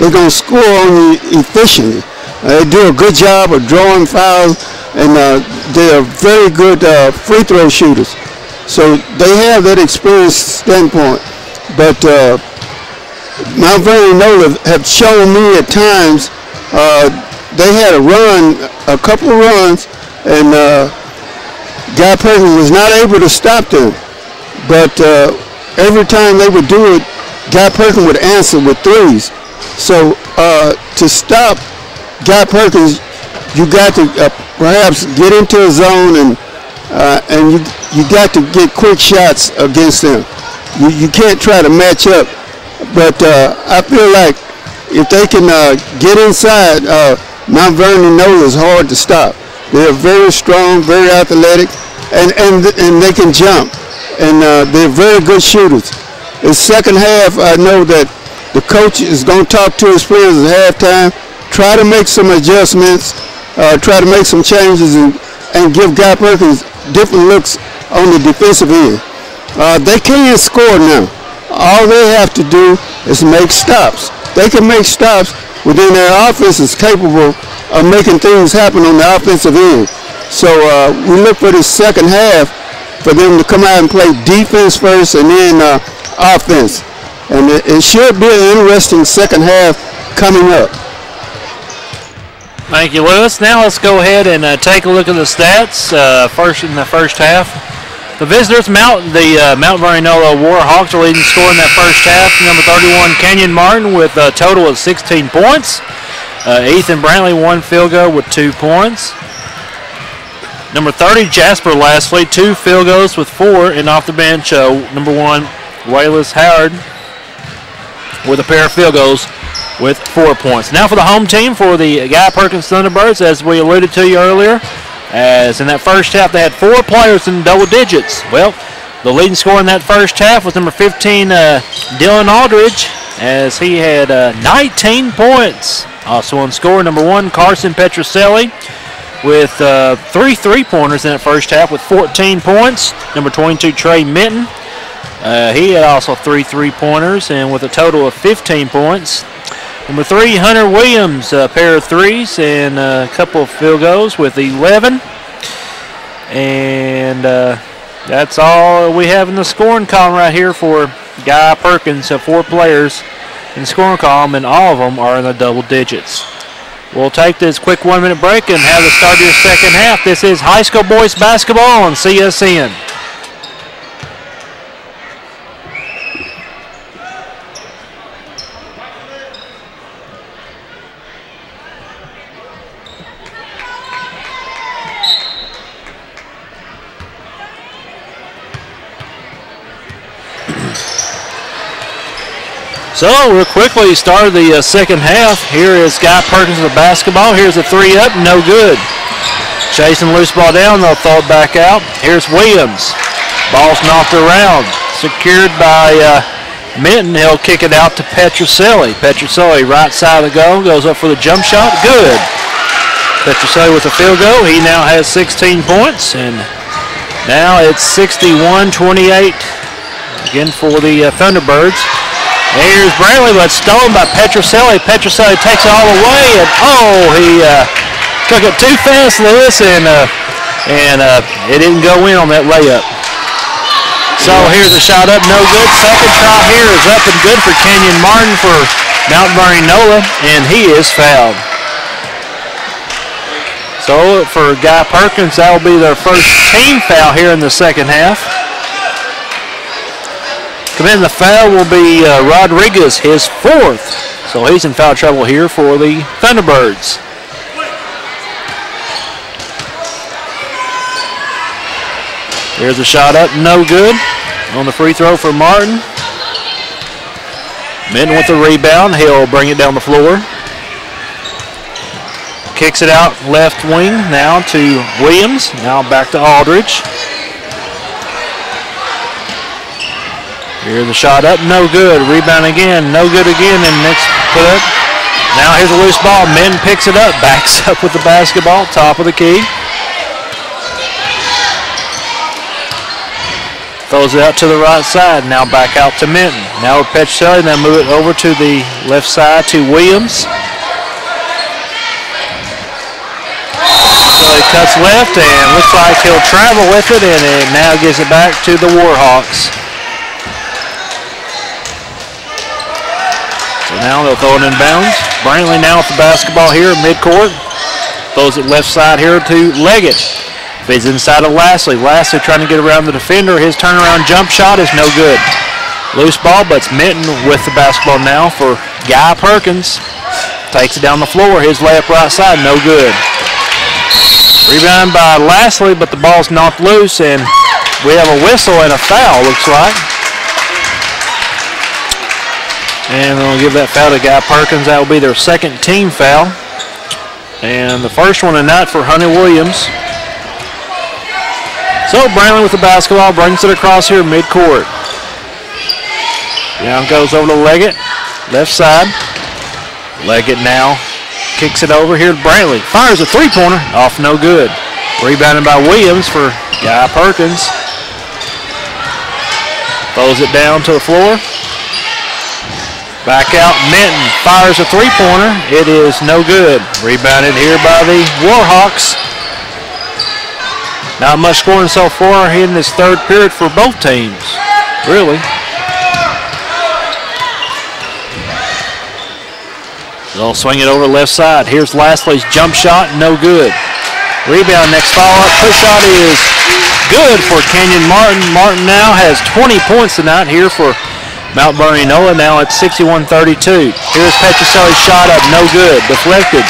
They're going to score on you efficiently. They do a good job of drawing fouls, and they're very good free throw shooters. So they have that experience standpoint. But Mt.Vernon-Enola have shown me at times they had a couple of runs, and Guy-Perkins was not able to stop them. But every time they would do it, Guy-Perkins would answer with threes. So to stop Guy-Perkins, you got to perhaps get into a zone, and you got to get quick shots against them. You can't try to match up. But I feel like if they can get inside, Mt.Vernon-Enola is hard to stop. They're very strong, very athletic, and they can jump. And they're very good shooters. The second half, I know that the coach is going to talk to his players at halftime, try to make some adjustments, try to make some changes, and give Guy-Perkins different looks on the defensive end. They can't score now. All they have to do is make stops. They can make stops within their offense is capable of making things happen on the offensive end. So we look for the second half for them to come out and play defense first and then offense. And it should be an interesting second half coming up. Thank you, Lewis. Now let's go ahead and take a look at the stats first in the first half. The visitors, the Mt.Vernon-Enola Warhawks are leading scorer in that first half. Number 31, Kenyon Martin with a total of 16 points. Ethan Brantley, 1 field goal with 2 points. Number 30, Jasper Lastly, 2 field goals with 4. And off the bench, number 1, Wayless Howard with a pair of field goals with 4 points. Now for the home team for the Guy-Perkins Thunderbirds, as we alluded to you earlier. As in that first half, they had 4 players in double digits. Well, the leading scorer in that first half was number 15, Dylan Aldridge, as he had 19 points. Also on score, number 1, Carson Petroselli, with 3 3-pointers in that first half with 14 points. Number 22, Trey Minton, He had also 3 3-pointers, and with a total of 15 points. Number 3, Hunter Williams, a pair of threes and a couple of field goals with 11. And that's all we have in the scoring column right here for Guy-Perkins. 4 players in the scoring column, and all of them are in the double digits. We'll take this quick 1-minute break and have the start of your second half. This is high school boys basketball on CSN. So we'll quickly start the second half. Here is Guy-Perkins with the basketball. Here's a 3 up, no good. Chasing loose ball down, they'll throw it back out. Here's Williams. Ball's knocked around. Secured by Minton. He'll kick it out to Petroselli. Petroselli, right side of the goal, goes up for the jump shot. Good. Petroselli with a field goal. He now has 16 points, and now it's 61-28 again for the Thunderbirds. Here's Brantley, but stolen by Petroselli. Petroselli takes it all away, and he took it too fast, Lewis, and it didn't go in on that layup. So here's a shot up, no good. Second try here is up and good for Kenyon Martin for Mt.Vernon-Enola, and he is fouled. So for Guy-Perkins, that will be their first team foul here in the second half. Committing the foul will be Rodriguez, his 4th. So he's in foul trouble here for the Thunderbirds. Here's a shot up, no good. On the free throw for Martin. Minton with the rebound. He'll bring it down the floor. Kicks it out left wing now to Williams. Now back to Aldridge. Here's the shot up, no good. Rebound again, no good again, and next put up. Now here's a loose ball. Minton picks it up, backs up with the basketball, top of the key. Throws it out to the right side, now back out to Minton. Now with Petroselli, now move it over to the left side to Williams. So he cuts left, and looks like he'll travel with it, and it now gives it back to the Warhawks. Now they'll throw it in bounds. Brantley now with the basketball here at midcourt. Throws it left side here to Leggett. Feeds inside of Lashley. Lashley trying to get around the defender. His turnaround jump shot is no good. Loose ball, but it's Minton with the basketball now for Guy-Perkins. Takes it down the floor. His layup right side, no good. Rebound by Lashley, but the ball's knocked loose, and we have a whistle and a foul, looks like. And we'll give that foul to Guy-Perkins. That will be their second team foul. And the first one tonight for Hunter Williams. So Brantley with the basketball brings it across here midcourt. Down goes over to Leggett, left side. Leggett now kicks it over here to Brantley. Fires a 3-pointer, off no good. Rebounded by Williams for Guy-Perkins. Throws it down to the floor. Back out, Minton fires a 3-pointer. It is no good. Rebounded here by the Warhawks. Not much scoring so far in this third period for both teams, really. They'll swing it over left side. Here's Lashley's jump shot, no good. Rebound, next follow-up. Push shot is good for Kenyon Martin. Martin now has 20 points tonight here for Mt.Vernon-Enola. Now it's 61-32. Here's Petroselli's shot up, no good, deflected.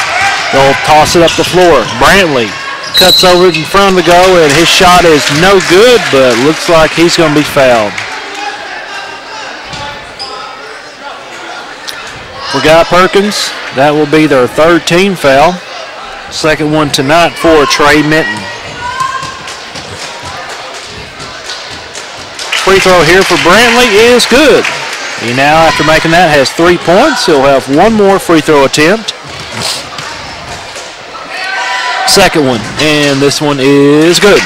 They'll toss it up the floor. Brantley cuts over in front of the goal, and his shot is no good, but looks like he's going to be fouled. For Guy-Perkins, that will be their third team foul. Second one tonight for Trey Minton. Free throw here for Brantley is good. He now, after making that, has 3 points. He'll have one more free throw attempt. Second one, and this one is good.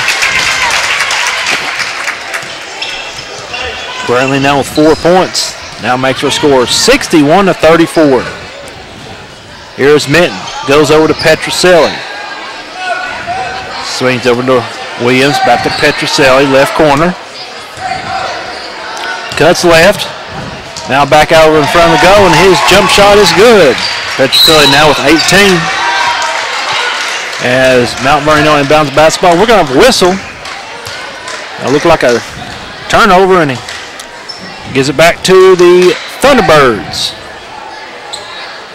Brantley now with 4 points. Now makes her score 61-34. Here's Minton. Goes over to Petroselli. Swings over to Williams. Back to Petroselli. Left corner. Cuts left. Now back out in front of the goal, and his jump shot is good. Petroselli now with 18. As Mt.Vernon-Enola inbounds the basketball, we're going to have a whistle. It'll look like a turnover, and he gives it back to the Thunderbirds.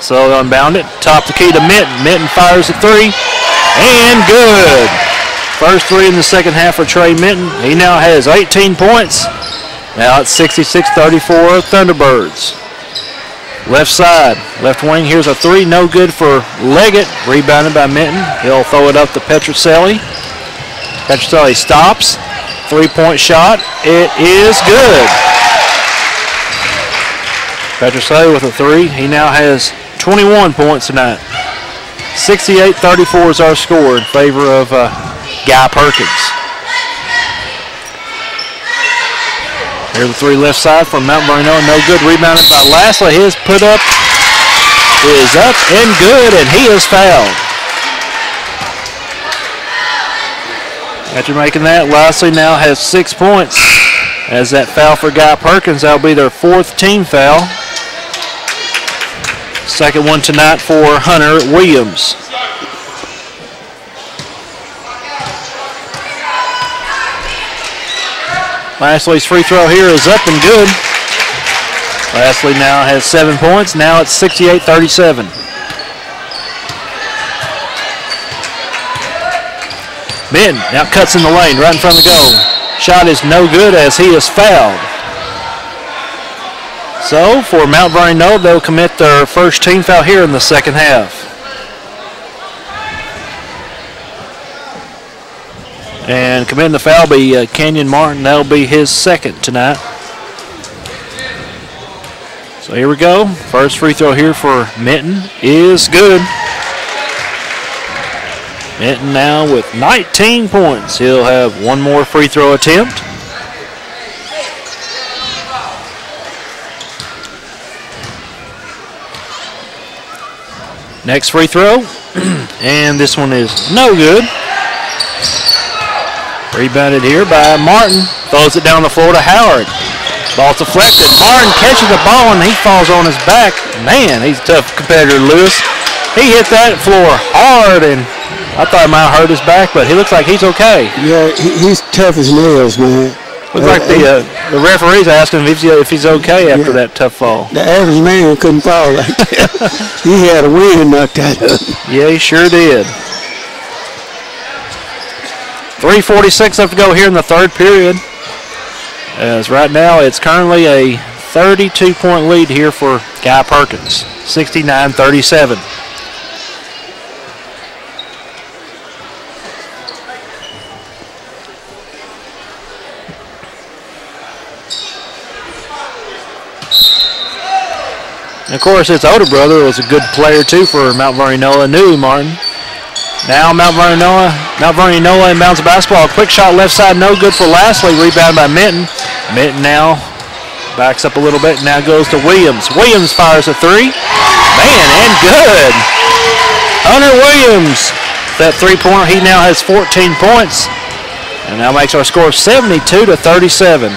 So they'll inbound it. Top the key to Minton. Minton fires a three, and good. First three in the second half for Trey Minton. He now has 18 points. Now it's 66-34 Thunderbirds. Left side, left wing, here's a three, no good for Leggett. Rebounded by Minton. He'll throw it up to Petroselli. Petroselli stops. Three-point shot. It is good. Petroselli with a three. He now has 21 points tonight. 68-34 is our score in favor of Guy-Perkins. Here's the three left side from Mt.Vernon-Enola. No good. Rebounded by Lashley. His put up is up and good, and he is fouled. After making that, Lashley now has 6 points. As that foul for Guy-Perkins, that'll be their 4th team foul. Second one tonight for Hunter Williams. Lashley's free throw here is up and good. Lashley now has 7 points. Now it's 68-37. Minton now cuts in the lane right in front of the goal. Shot is no good as he is fouled. So for Mt.Vernon-Enola, they'll commit their first team foul here in the second half. And committing the foul will be Kenyon Martin. That'll be his second tonight. So here we go. First free throw here for Minton is good. Minton now with 19 points. He'll have one more free throw attempt. Next free throw. And this one is no good. Rebounded here by Martin. Throws it down the floor to Howard. Ball deflected. Martin catches the ball and he falls on his back. Man, he's a tough competitor, Lewis. He hit that floor hard, and I thought he might have hurt his back, but he looks like he's okay. Yeah, he's tough as nails, man. Looks like the referee's asking him if he's okay after that tough fall. The average man couldn't fall like that. He had a wind knocked out of him. Yeah, he sure did. 3:46 left to go here in the third period. As right now, it's currently a 32-point lead here for Guy-Perkins, 69-37. And of course, his older brother was a good player too for Mt.Vernon-Enola, Newey Martin. Now Mt.Vernon-Enola inbounds the basketball. Quick shot left side, no good for Lashley. Rebound by Minton. Minton now backs up a little bit. Now goes to Williams. Williams fires a three. Man, and good. Hunter Williams, that three-pointer, he now has 14 points. And now makes our score 72-37.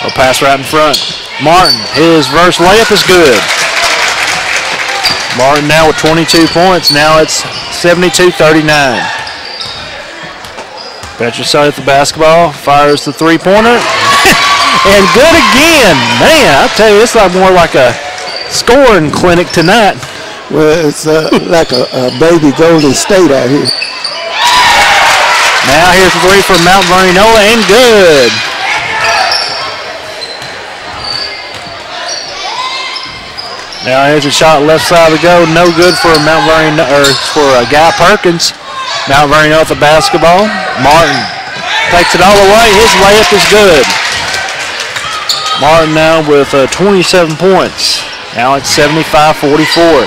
A pass right in front. Martin, his reverse layup is good. Martin now with 22 points. Now it's 72-39. Petroselli at the basketball, fires the three-pointer, and good again. Man, I tell you, it's like more like a scoring clinic tonight. Well, it's like a baby Golden State out here. Now here's the three from Mt.Vernon-Enola, and good. Now here's a shot left side to go, no good for Guy-Perkins. Mt.Vernon-Enola at the basketball. Martin takes it all away. His layup is good. Martin now with 27 points. Now it's 75-44.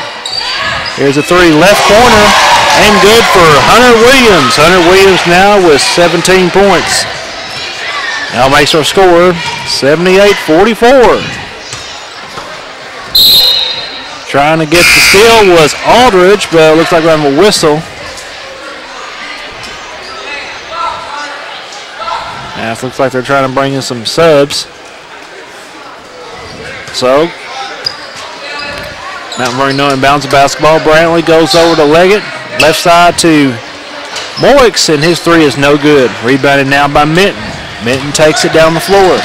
Here's a three, left corner. And good for Hunter Williams. Hunter Williams now with 17 points. Now makes our score 78-44. Trying to get the steal was Aldridge, but it looks like we're having a whistle. Now it looks like they're trying to bring in some subs. So, Mt.Vernon-Enola inbounds the basketball. Brantley goes over to Leggett. Left side to Moix, and his three is no good. Rebounded now by Minton. Minton takes it down the floor.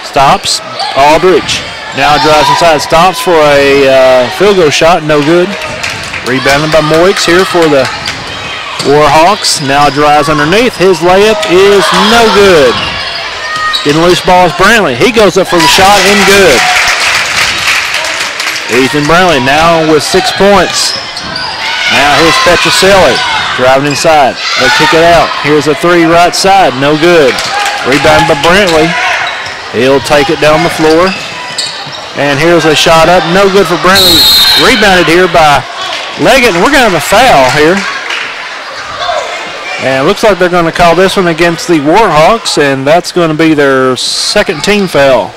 Stops. Aldridge now drives inside. Stops for a field goal shot. No good. Rebounded by Moix here for the Warhawks. Now drives underneath. His layup is no good. Getting loose ball is Brantley. He goes up for the shot and good. Ethan Brantley now with 6 points. Now here's Petroselli driving inside. They kick it out. Here's a three right side. No good. Rebound by Brantley. He'll take it down the floor. And here's a shot up. No good for Brantley. Rebounded here by Leggett. And we're going to have a foul here. And it looks like they're going to call this one against the Warhawks. And that's going to be their second team foul.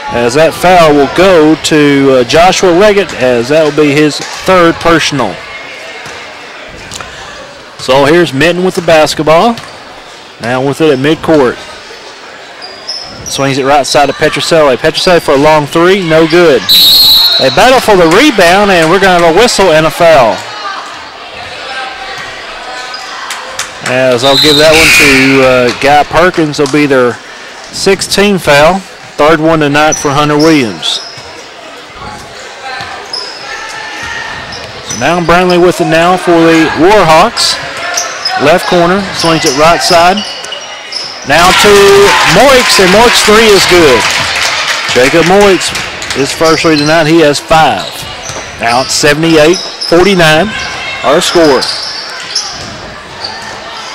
As that foul will go to Joshua Leggett, as that will be his third personal. So here's Minton with the basketball. Now with it at midcourt. Swings it right side to Petroselli. Petroselli for a long three, no good. They battle for the rebound, and we're going to have a whistle and a foul. As I'll give that one to Guy-Perkins. It'll be their 6th team foul. Third one tonight for Hunter Williams. So now Brantley with it now for the Warhawks. Left corner, swings it right side. Now to Moix, and Moix three is good. Jacob Moix, his first three tonight, he has 5. Now it's 78-49, our score.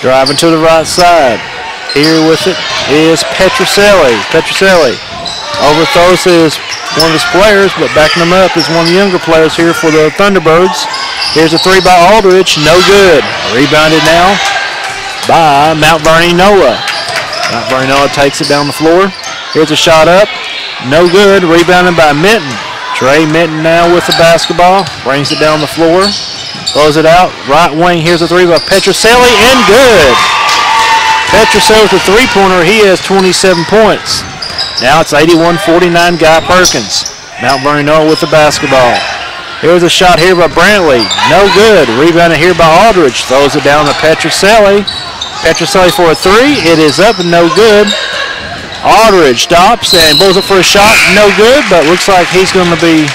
Driving to the right side. Here with it is Petroselli. Petroselli overthrows one of his players, but backing him up is one of the younger players here for the Thunderbirds. Here's a three by Aldridge, no good. Rebounded now by Mt.Vernon-Enola. Mt.Vernon-Enola takes it down the floor. Here's a shot up, no good. Rebounded by Minton. Trey Minton now with the basketball, brings it down the floor, throws it out. Right wing, here's a three by Petroselli, and good. Petroselli with a three-pointer, he has 27 points. Now it's 81-49 Guy-Perkins. Mt.Vernon-Enola with the basketball. Here's a shot here by Brantley. No good. Rebounded here by Aldridge. Throws it down to Petroselli. Petroselli for a three. It is up and no good. Aldridge stops and blows up for a shot. No good, but looks like he's going to be,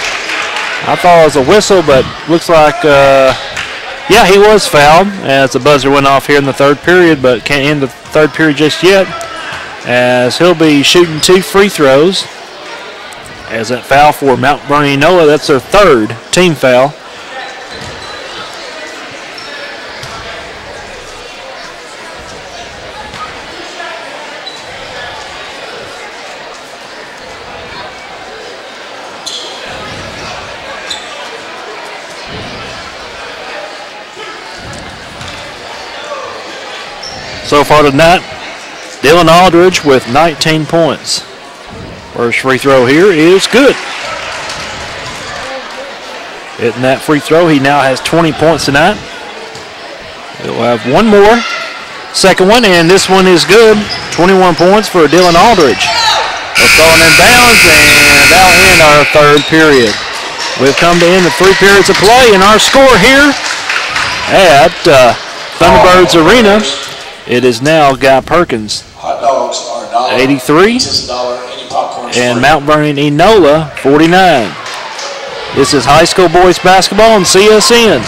I thought it was a whistle, but looks like, yeah, he was fouled as the buzzer went off here in the third period, but can't end the third period just yet, as he'll be shooting 2 free throws. As that foul for Mt.Vernon-Enola, that's their third team foul. So far tonight, Dylan Aldridge with 19 points. First free throw here is good. Hitting that free throw, he now has 20 points tonight. He'll have one more. Second one, and this one is good. 21 points for Dylan Aldridge. We're throwing in bounds, and that'll end our third period. We've come to end the 3 periods of play, and our score here at Thunderbirds Arena, it is now Guy-Perkins, Hot dogs are $1. 83. It's $1. Any popcorn is And free. Mt.Vernon-Enola, 49. This is high school boys basketball on CSN.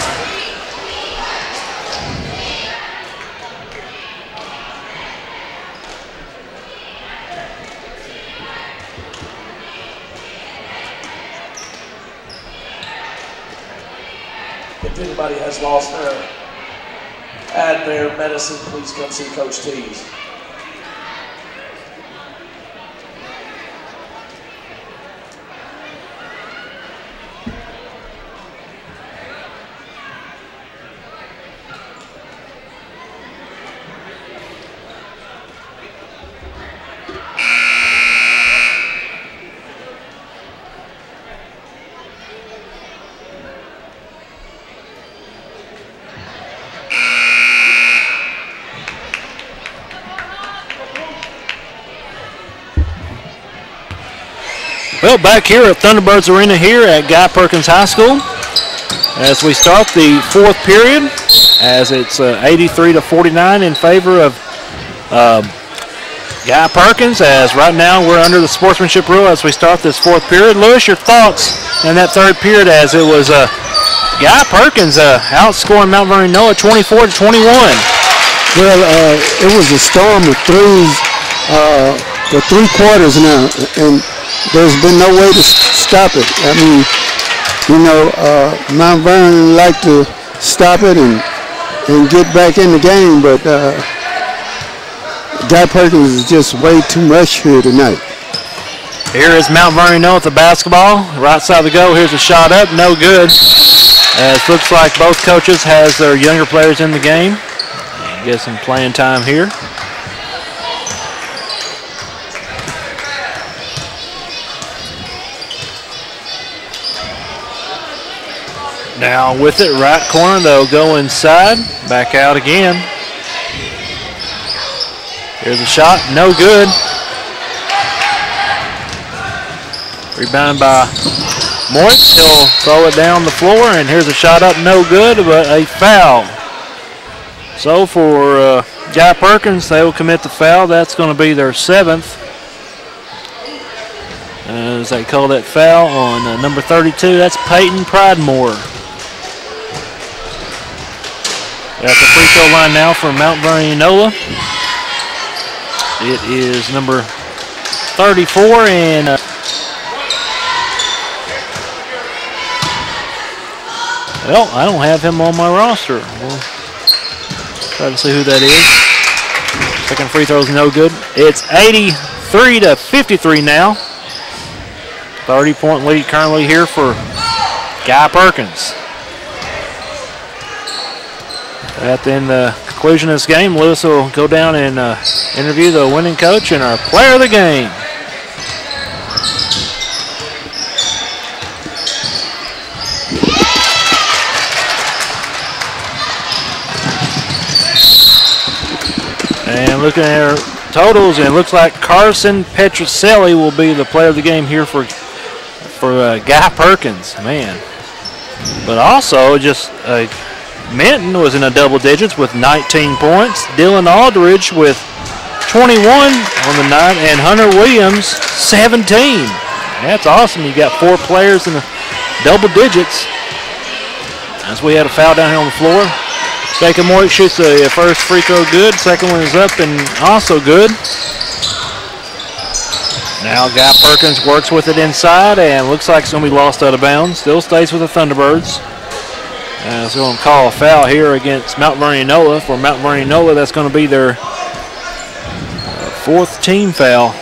If anybody has lost their Advair medicine, please come see Coach Tees. Well, back here at Thunderbirds Arena here at Guy-Perkins High School as we start the fourth period, as it's 83-49 in favor of Guy-Perkins, as right now we're under the sportsmanship rule as we start this fourth period. Lewis, your thoughts in that third period as it was Guy-Perkins outscoring Mt.Vernon-Enola 24-21. Well, it was a storm of threes for 3 quarters now, and there's been no way to stop it. I mean, you know, Mount Vernon like to stop it and get back in the game, but Guy-Perkins is just way too much here tonight. Here is Mt.Vernon-Enola with the basketball. Right side of the goal. Here's a shot up. No good. As looks like both coaches has their younger players in the game. Get some playing time here. Now with it, right corner, they'll go inside. Back out again. Here's a shot. No good. Rebound by Moritz. He'll throw it down the floor, and here's a shot up. No good, but a foul. So for Guy-Perkins, they will commit the foul. That's going to be their 7th. As they call that foul on number 32, that's Peyton Pridemore. At the free throw line now for Mt.Vernon-Enola. It is number 34, and well, I don't have him on my roster. We'll try to see who that is. Second free throw is no good. It's 83-53 now. 30-point lead currently here for Guy-Perkins. At the conclusion of this game, Lewis will go down and interview the winning coach and our player of the game. And looking at our totals, and it looks like Carson Petrocelli will be the player of the game here for Guy-Perkins, man. But also just Minton was in the double digits with 19 points. Dylan Aldridge with 21 on the night, and Hunter Williams 17. That's awesome. You got 4 players in the double digits. As we had a foul down here on the floor. Jacob Moritz shoots the first free throw good. Second one is up and also good. Now Guy-Perkins works with it inside, and looks like it's going to be lost out of bounds. Still stays with the Thunderbirds. So we're going to call a foul here against Mt.Vernon-Enola. For Mt.Vernon-Enola, that's going to be their 4th team foul.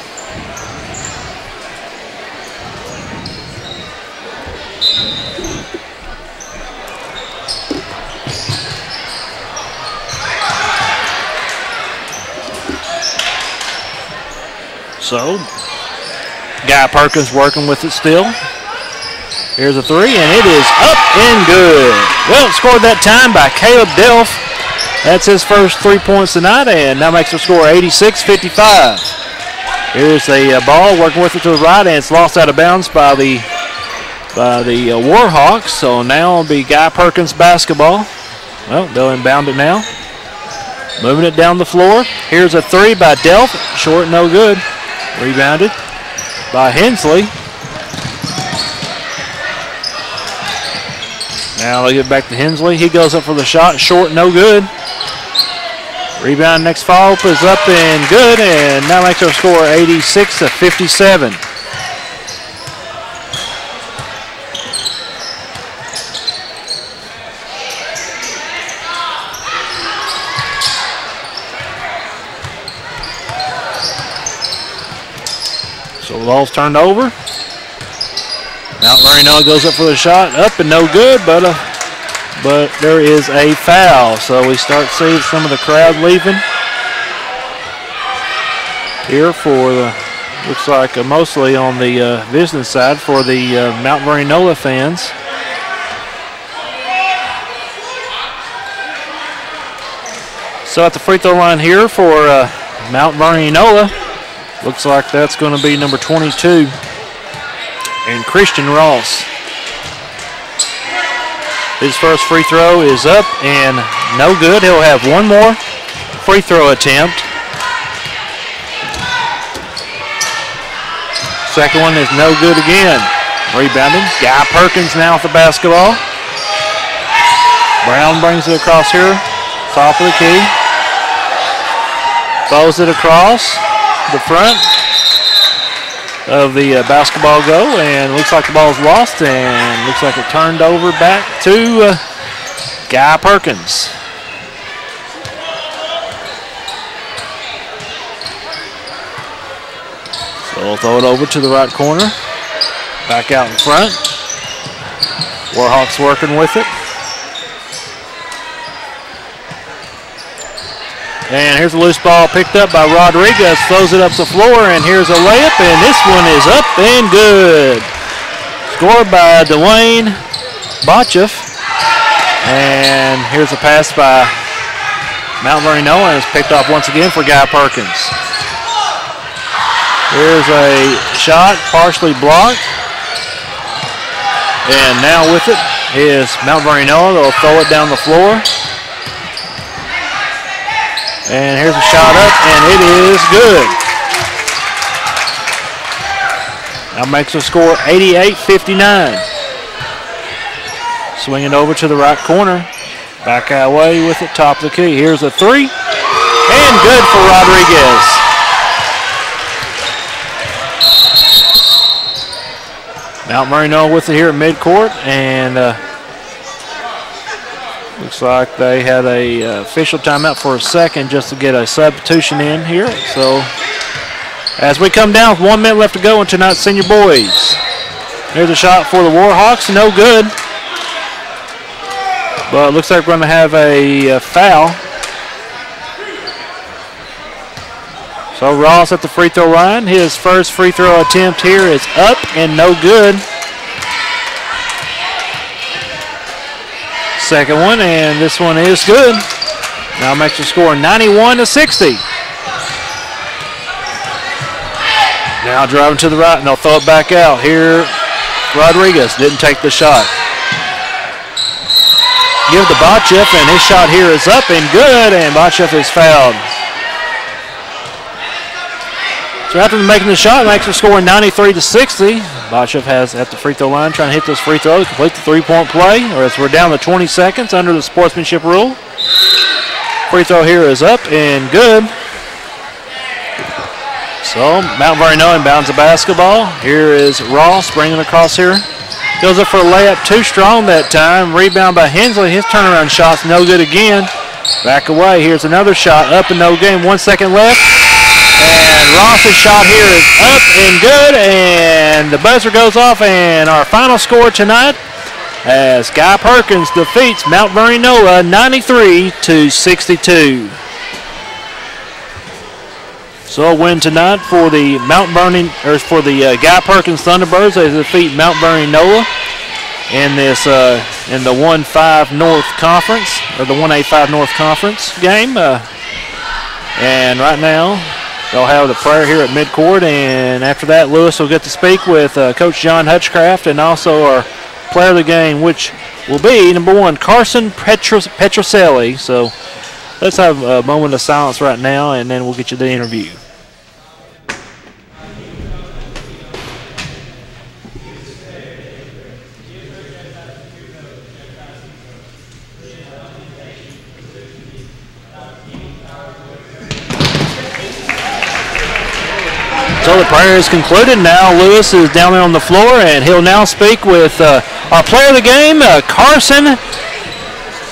So, Guy-Perkins working with it still. Here's a 3, and it is up and good. Well, scored that time by Caleb Delph. That's his first 3 points tonight, and now makes the score 86-55. Here's the ball working with it to the right, and it's lost out of bounds by the Warhawks. So now it'll be Guy-Perkins basketball. Well, they'll inbound it now. Moving it down the floor. Here's a 3 by Delph. Short, no good. Rebounded by Hensley. Now they get back to Hensley. He goes up for the shot. Short, no good. Rebound next follow-up is up and good, and now makes our score 86-57. So the ball's turned over. Mt.Vernon-Enola goes up for the shot, up and no good, but there is a foul. So we start seeing some of the crowd leaving here for the, looks like mostly on the business side for the Mt.Vernon-Enola fans. So at the free throw line here for Mt.Vernon-Enola, looks like that's going to be number 22. and Christian Ross. His first free throw is up and no good. He'll have one more free throw attempt. Second one is no good again. Rebounding. Guy-Perkins now with the basketball. Brown brings it across here. Top of the key. Throws it across the front of the basketball goal, and looks like the ball's lost, and looks like it turned over back to Guy-Perkins. So we'll throw it over to the right corner. Back out in front. Warhawks working with it. And here's a loose ball picked up by Rodriguez. Throws it up the floor, and here's a layup, and this one is up and good. Scored by Dwayne Botcheff. And here's a pass by Mt.Vernon-Enola, and it's picked off once again for Guy-Perkins. Here's a shot, partially blocked. And now with it is Mt.Vernon-Enola. They'll throw it down the floor. And here's a shot up, and it is good. That makes the score 88-59. Swing it over to the right corner. Back our way with it, top of the key. Here's a three, and good for Rodriguez. Mt.Vernon-Enola with it here at midcourt, and looks like they had a official timeout for a second just to get a substitution in here. So as we come down with 1 minute left to go in tonight's senior boys. Here's a shot for the Warhawks, no good. But it looks like we're going to have a foul. So Ross at the free throw line. His first free throw attempt here is up and no good. Second one, and this one is good. Now makes the score 91-60. Now driving to the right, and they'll throw it back out. Here, Rodriguez didn't take the shot. Give it to Botcheff, and his shot here is up and good, and Botcheff is fouled. So after making the shot, it makes the score 93-60. Botcheff has at the free throw line trying to hit this free throw to complete the three-point play, or as we're down to 20 seconds under the sportsmanship rule. Free throw here is up and good. So Mt.Vernon-Enola inbounds the basketball. Here is Ross bringing it across here. Goes up for a layup, too strong that time. Rebound by Hensley. His turnaround shot's no good again. Back away. Here's another shot, up and no good. 1 second left. And Ross's shot here is up and good, and the buzzer goes off, and our final score tonight as Guy-Perkins defeats Mt.Vernon-Enola 93-62. So a win tonight for the Guy-Perkins Thunderbirds. They defeat Mt.Vernon-Enola in this in the 1-5 North Conference, or the 1A5 North Conference game. And right now, they'll have the prayer here at midcourt, and after that, Lewis will get to speak with Coach John Hutchcraft and also our player of the game, which will be number 1, Carson Petroselli. So let's have a moment of silence right now, and then we'll get you the interview. So the prayer is concluded. Now Lewis is down there on the floor, and he'll now speak with our player of the game, Carson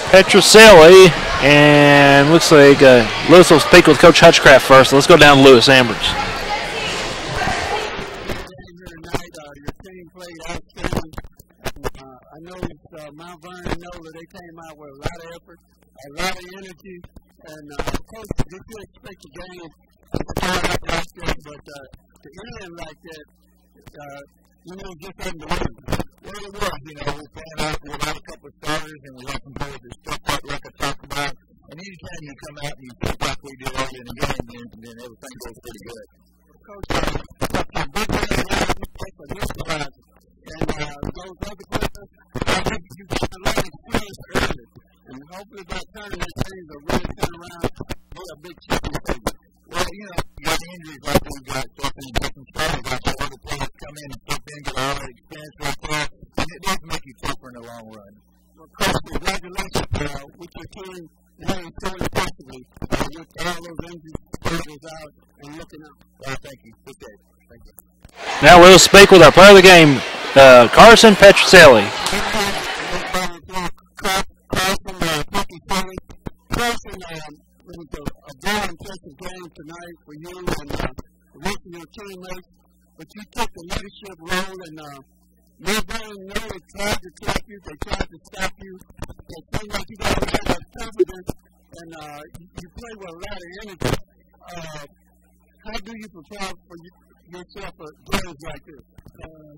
Petroselli. And looks like Lewis will speak with Coach Hutchcraft first. Let's go down to Lewis Ambridge. Your team played outstanding. I know Mt.Vernon-Enola, they came out with a lot of effort, a lot of energy, and Coach, did you expect the game to start up like that, but to end like that, just unbelievable. Well, it was, we played out without a couple of starters, and we had some boys that stepped up like I talked about, and anytime you come out and you play like we did early in the game, then everything goes pretty good. Coach, big those other players, I think you got a lot of experience early. And hopefully by the time that things will really turn around, we're a big championship. Well, you know, you got injuries like these guys step in different styles. I saw other players come in and step in, get all that experience right there, and it does make you tougher in the long run. Well, Coach, congratulations with your team playing so impressively with all those injuries, players out, and looking out. Thank you. Good day. Thank you. Now we'll speak with our player of the game, Carson Petrocelli. Carson, it was a very impressive game tonight for you and the rest of your teammates, but you took the leadership role and Mt.Vernon-Enola tried to trap you, they tried to stop you. It seemed like you got a lot of confidence and you play with a lot of energy. How do you prepare for yourself for games like this?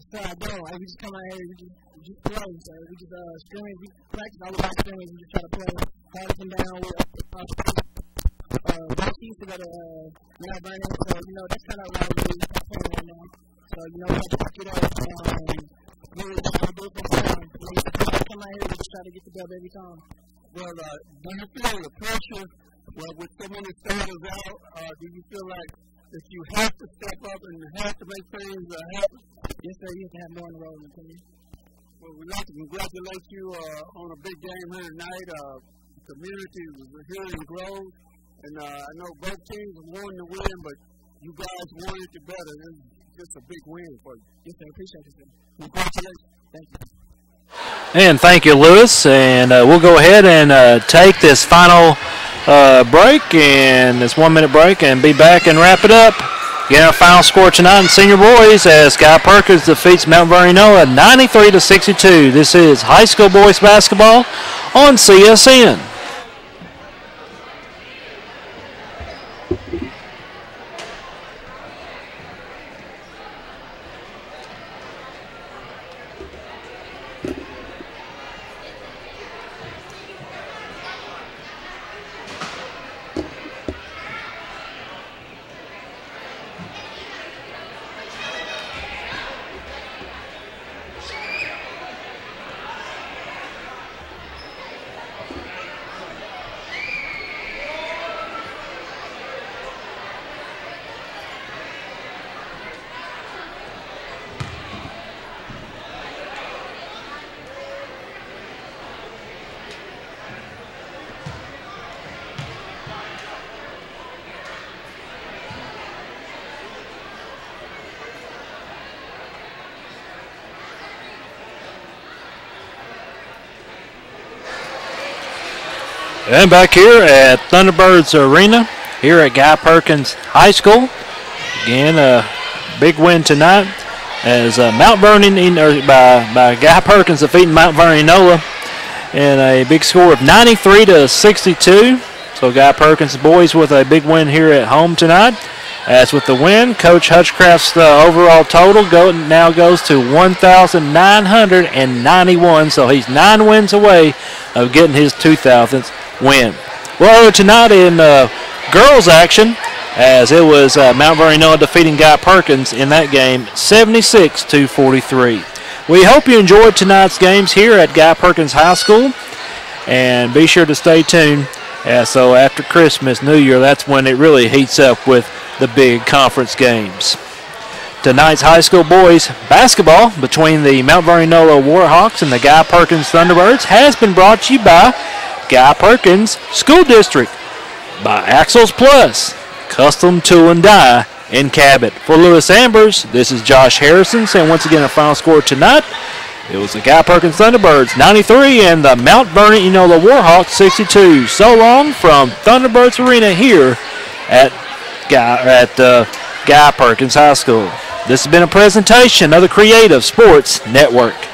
So I don't. We just come out here, we just play. So we just scrimmage, we practice all about scrimmage, we just try to play, hard them down with both teams to go to Mt.Vernon, so you know that's kind of what we do right now. So you know we have to pick it up. Really try to do it for time. We come out here, we just try to get the dub every time. Well, do you feel the pressure? Well, with so many starters out, do you feel like that you have to step up and have to make things happen? Yes, sir. You have to have more in the role than me. Well, we'd like to congratulate you on a big game here tonight. The community was here in Grove, and I know both teams wanted to win, but you guys wanted it better. This is just a big win for you. Yes, sir. Appreciate it, sir. Congratulations. Thank you. And thank you, Lewis. And we'll go ahead and take this final break, and this 1 minute break, and be back and wrap it up. Again, our final score tonight in senior boys as Guy-Perkins defeats Mt.Vernon-Enola 93-62. This is high school boys basketball on CSN. And back here at Thunderbirds Arena, here at Guy-Perkins High School. Again, a big win tonight as Mt.Vernon-Enola by Guy-Perkins defeating Mt.Vernon-Enola in a big score of 93-62. So Guy-Perkins boys with a big win here at home tonight. As with the win, Coach Hutchcraft's overall total now goes to 1,991. So he's 9 wins away of getting his 2,000th win. Well, earlier tonight in girls action, as it was Mt.Vernon-Enola defeating Guy-Perkins in that game 76-43. We hope you enjoyed tonight's games here at Guy-Perkins High School, and be sure to stay tuned. So after Christmas, New Year, that's when it really heats up with the big conference games. Tonight's high school boys basketball between the Mt.Vernon-Enola Warhawks and the Guy-Perkins Thunderbirds has been brought to you by Guy-Perkins School District, by Axles Plus, Custom Tool and Die in Cabot. For Lewis Ambers, this is Josh Harrison saying once again our final score tonight. It was the Guy-Perkins Thunderbirds 93 and the Mt.Vernon-Enola Warhawks 62. So long from Thunderbirds Arena here at Guy-Perkins High School. This has been a presentation of the Creative Sports Network.